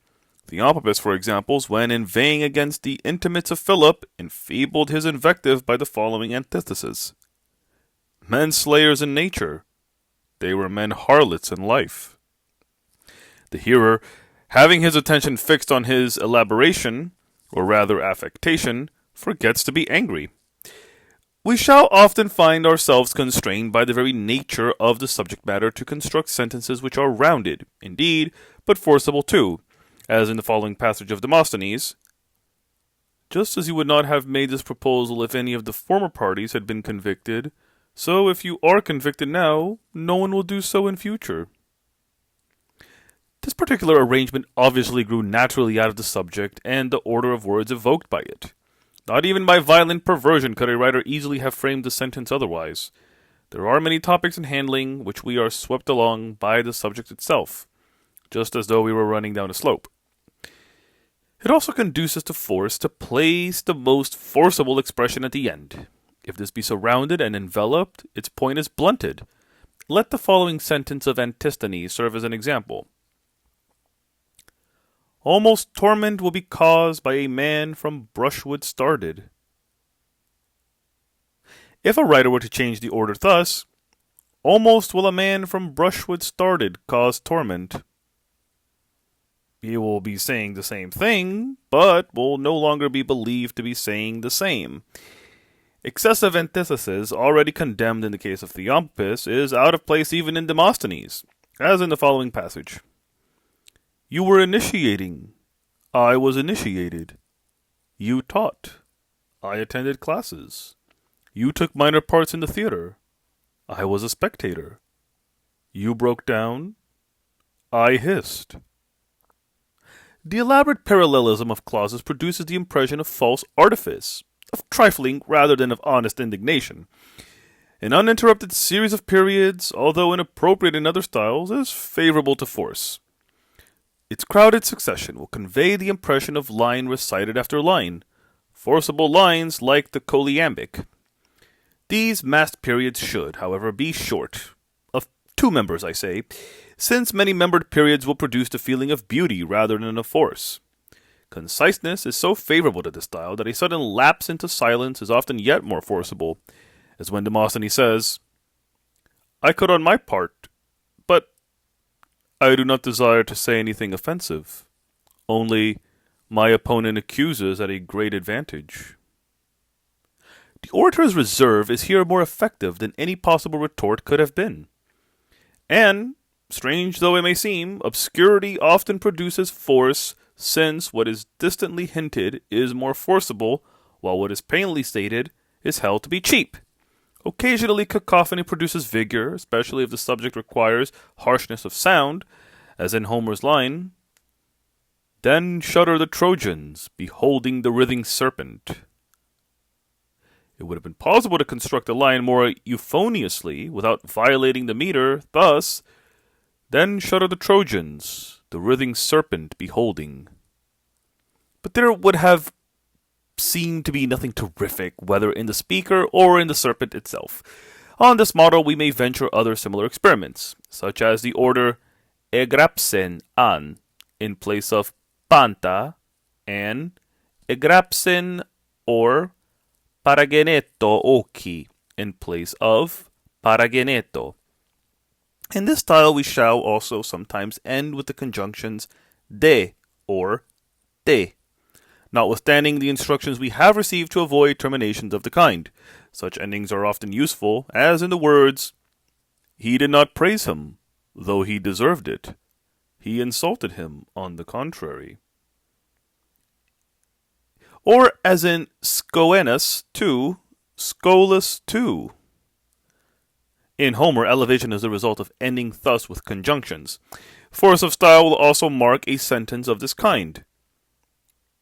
Theophrastus, for example, when inveighing against the intimates of Philip, enfeebled his invective by the following antithesis. Men slayers in nature, they were men harlots in life. The hearer, having his attention fixed on his elaboration, or rather affectation, forgets to be angry. We shall often find ourselves constrained by the very nature of the subject matter to construct sentences which are rounded, indeed, but forcible too, as in the following passage of Demosthenes. Just as you would not have made this proposal if any of the former parties had been convicted, so if you are convicted now, no one will do so in future. This particular arrangement obviously grew naturally out of the subject and the order of words evoked by it. Not even by violent perversion could a writer easily have framed the sentence otherwise. There are many topics in handling which we are swept along by the subject itself, just as though we were running down a slope. It also conduces to force to place the most forcible expression at the end. If this be surrounded and enveloped, its point is blunted. Let the following sentence of Antisthenes serve as an example. Almost torment will be caused by a man from brushwood started. If a writer were to change the order thus, almost will a man from brushwood started cause torment. He will be saying the same thing, but will no longer be believed to be saying the same. Excessive antithesis, already condemned in the case of Theopompus, is out of place even in Demosthenes, as in the following passage. You were initiating. I was initiated. You taught. I attended classes. You took minor parts in the theater. I was a spectator. You broke down. I hissed. The elaborate parallelism of clauses produces the impression of false artifice, of trifling rather than of honest indignation. An uninterrupted series of periods, although inappropriate in other styles, is favorable to force. Its crowded succession will convey the impression of line recited after line, forcible lines like the choliambic. These massed periods should, however, be short, of 2 members, I say, since many membered periods will produce the feeling of beauty rather than of force. Conciseness is so favorable to this style that a sudden lapse into silence is often yet more forcible, as when Demosthenes says, I could on my part, but I do not desire to say anything offensive. Only my opponent accuses at a great advantage. The orator's reserve is here more effective than any possible retort could have been. And, strange though it may seem, obscurity often produces force, since what is distantly hinted is more forcible, while what is plainly stated is held to be cheap. Occasionally cacophony produces vigor, especially if the subject requires harshness of sound, as in Homer's line, Then shudder the Trojans, beholding the writhing serpent. It would have been possible to construct the line more euphoniously, without violating the meter, thus, Then shudder the Trojans, the writhing serpent beholding. But there would have seemed to be nothing terrific, whether in the speaker or in the serpent itself. On this model we may venture other similar experiments, such as the order egrapsen an in place of panta, and egrapsen or parageneto oki in place of parageneto. In this style we shall also sometimes end with the conjunctions de or te, notwithstanding the instructions we have received to avoid terminations of the kind. Such endings are often useful, as in the words, He did not praise him, though he deserved it. He insulted him, on the contrary. Or as in scoenus to, scolus to. In Homer, elevation is the result of ending thus with conjunctions. Forcible style will also mark a sentence of this kind.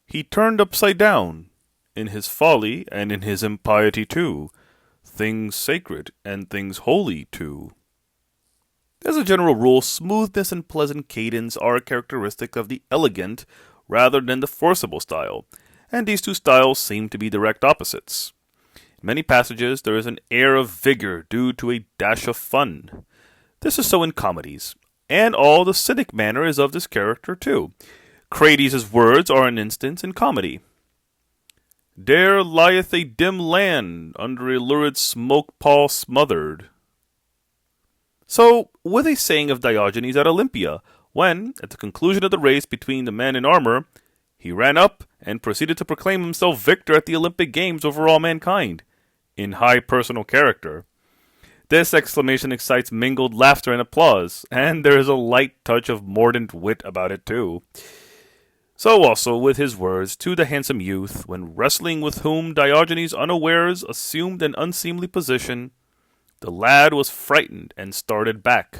He turned upside down, in his folly and in his impiety too, things sacred and things holy too. As a general rule, smoothness and pleasant cadence are characteristic of the elegant rather than the forcible style, and these two styles seem to be direct opposites. In many passages, there is an air of vigor due to a dash of fun. This is so in comedies, and all the cynic manner is of this character too. Crates' words are an instance in comedy. There lieth a dim land, under a lurid smoke pall smothered. So, with a saying of Diogenes at Olympia, when, at the conclusion of the race between the men in armor, he ran up and proceeded to proclaim himself victor at the Olympic Games over all mankind, in high personal character. This exclamation excites mingled laughter and applause, and there is a light touch of mordant wit about it too. So also with his words to the handsome youth, when wrestling with whom Diogenes unawares assumed an unseemly position, the lad was frightened and started back.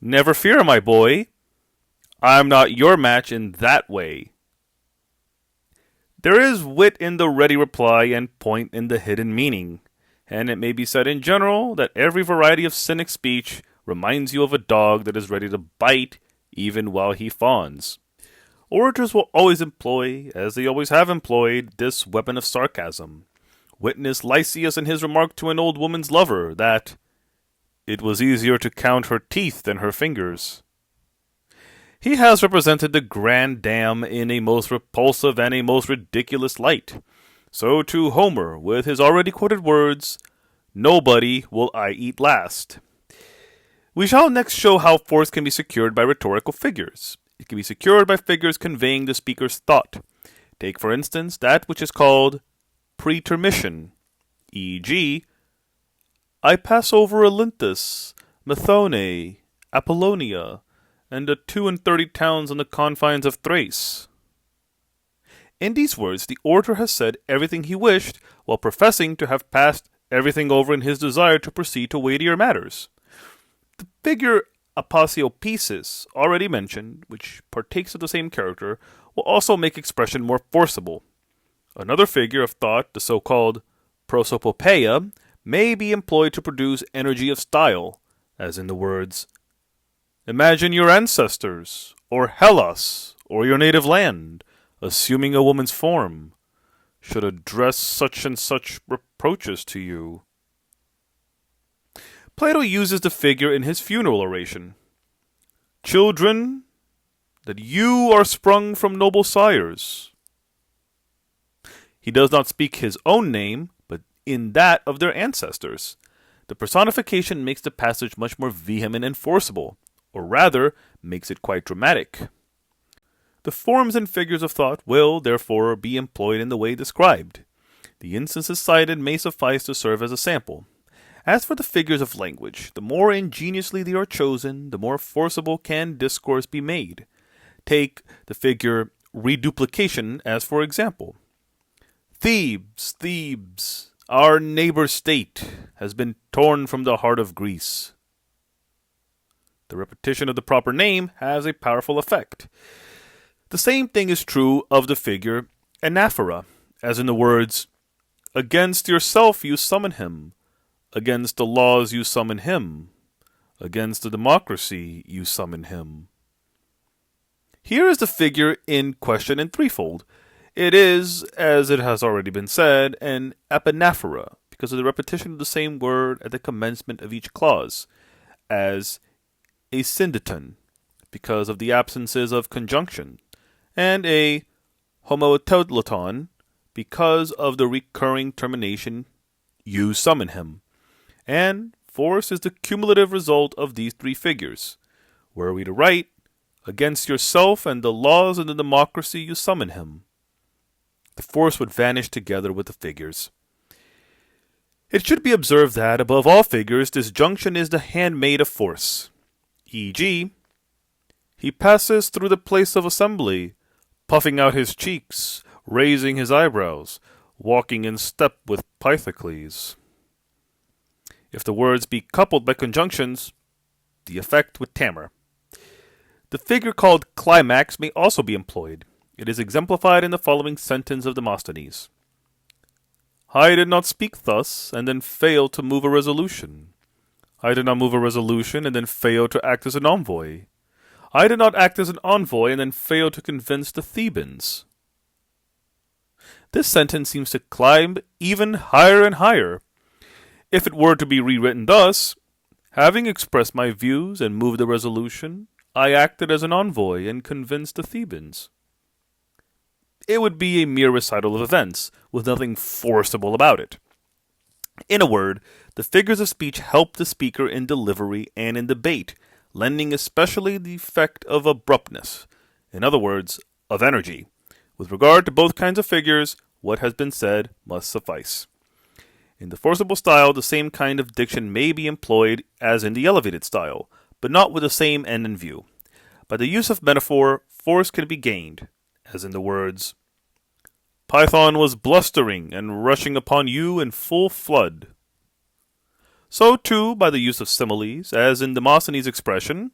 Never fear, my boy. I'm not your match in that way. There is wit in the ready reply and point in the hidden meaning, and it may be said in general that every variety of cynic speech reminds you of a dog that is ready to bite even while he fawns. Orators will always employ, as they always have employed, this weapon of sarcasm. Witness Lysias in his remark to an old woman's lover that it was easier to count her teeth than her fingers. He has represented the grand dam in a most repulsive and a most ridiculous light. So too Homer, with his already quoted words, "Nobody will I eat last." We shall next show how force can be secured by rhetorical figures. It can be secured by figures conveying the speaker's thought. Take, for instance, that which is called pretermission, e.g., I pass over Olynthus, Methone, Apollonia, and the 32 towns on the confines of Thrace. In these words, the orator has said everything he wished, while professing to have passed everything over in his desire to proceed to weightier matters. The figure aposiopesis, already mentioned, which partakes of the same character, will also make expression more forcible. Another figure of thought, the so-called prosopopeia, may be employed to produce energy of style, as in the words, imagine your ancestors, or Hellas, or your native land, assuming a woman's form, should address such and such reproaches to you. Plato uses the figure in his funeral oration. Children, that you are sprung from noble sires. He does not speak his own name, but in that of their ancestors. The personification makes the passage much more vehement and forcible, or rather, makes it quite dramatic. The forms and figures of thought will, therefore, be employed in the way described. The instances cited may suffice to serve as a sample. As for the figures of language, the more ingeniously they are chosen, the more forcible can discourse be made. Take the figure reduplication as for example. Thebes, Thebes, our neighbor state, has been torn from the heart of Greece. The repetition of the proper name has a powerful effect. The same thing is true of the figure anaphora, as in the words, against yourself you summon him. Against the laws you summon him. Against the democracy you summon him. Here is the figure in question in threefold. It is, as it has already been said, an epanaphora, because of the repetition of the same word at the commencement of each clause, as a syndeton, because of the absences of conjunction, and a homoteloton, because of the recurring termination, you summon him. And force is the cumulative result of these three figures. Were we to write, against yourself and the laws and the democracy you summon him, the force would vanish together with the figures. It should be observed that, above all figures, disjunction is the handmaid of force. E.g., he passes through the place of assembly, puffing out his cheeks, raising his eyebrows, walking in step with Pythocles. If the words be coupled by conjunctions, the effect would tammer. The figure called climax may also be employed. It is exemplified in the following sentence of Demosthenes. I did not speak thus, and then fail to move a resolution. I did not move a resolution, and then fail to act as an envoy. I did not act as an envoy, and then fail to convince the Thebans. This sentence seems to climb even higher and higher. If it were to be rewritten thus, having expressed my views and moved a resolution, I acted as an envoy and convinced the Thebans. It would be a mere recital of events, with nothing forcible about it. In a word, the figures of speech help the speaker in delivery and in debate, lending especially the effect of abruptness, in other words, of energy. With regard to both kinds of figures, what has been said must suffice. In the forcible style, the same kind of diction may be employed as in the elevated style, but not with the same end in view. By the use of metaphor, force can be gained, as in the words, Python was blustering and rushing upon you in full flood. So too by the use of similes, as in Demosthenes' expression,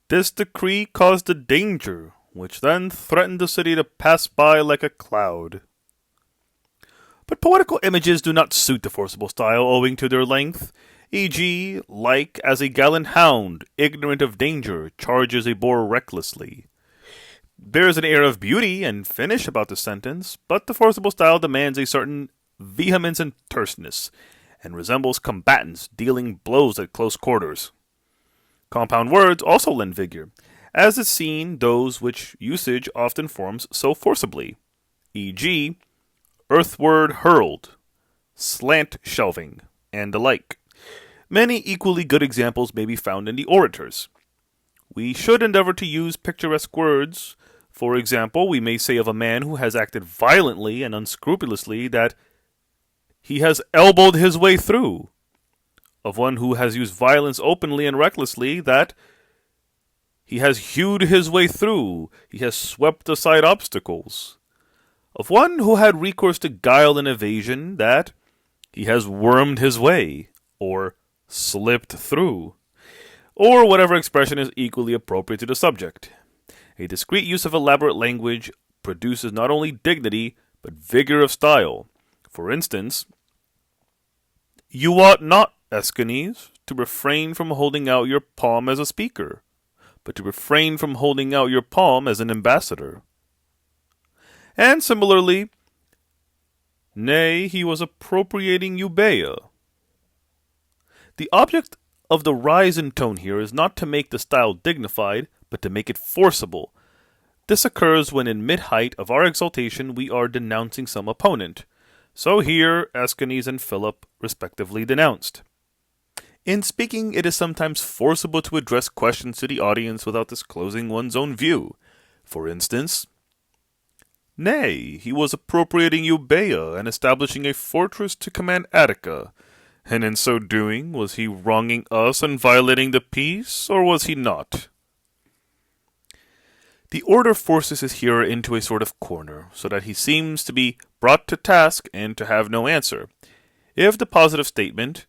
this decree caused a danger, which then threatened the city to pass by like a cloud. But poetical images do not suit the forcible style owing to their length, e.g., like as a gallant hound, ignorant of danger, charges a boar recklessly. There is an air of beauty and finish about the sentence, but the forcible style demands a certain vehemence and terseness, and resembles combatants dealing blows at close quarters. Compound words also lend vigor, as is seen those which usage often forms so forcibly, e.g., earthward hurled, slant shelving, and the like. Many equally good examples may be found in the orators. We should endeavor to use picturesque words. For example, we may say of a man who has acted violently and unscrupulously that he has elbowed his way through. Of one who has used violence openly and recklessly that he has hewed his way through, he has swept aside obstacles. Of one who had recourse to guile and evasion that he has wormed his way, or slipped through, or whatever expression is equally appropriate to the subject. A discreet use of elaborate language produces not only dignity, but vigor of style. For instance, you ought not, Aeschines, to refrain from holding out your palm as a speaker, but to refrain from holding out your palm as an ambassador. And similarly, nay, he was appropriating Euboea. The object of the rise in tone here is not to make the style dignified, but to make it forcible. This occurs when in mid-height of our exaltation we are denouncing some opponent. So here Aeschines and Philip respectively denounced. In speaking, it is sometimes forcible to address questions to the audience without disclosing one's own view. For instance, nay, he was appropriating Euboea and establishing a fortress to command Attica, and in so doing, was he wronging us and violating the peace, or was he not? The orator forces his hearer into a sort of corner, so that he seems to be brought to task and to have no answer. If the positive statement,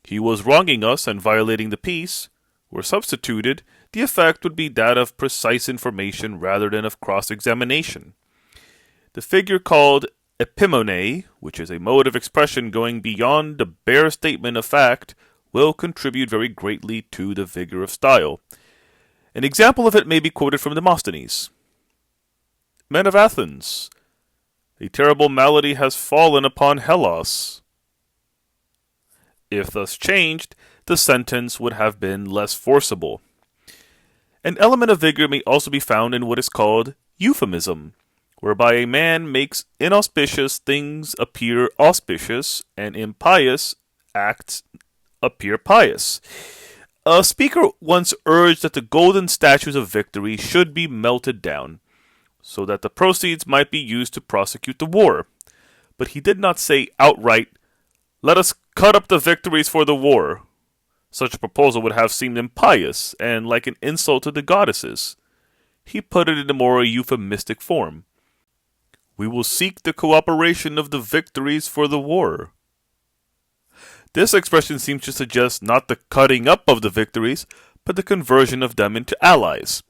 he was wronging us and violating the peace, were substituted, the effect would be that of precise information rather than of cross-examination. The figure called epimone, which is a mode of expression going beyond the bare statement of fact, will contribute very greatly to the vigor of style. An example of it may be quoted from Demosthenes. Men of Athens, a terrible malady has fallen upon Hellas. If thus changed, the sentence would have been less forcible. An element of vigor may also be found in what is called euphemism, whereby a man makes inauspicious things appear auspicious and impious acts appear pious. A speaker once urged that the golden statues of victory should be melted down, so that the proceeds might be used to prosecute the war. But he did not say outright, "Let us cut up the victories for the war." Such a proposal would have seemed impious and like an insult to the goddesses. He put it in a more euphemistic form. "We will seek the cooperation of the victories for the war." This expression seems to suggest not the cutting up of the victories, but the conversion of them into allies.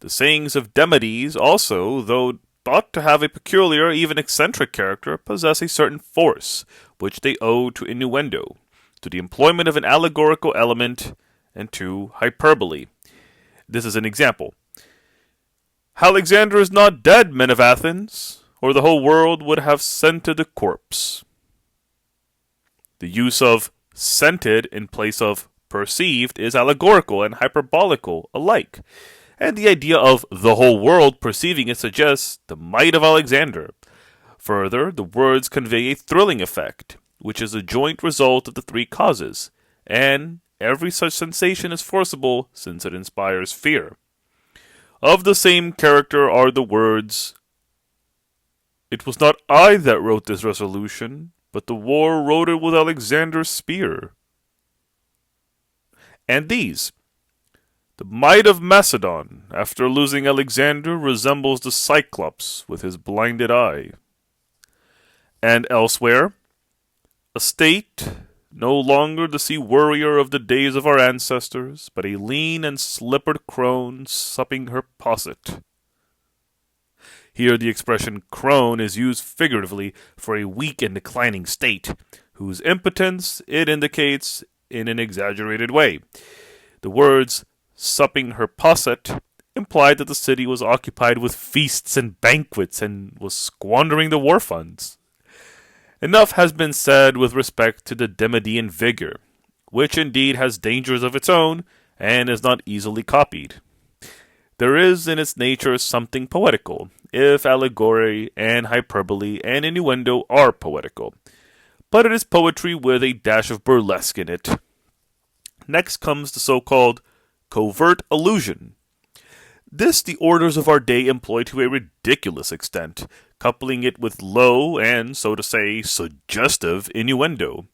The sayings of Demetrius also, though thought to have a peculiar, even eccentric character, possess a certain force, which they owe to innuendo, to the employment of an allegorical element, and to hyperbole. This is an example. "Alexander is not dead, men of Athens, or the whole world would have scented the corpse." The use of scented in place of perceived is allegorical and hyperbolical alike, and the idea of the whole world perceiving it suggests the might of Alexander. Further, the words convey a thrilling effect, which is a joint result of the three causes, and every such sensation is forcible since it inspires fear. Of the same character are the words, "It was not I that wrote this resolution, but the war wrote it with Alexander's spear." And these, "The might of Macedon, after losing Alexander, resembles the Cyclops with his blinded eye." And elsewhere, "A state, no longer the sea warrior of the days of our ancestors, but a lean and slippered crone supping her posset." Here the expression crone is used figuratively for a weak and declining state, whose impotence it indicates in an exaggerated way. The words supping her posset implied that the city was occupied with feasts and banquets and was squandering the war funds. Enough has been said with respect to the Demodian vigor, which indeed has dangers of its own and is not easily copied. There is in its nature something poetical, if allegory and hyperbole and innuendo are poetical. But it is poetry with a dash of burlesque in it. Next comes the so-called covert allusion. This the orders of our day employ to a ridiculous extent, coupling it with low and, so to say, suggestive innuendo.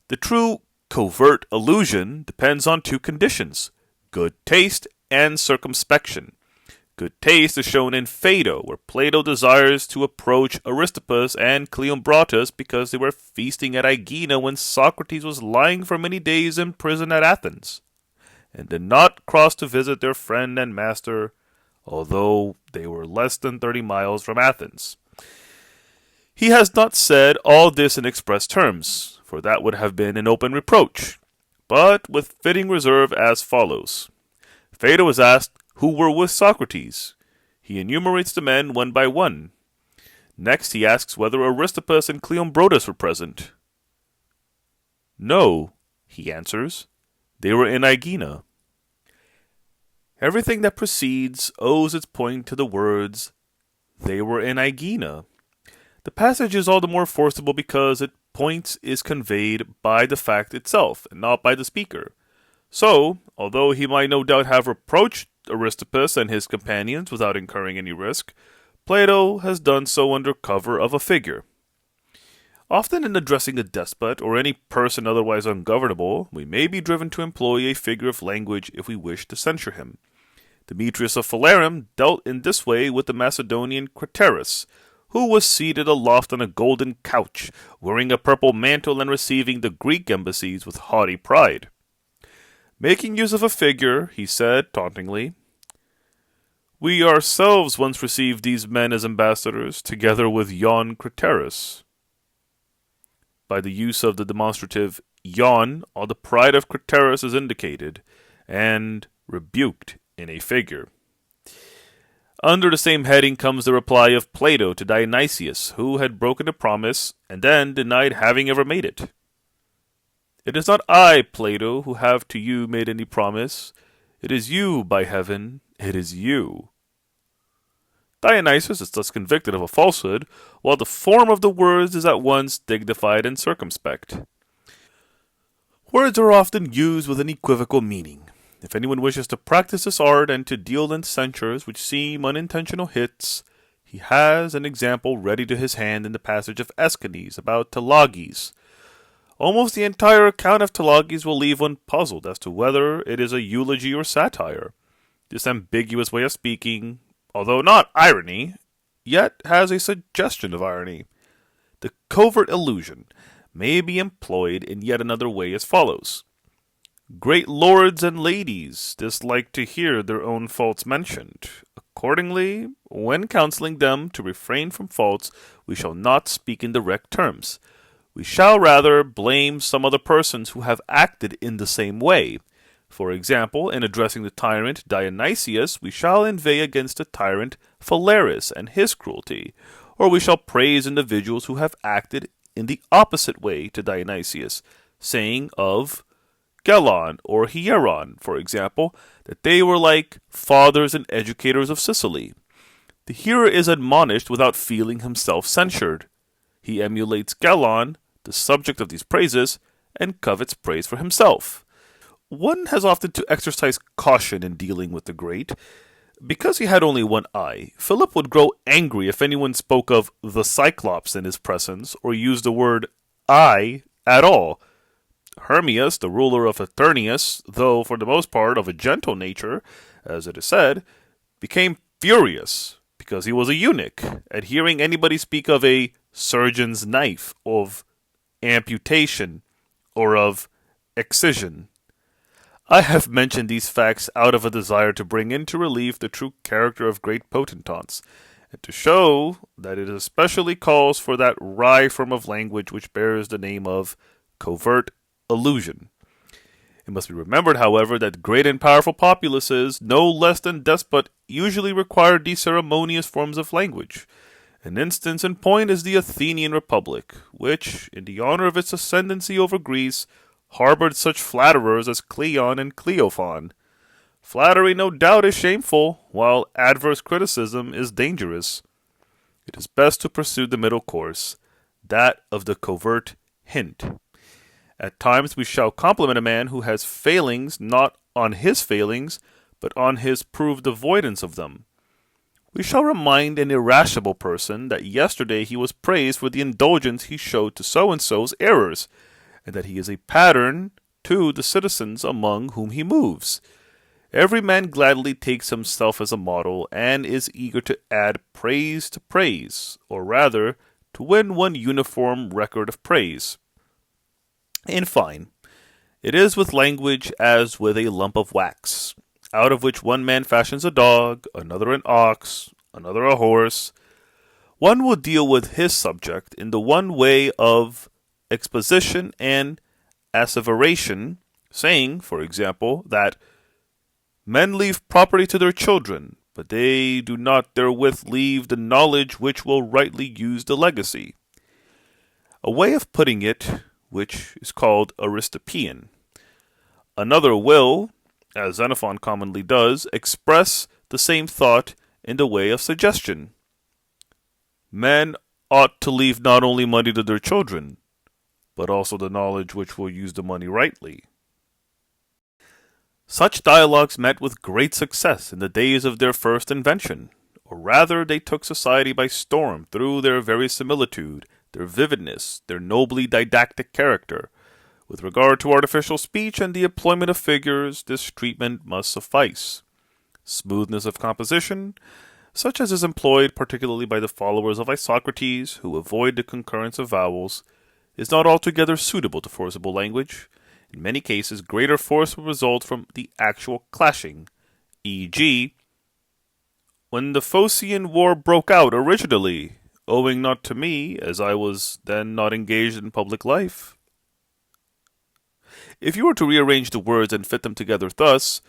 The true covert allusion depends on two conditions: good taste and circumspection. Good taste is shown in Phaedo, where Plato desires to approach Aristippus and Cleombrotus because they were feasting at Aegina when Socrates was lying for many days in prison at Athens, and did not cross to visit their friend and master, although they were less than 30 miles from Athens. He has not said all this in express terms, for that would have been an open reproach, but with fitting reserve as follows. Phaedo is asked who were with Socrates. He enumerates the men one by one. Next he asks whether Aristippus and Cleombrotus were present. No, he answers. They were in Aegina. Everything that precedes owes its point to the words, they were in Aegina. The passage is all the more forcible because its point is conveyed by the fact itself, and not by the speaker. So, although he might no doubt have reproached Aristippus and his companions without incurring any risk, Plato has done so under cover of a figure. Often in addressing a despot or any person otherwise ungovernable, we may be driven to employ a figure of language if we wish to censure him. Demetrius of Phalerum dealt in this way with the Macedonian Craterus, who was seated aloft on a golden couch, wearing a purple mantle and receiving the Greek embassies with haughty pride. Making use of a figure, he said tauntingly, "We ourselves once received these men as ambassadors, together with yon Craterus." By the use of the demonstrative yon, all the pride of Craterus is indicated, and rebuked in a figure. Under the same heading comes the reply of Plato to Dionysius, who had broken a promise and then denied having ever made it. "It is not I, Plato, who have to you made any promise. It is you, by heaven, it is you." Dionysius is thus convicted of a falsehood, while the form of the words is at once dignified and circumspect. Words are often used with an equivocal meaning. If anyone wishes to practice this art and to deal in censures which seem unintentional hits, he has an example ready to his hand in the passage of Aeschines about Talages. Almost the entire account of Talages will leave one puzzled as to whether it is a eulogy or satire. This ambiguous way of speaking, although not irony, yet has a suggestion of irony. The covert allusion may be employed in yet another way as follows. Great lords and ladies dislike to hear their own faults mentioned. Accordingly, when counseling them to refrain from faults, we shall not speak in direct terms. We shall rather blame some other persons who have acted in the same way. For example, in addressing the tyrant Dionysius, we shall inveigh against the tyrant Phalaris and his cruelty, or we shall praise individuals who have acted in the opposite way to Dionysius, saying of Gelon or Hieron, for example, that they were like fathers and educators of Sicily. The hearer is admonished without feeling himself censured. He emulates Gelon, the subject of these praises, and covets praise for himself. One has often to exercise caution in dealing with the great. Because he had only one eye, Philip would grow angry if anyone spoke of the Cyclops in his presence, or used the word eye at all. Hermias, the ruler of Aeternius, though for the most part of a gentle nature, as it is said, became furious because he was a eunuch at hearing anybody speak of a surgeon's knife, of amputation, or of excision. I have mentioned these facts out of a desire to bring into relief the true character of great potentates, and to show that it especially calls for that wry form of language which bears the name of covert allusion. It must be remembered, however, that great and powerful populaces, no less than despots, usually require these ceremonious forms of language. An instance in point is the Athenian Republic, which, in the honor of its ascendancy over Greece, harbored such flatterers as Cleon and Cleophon. Flattery no doubt is shameful, while adverse criticism is dangerous. It is best to pursue the middle course, that of the covert hint. At times we shall compliment a man who has failings not on his failings, but on his proved avoidance of them. We shall remind an irascible person that yesterday he was praised for the indulgence he showed to so-and-so's errors, and that he is a pattern to the citizens among whom he moves. Every man gladly takes himself as a model, and is eager to add praise to praise, or rather, to win one uniform record of praise. In fine, it is with language as with a lump of wax, out of which one man fashions a dog, another an ox, another a horse. One will deal with his subject in the one way of exposition and asseveration, saying, for example, that men leave property to their children, but they do not therewith leave the knowledge which will rightly use the legacy. A way of putting it, which is called Aristopian. Another will, as Xenophon commonly does, express the same thought in the way of suggestion. Men ought to leave not only money to their children, but also the knowledge which will use the money rightly. Such dialogues met with great success in the days of their first invention, or rather they took society by storm through their verisimilitude, their vividness, their nobly didactic character. With regard to artificial speech and the employment of figures, this treatment must suffice. Smoothness of composition, such as is employed particularly by the followers of Isocrates, who avoid the concurrence of vowels, is not altogether suitable to forcible language. In many cases, greater force will result from the actual clashing, e.g., when the Phocian War broke out originally, owing not to me, as I was then not engaged in public life. If you were to rearrange the words and fit them together thus,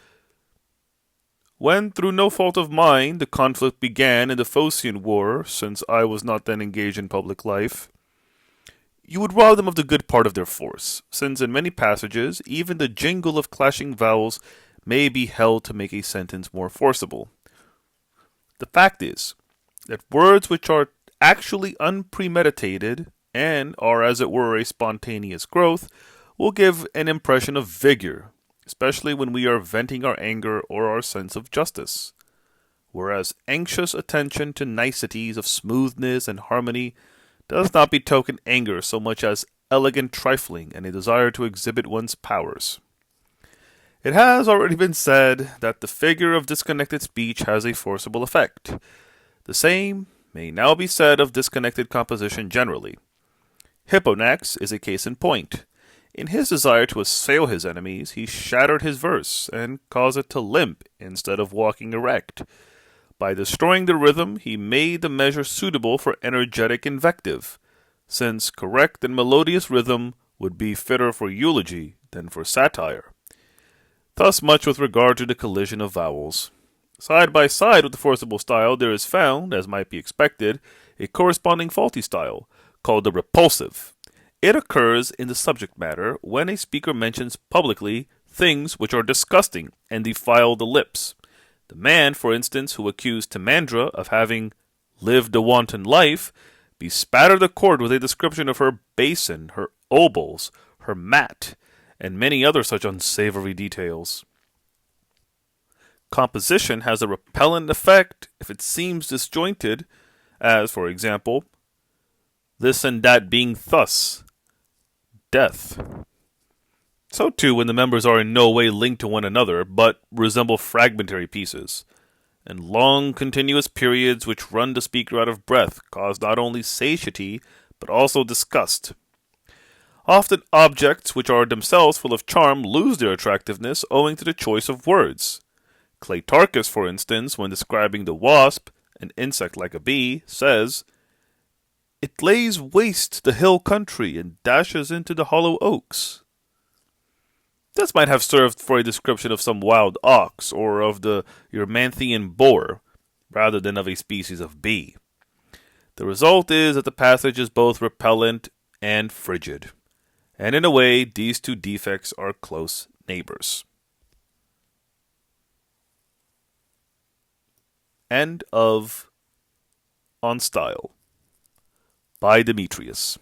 when through no fault of mine the conflict began in the Phocian War, since I was not then engaged in public life, you would rob them of the good part of their force, since in many passages even the jingle of clashing vowels may be held to make a sentence more forcible. The fact is that words which are actually unpremeditated and are as it were a spontaneous growth will give an impression of vigor, especially when we are venting our anger or our sense of justice, whereas anxious attention to niceties of smoothness and harmony does not betoken anger so much as elegant trifling and a desire to exhibit one's powers. It has already been said that the figure of disconnected speech has a forcible effect. The same may now be said of disconnected composition generally. Hipponax is a case in point. In his desire to assail his enemies, he shattered his verse and caused it to limp instead of walking erect. By destroying the rhythm, he made the measure suitable for energetic invective, since correct and melodious rhythm would be fitter for eulogy than for satire. Thus much with regard to the collision of vowels. Side by side with the forcible style, there is found, as might be expected, a corresponding faulty style, called the repulsive. It occurs in the subject matter when a speaker mentions publicly things which are disgusting and defile the lips. The man, for instance, who accused Timandra of having lived a wanton life, bespattered the court with a description of her basin, her obols, her mat, and many other such unsavory details. Composition has a repellent effect if it seems disjointed, as, for example, this and that being thus, death. So too when the members are in no way linked to one another, but resemble fragmentary pieces. And long continuous periods which run the speaker out of breath cause not only satiety, but also disgust. Often objects which are themselves full of charm lose their attractiveness owing to the choice of words. Cleitarchus, for instance, when describing the wasp, an insect like a bee, says, "It lays waste the hill country and dashes into the hollow oaks." This might have served for a description of some wild ox or of the Eurymanthian boar, rather than of a species of bee. The result is that the passage is both repellent and frigid, and in a way these two defects are close neighbors. End of On Style by Demetrius.